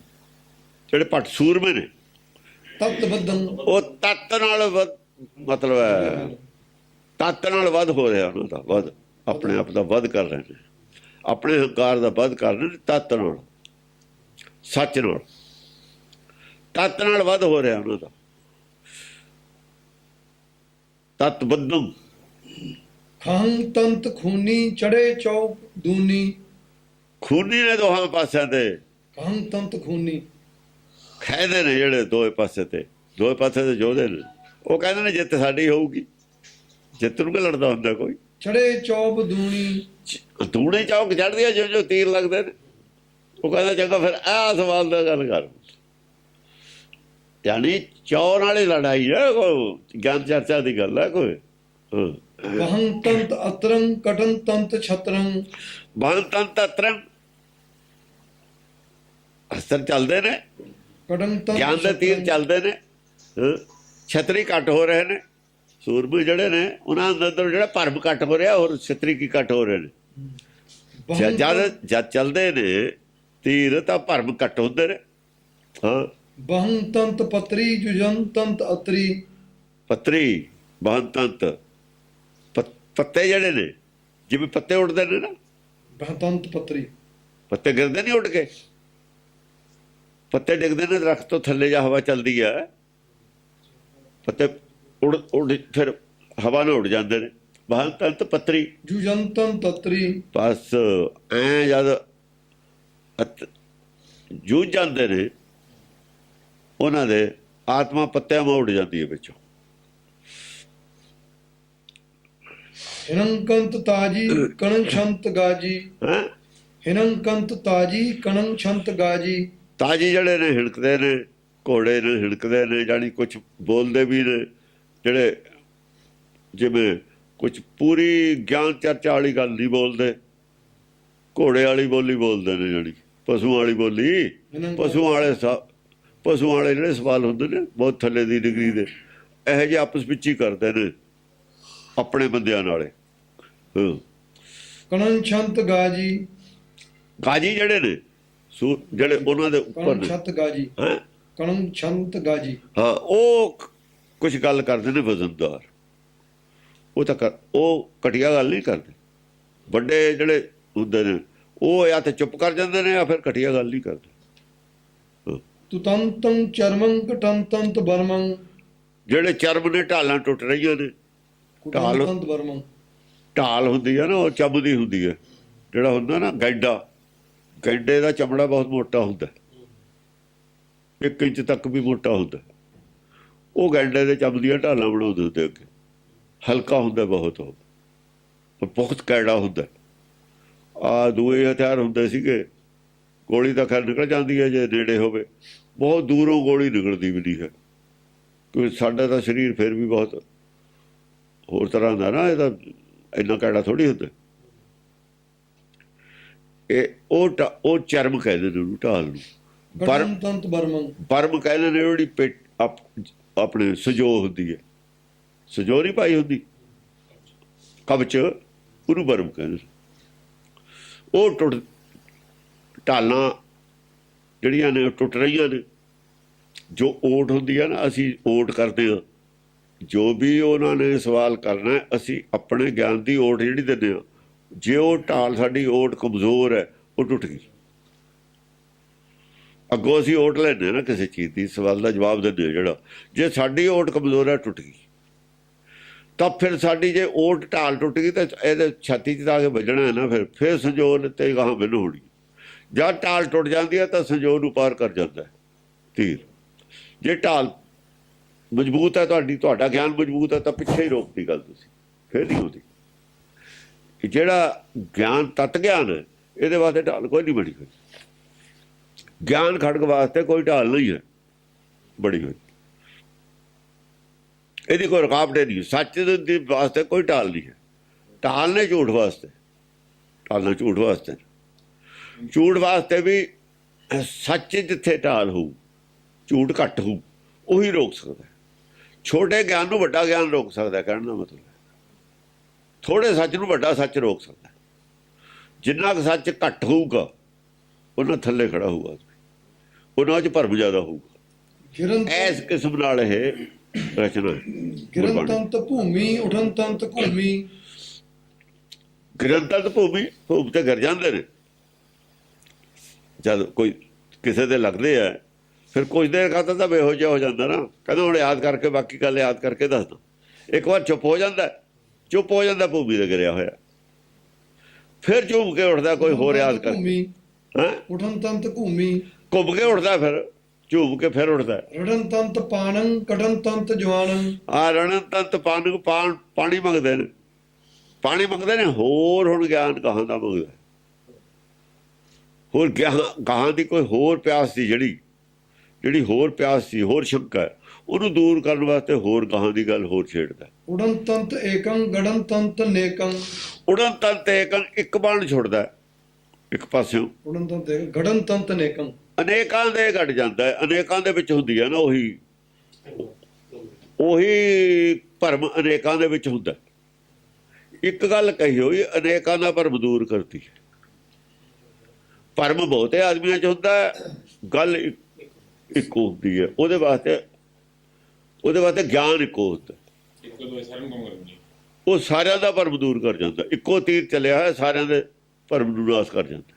ਜਿਹੜੇ ਪਟ ਸੂਰਮੇ ਨੇ, ਤਤ ਬਦੰ ਉਹ ਤੱਤ ਨਾਲ ਮਤਲਬ ਹੈ, ਤੱਤ ਨਾਲ ਵੱਧ ਹੋ ਰਿਹਾ ਉਹਨਾਂ ਦਾ। ਵੱਧ ਆਪਣੇ ਆਪ ਦਾ ਵੱਧ ਕਰ ਰਹੇ ਨੇ, ਆਪਣੇ ਹੰਕਾਰ ਦਾ ਵੱਧ ਕਰ ਰਹੇ ਨੇ। ਤੱਤ ਨਾਲ, ਸੱਚ ਨਾਲ, ਤੱਤ ਨਾਲ ਵੱਧ ਹੋ ਰਿਹਾ ਉਹਨਾਂ ਦਾ। ਤਤ ਬੱਦਮ। ਖਾਂ ਤੰਤ ਖੂਨੀ ਚੜੇ ਚੌਕ ਦੂਨੀ। ਖੂਨੀ ਨੇ ਦੋਹਾਂ ਪਾਸਿਆਂ ਤੇ। ਖਾਂ ਤੰਤ ਖੂਨੀ ਖੈਦੇ ਨੇ ਜਿਹੜੇ ਦੋਏ ਪਾਸੇ ਤੇ, ਦੋਏ ਪਾਸੇ ਤੇ ਜੋਧੇ ਨੇ। ਉਹ ਕਹਿੰਦੇ ਨੇ ਜਿੱਤ ਸਾਡੀ ਹੋਊਗੀ। ਜਿੱਤ ਨੂੰ ਕਿ ਲੜਦਾ ਹੁੰਦਾ ਕੋਈ? ਚੜੇ ਚੌਬ ਦੂਣੀ। ਦੂਣੇ ਚੌਕ ਚੜ੍ਹਦੀ ਆ ਜੋ ਤੀਰ ਲੱਗਦੇ ਨੇ। ਉਹ ਕਹਿੰਦਾ ਚੰਗਾ ਫਿਰ ਆਹ ਸਵਾਲ ਦਾ ਗੱਲ ਕਰ। ਯਾਨੀ ਚੌਰ ਵਾਲੀ ਲੜਾਈ ਹੈ, ਕੋਈ ਗਿਆਨ ਚਰਚਾ ਦੀ ਗੱਲ ਹੈ ਕੋਈ। ਵਹੰ ਤੰਤ ਅਤਰੰ ਕਟਨ ਤੰਤ ਛਤਰੰ। ਵਹੰ ਤੰਤ ਅਤਰੰ ਅਸਰ ਚੱਲਦੇ ਨੇ, ਕਟਨ ਤੰਤ ਗਿਆਨ ਦੇ ਤੀਰ ਚੱਲਦੇ ਨੇ। ਛਤਰੀ ਘੱਟ ਹੋ ਰਹੇ ਨੇ। ਸੂਰਮੇ ਜਿਹੜੇ ਨੇ ਉਹਨਾਂ ਦੇ ਅੰਦਰ ਜਿਹੜਾ ਭਰਮ ਘੱਟ ਹੋ ਰਿਹਾ, ਹੋਰ ਛਤਰੀ ਕੀ ਘੱਟ ਹੋ ਰਹੇ ਨੇ। ਜਦ ਚੱਲਦੇ ਨੇ ਤੀਰ ਤਾਂ ਭਰਮ ਘੱਟ ਹੁੰਦੇ ਨੇ। ਹਾਂ, ਬਹੰ ਤੰਤ ਪਤਰੀ ਜੁਜਨ ਤੰਤ ਅਤਰੀ। ਪਤਰੀ ਬਹੰਤੰਤ ਪੱਤੇ ਜਿਹੜੇ ਨੇ, ਜਿਵੇਂ ਪੱਤੇ ਉੱਡਦੇ ਨੇ ਨਾ, ਬਹਤੰਤ ਪੱਤਰੀ, ਪੱਤੇ ਗਿਰਦੇ ਨਹੀਂ ਉੱਡ ਕੇ, ਪੱਤੇ ਡਿੱਗਦੇ ਨੇ ਦਰਖਤ ਤੋਂ ਥੱਲੇ, ਜਾਂ ਹਵਾ ਚੱਲਦੀ ਹੈ, ਪੱਤੇ ਉੱਡ ਫਿਰ ਹਵਾ ਨਾਲ ਉੱਡ ਜਾਂਦੇ ਨੇ। ਬਹੰਤੰਤ ਪੱਤਰੀ, ਜੁਜੰਤੰ ਤਤਰੀ, ਬਸ ਐ ਜਦ ਜੂਝ ਜਾਂਦੇ ਨੇ, ਉਹਨਾਂ ਦੇ ਆਤਮਾ ਪੱਤਿਆਂ ਵਾਂ ਉੱਡ ਜਾਂਦੀ ਹੈ ਵਿੱਚੋਂ। ਹਿਨੰਕੰਤ ਤਾਜੀ ਕਣੰ ਛੰਤ ਗਾਜੀ, ਹੈਂ ਹਿਨੰਕੰਤ ਤਾਜੀ ਕਣੰ ਛੰਤ ਗਾਜੀ। ਤਾਜੀ ਜਿਹੜੇ ਨੇ ਹਿਣਕਦੇ ਨੇ, ਘੋੜੇ ਨੇ ਹਿਣਕਦੇ ਨੇ, ਜਾਣੀ ਕੁਛ ਬੋਲਦੇ ਵੀ ਨੇ, ਜਿਹੜੇ ਜਿਵੇਂ ਕੁਛ ਪੂਰੀ ਗਿਆਨ ਚਰਚਾ ਵਾਲੀ ਗੱਲ ਨਹੀਂ ਬੋਲਦੇ, ਘੋੜੇ ਵਾਲੀ ਬੋਲੀ ਬੋਲਦੇ ਨੇ, ਜਾਣੀ ਪਸ਼ੂਆਂ ਵਾਲੀ ਬੋਲੀ। ਪਸ਼ੂਆਂ ਵਾਲੇ ਜਿਹੜੇ ਸਵਾਲ ਹੁੰਦੇ ਨੇ ਬਹੁਤ ਥੱਲੇ ਦੀ ਡਿਗਰੀ ਦੇ, ਇਹੋ ਜਿਹੇ ਆਪਸ ਵਿੱਚ ਹੀ ਕਰਦੇ ਨੇ ਆਪਣੇ ਬੰਦਿਆਂ ਨਾਲੇ। ਕਣੰ ਛੰਤ ਗਾਜੀ, ਗਾਜੀ ਜਿਹੜੇ ਨੇ ਜਿਹੜੇ ਉਹਨਾਂ ਦੇ ਉੱਪਰ ਕਣੰ ਨੇ, ਛੰਤ ਗਾਜੀ, ਹੈਂ ਕਣੰ ਛੰਤ ਗਾਜੀ। ਹਾਂ, ਉਹ ਕੁਛ ਗੱਲ ਕਰਦੇ ਨੇ ਵਜ਼ਨਦਾਰ, ਉਹ ਤਾਂ ਉਹ ਘਟੀਆ ਗੱਲ ਨਹੀਂ ਕਰਦੇ। ਵੱਡੇ ਜਿਹੜੇ ਹੁੰਦੇ ਨੇ ਉਹ ਜਾਂ ਤੇ ਚੁੱਪ ਕਰ ਜਾਂਦੇ ਨੇ, ਜਾਂ ਫਿਰ ਘਟੀਆ ਗੱਲ ਨਹੀਂ ਕਰਦੇ। ਤੁਤੰਤੰ ਚਰਮੰ ਕਟੰਤੰਤ ਬਰਮੰ, ਜਿਹੜੇ ਚਰਮ ਨੇ ਢਾਲਾਂ ਟੁੱਟ ਰਹੀਆਂ ਨੇ, ਕੁਟੰਤੰਤ ਬਰਮੰ। ਢਾਲ ਹੁੰਦੀ ਹੈ ਨਾ, ਉਹ ਚੰਬਦੀ ਹੁੰਦੀ ਹੈ। ਜਿਹੜਾ ਹੁੰਦਾ ਨਾ ਗੈਂਡੇ ਦਾ ਚਮੜਾ ਬਹੁਤ ਮੋਟਾ ਹੁੰਦਾ, 1 ਇੰਚ ਤੱਕ ਵੀ ਮੋਟਾ ਹੁੰਦਾ, ਉਹ ਗੈਂਡੇ ਦੇ ਚੰਬ ਦੀਆਂ ਢਾਲਾਂ ਬਣਾਉਂਦੇ ਹੁੰਦੇ ਅੱਗੇ। ਹਲਕਾ ਹੁੰਦਾ ਬਹੁਤ, ਉਹ ਬਹੁਤ ਕੈੜਾ ਹੁੰਦਾ। ਆ ਦੂਏ ਹਥਿਆਰ ਹੁੰਦੇ ਸੀਗੇ, ਗੋਲੀ ਤਾਂ ਖੈਰ ਨਿਕਲ ਜਾਂਦੀ ਹੈ ਜੇ ਨੇੜੇ ਹੋਵੇ, ਬਹੁਤ ਦੂਰੋਂ ਗੋਲੀ ਨਿਕਲਦੀ ਵੀ ਨਹੀਂ ਹੈ, ਕਿਉਂਕਿ ਸਾਡਾ ਤਾਂ ਸਰੀਰ ਫਿਰ ਵੀ ਬਹੁਤ ਹੋਰ ਤਰ੍ਹਾਂ ਦਾ ਨਾ, ਇਹਦਾ ਇੰਨਾ ਕੈੜਾ ਥੋੜ੍ਹੀ ਹੁੰਦਾ। ਇਹ ਉਹ ਚਰਮ ਕਹਿੰਦੇ ਨੇ ਉਹਨੂੰ, ਢਾਲ ਨੂੰ। ਕਟੰਤੰਤ ਬਰਮੰ, ਬਰਮ ਕਹਿੰਦੇ ਨੇ ਜਿਹੜੀ ਪੇਟ ਆਪਣੇ ਸਜੋ ਹੁੰਦੀ ਹੈ, ਸਜੋ ਨਹੀਂ ਪਾਈ ਹੁੰਦੀ ਕਬਚ, ਉਹਨੂੰ ਬਰਮ ਕਹਿੰਦੇ। ਉਹ ਢਾਲਾਂ ਜਿਹੜੀਆਂ ਨੇ ਉਹ ਟੁੱਟ ਰਹੀਆਂ ਨੇ। ਜੋ ਓਟ ਹੁੰਦੀ ਹੈ ਨਾ, ਅਸੀਂ ਓਟ ਕਰਦੇ ਹਾਂ, ਜੋ ਵੀ ਉਹਨਾਂ ਨੇ ਸਵਾਲ ਕਰਨਾ, ਅਸੀਂ ਆਪਣੇ ਗਿਆਨ ਦੀ ਓਟ ਜਿਹੜੀ ਦਿੰਦੇ ਹਾਂ। ਜੇ ਉਹ ਢਾਲ ਸਾਡੀ ਓਟ ਕਮਜ਼ੋਰ ਹੈ, ਉਹ ਟੁੱਟ ਗਈ। ਅੱਗੋਂ ਅਸੀਂ ਓਟ ਲੈਂਦੇ ਹਾਂ ਨਾ ਕਿਸੇ ਚੀਜ਼ ਦੀ, ਸਵਾਲ ਦਾ ਜਵਾਬ ਦਿੰਦੇ ਹਾਂ ਜਿਹੜਾ, ਜੇ ਸਾਡੀ ਓਟ ਕਮਜ਼ੋਰ ਹੈ, ਟੁੱਟ ਗਈ, ਤਾਂ ਫਿਰ ਸਾਡੀ ਜੇ ਓਟ ਢਾਲ ਟੁੱਟ ਗਈ ਤਾਂ ਇਹਦੇ ਛਾਤੀ 'ਚ ਤਾਂ ਆ ਕੇ ਵੱਜਣਾ ਹੈ ਨਾ, ਫਿਰ ਸੰਜੋਗ ਤੇ ਗਾਹਾਂ ਮੈਨੂੰ ਹੋਣੀ। ਜਦ ਢਾਲ ਟੁੱਟ ਜਾਂਦੀ ਹੈ ਤਾਂ ਸੰਜੋਗ ਨੂੰ ਪਾਰ ਕਰ ਜਾਂਦਾ ਤੀਰ। ਜੇ ਢਾਲ ਮਜ਼ਬੂਤ ਹੈ ਤੁਹਾਡਾ ਗਿਆਨ ਮਜ਼ਬੂਤ ਹੈ, ਤਾਂ ਪਿੱਛੇ ਹੀ ਰੋਕਦੀ ਗੱਲ ਤੁਸੀਂ, ਫਿਰ ਨਹੀਂ ਹੁੰਦੀ। ਜਿਹੜਾ ਗਿਆਨ ਤੱਤ ਗਿਆਨ ਹੈ, ਇਹਦੇ ਵਾਸਤੇ ਢਾਲ ਕੋਈ ਨਹੀਂ ਬਣੀ ਹੋਈ। ਗਿਆਨ ਖੜਕ ਵਾਸਤੇ ਕੋਈ ਢਾਲ ਨਹੀਂ ਹੈ ਬੜੀ ਹੋਈ, ਇਹਦੀ ਕੋਈ ਰੁਕਾਵਟ ਨਹੀਂ। ਸੱਚ ਦੇ ਵਾਸਤੇ ਕੋਈ ਢਾਲ ਨਹੀਂ ਹੈ। ਢਾਲ ਨੇ ਝੂਠ ਵਾਸਤੇ, ਢਾਲਣਾ ਝੂਠ ਵਾਸਤੇ। ਝੂਠ ਵਾਸਤੇ ਵੀ ਸੱਚ ਜਿੱਥੇ ਢਾਲ ਹੋਊ, ਝੂਠ ਘੱਟ ਹੋਊ, ਉਹੀ ਰੋਕ ਸਕਦਾ। ਛੋਟੇ ਗਿਆਨ ਨੂੰ ਵੱਡਾ ਗਿਆਨ ਰੋਕ ਸਕਦਾ, ਕਹਿਣ ਦਾ ਮਤਲਬ। ਥੋੜੇ ਸੱਚ ਨੂੰ ਵੱਡਾ ਸੱਚ ਰੋਕ ਸਕਦਾ। ਜਿੰਨਾ ਕੁ ਸੱਚ ਘੱਟ ਹੋਊਗਾ, ਉਹਨਾਂ ਥੱਲੇ ਖੜਾ ਹੋਊਗਾ, ਉਹਨਾਂ 'ਚ ਭਰਮ ਜ਼ਿਆਦਾ ਹੋਊਗਾ। ਇਸ ਕਿਸਮ ਨਾਲ ਇਹ ਰਚਨਾ ਗਿਰੰਤੰਤ ਭੂਮੀ ਉਠੰਤੰਤ ਘੂਮੀ, ਗਿਰੰਤੰਤ ਭੂਮੀ ਤੇ ਗਿਰ ਜਾਂਦੇ ਨੇ। ਜਦ ਕੋਈ ਕਿਸੇ ਦੇ ਲੱਗਦੇ ਆ, ਫਿਰ ਕੁਝ ਦੇਰ ਖਾਤਰ ਤਾਂ ਬੇਹੋਸ਼ ਹੋ ਜਾਂਦਾ ਨਾ, ਕਹਿੰਦਾ ਹੁਣ ਯਾਦ ਕਰਕੇ ਬਾਕੀ ਗੱਲ ਯਾਦ ਕਰਕੇ ਦੱਸਦਾ। ਇੱਕ ਵਾਰ ਚੁੱਪ ਹੋ ਜਾਂਦਾ ਭੂਮੀ ਤੇ ਗਿਰਿਆ ਹੋਇਆ, ਫਿਰ ਝੂਮ ਕੇ ਉੱਠਦਾ ਕੋਈ ਹੋਰ ਯਾਦ ਕਰਕੇ। ਹੈਂ ਉਠੰਤੰਤ ਘੂਮੀ, ਘੁੰਮ ਕੇ ਉੱਠਦਾ, ਫਿਰ ਝੂਮ ਕੇ ਫਿਰ ਉੱਠਦਾ। ਰੜਨਤੰਤ ਪਾਣੰ ਕਟੰਤੰਤ ਜਵਾਨੰ, ਰਣਤੰਤ ਪਾਣੀ ਮੰਗਦੇ ਨੇ, ਹੋਰ ਹੁਣ ਗਿਆਨ ਕਹਾਂ ਦਾ ਮੰਗਦਾ, ਹੋਰ ਗਾਹਾਂ ਦੀ ਕੋਈ ਹੋਰ ਪਿਆਸ ਸੀ, ਜਿਹੜੀ ਹੋਰ ਪਿਆਸ ਸੀ, ਹੋਰ ਸ਼ੰਕਾ, ਉਹਨੂੰ ਦੂਰ ਕਰਨ ਵਾਸਤੇ ਹੋਰ ਗਾਹਾਂ ਦੀ ਗੱਲ ਹੋਰ ਛੇੜਦਾ। ਉਡੰਤੰਤ ਏਕੰ ਗੜੰਤੰਤ ਨੇਕੰ, ਉਡੰਤੰਤ ਏਕੰ, ਇੱਕ ਬਾਣ ਛੁੱਟਦਾ ਇੱਕ ਪਾਸਿਓਂ, ਉਡੰਤੰਤ ਗੜੰਤੰਤ ਨੇਕੰ, ਅਨੇਕਾਂ ਦੇ ਘਟ ਜਾਂਦਾ ਹੈ। ਅਨੇਕਾਂ ਦੇ ਵਿੱਚ ਹੁੰਦੀ ਹੈ ਨਾ, ਉਹੀ ਭਰਮ ਅਨੇਕਾਂ ਦੇ ਵਿੱਚ ਹੁੰਦਾ। ਇੱਕ ਗੱਲ ਕਹੀ ਹੋਈ, ਅਨੇਕਾਂ ਦਾ ਭਰਮ ਦੂਰ ਕਰਦੀ। ਭਰਮ ਬਹੁਤੇ ਆਦਮੀਆਂ 'ਚ ਹੁੰਦਾ, ਗੱਲ ਇੱਕ ਹੁੰਦੀ ਹੈ। ਉਹਦੇ ਵਾਸਤੇ ਗਿਆਨ ਇੱਕੋ ਹੁੰਦਾ। ਇੱਕ ਦੋ ਸਾਰਿਆਂ ਨੂੰ ਕੰਮ ਕਰਨੀ। ਉਹ ਸਾਰਿਆਂ ਦਾ ਭਰਮ ਦੂਰ ਕਰ ਜਾਂਦਾ। ਇੱਕੋ ਤੀਰ ਚੱਲਿਆ ਹੋਇਆ ਸਾਰਿਆਂ ਦੇ ਭਰਮ ਨੂੰ ਨਾਸ ਕਰ ਜਾਂਦਾ।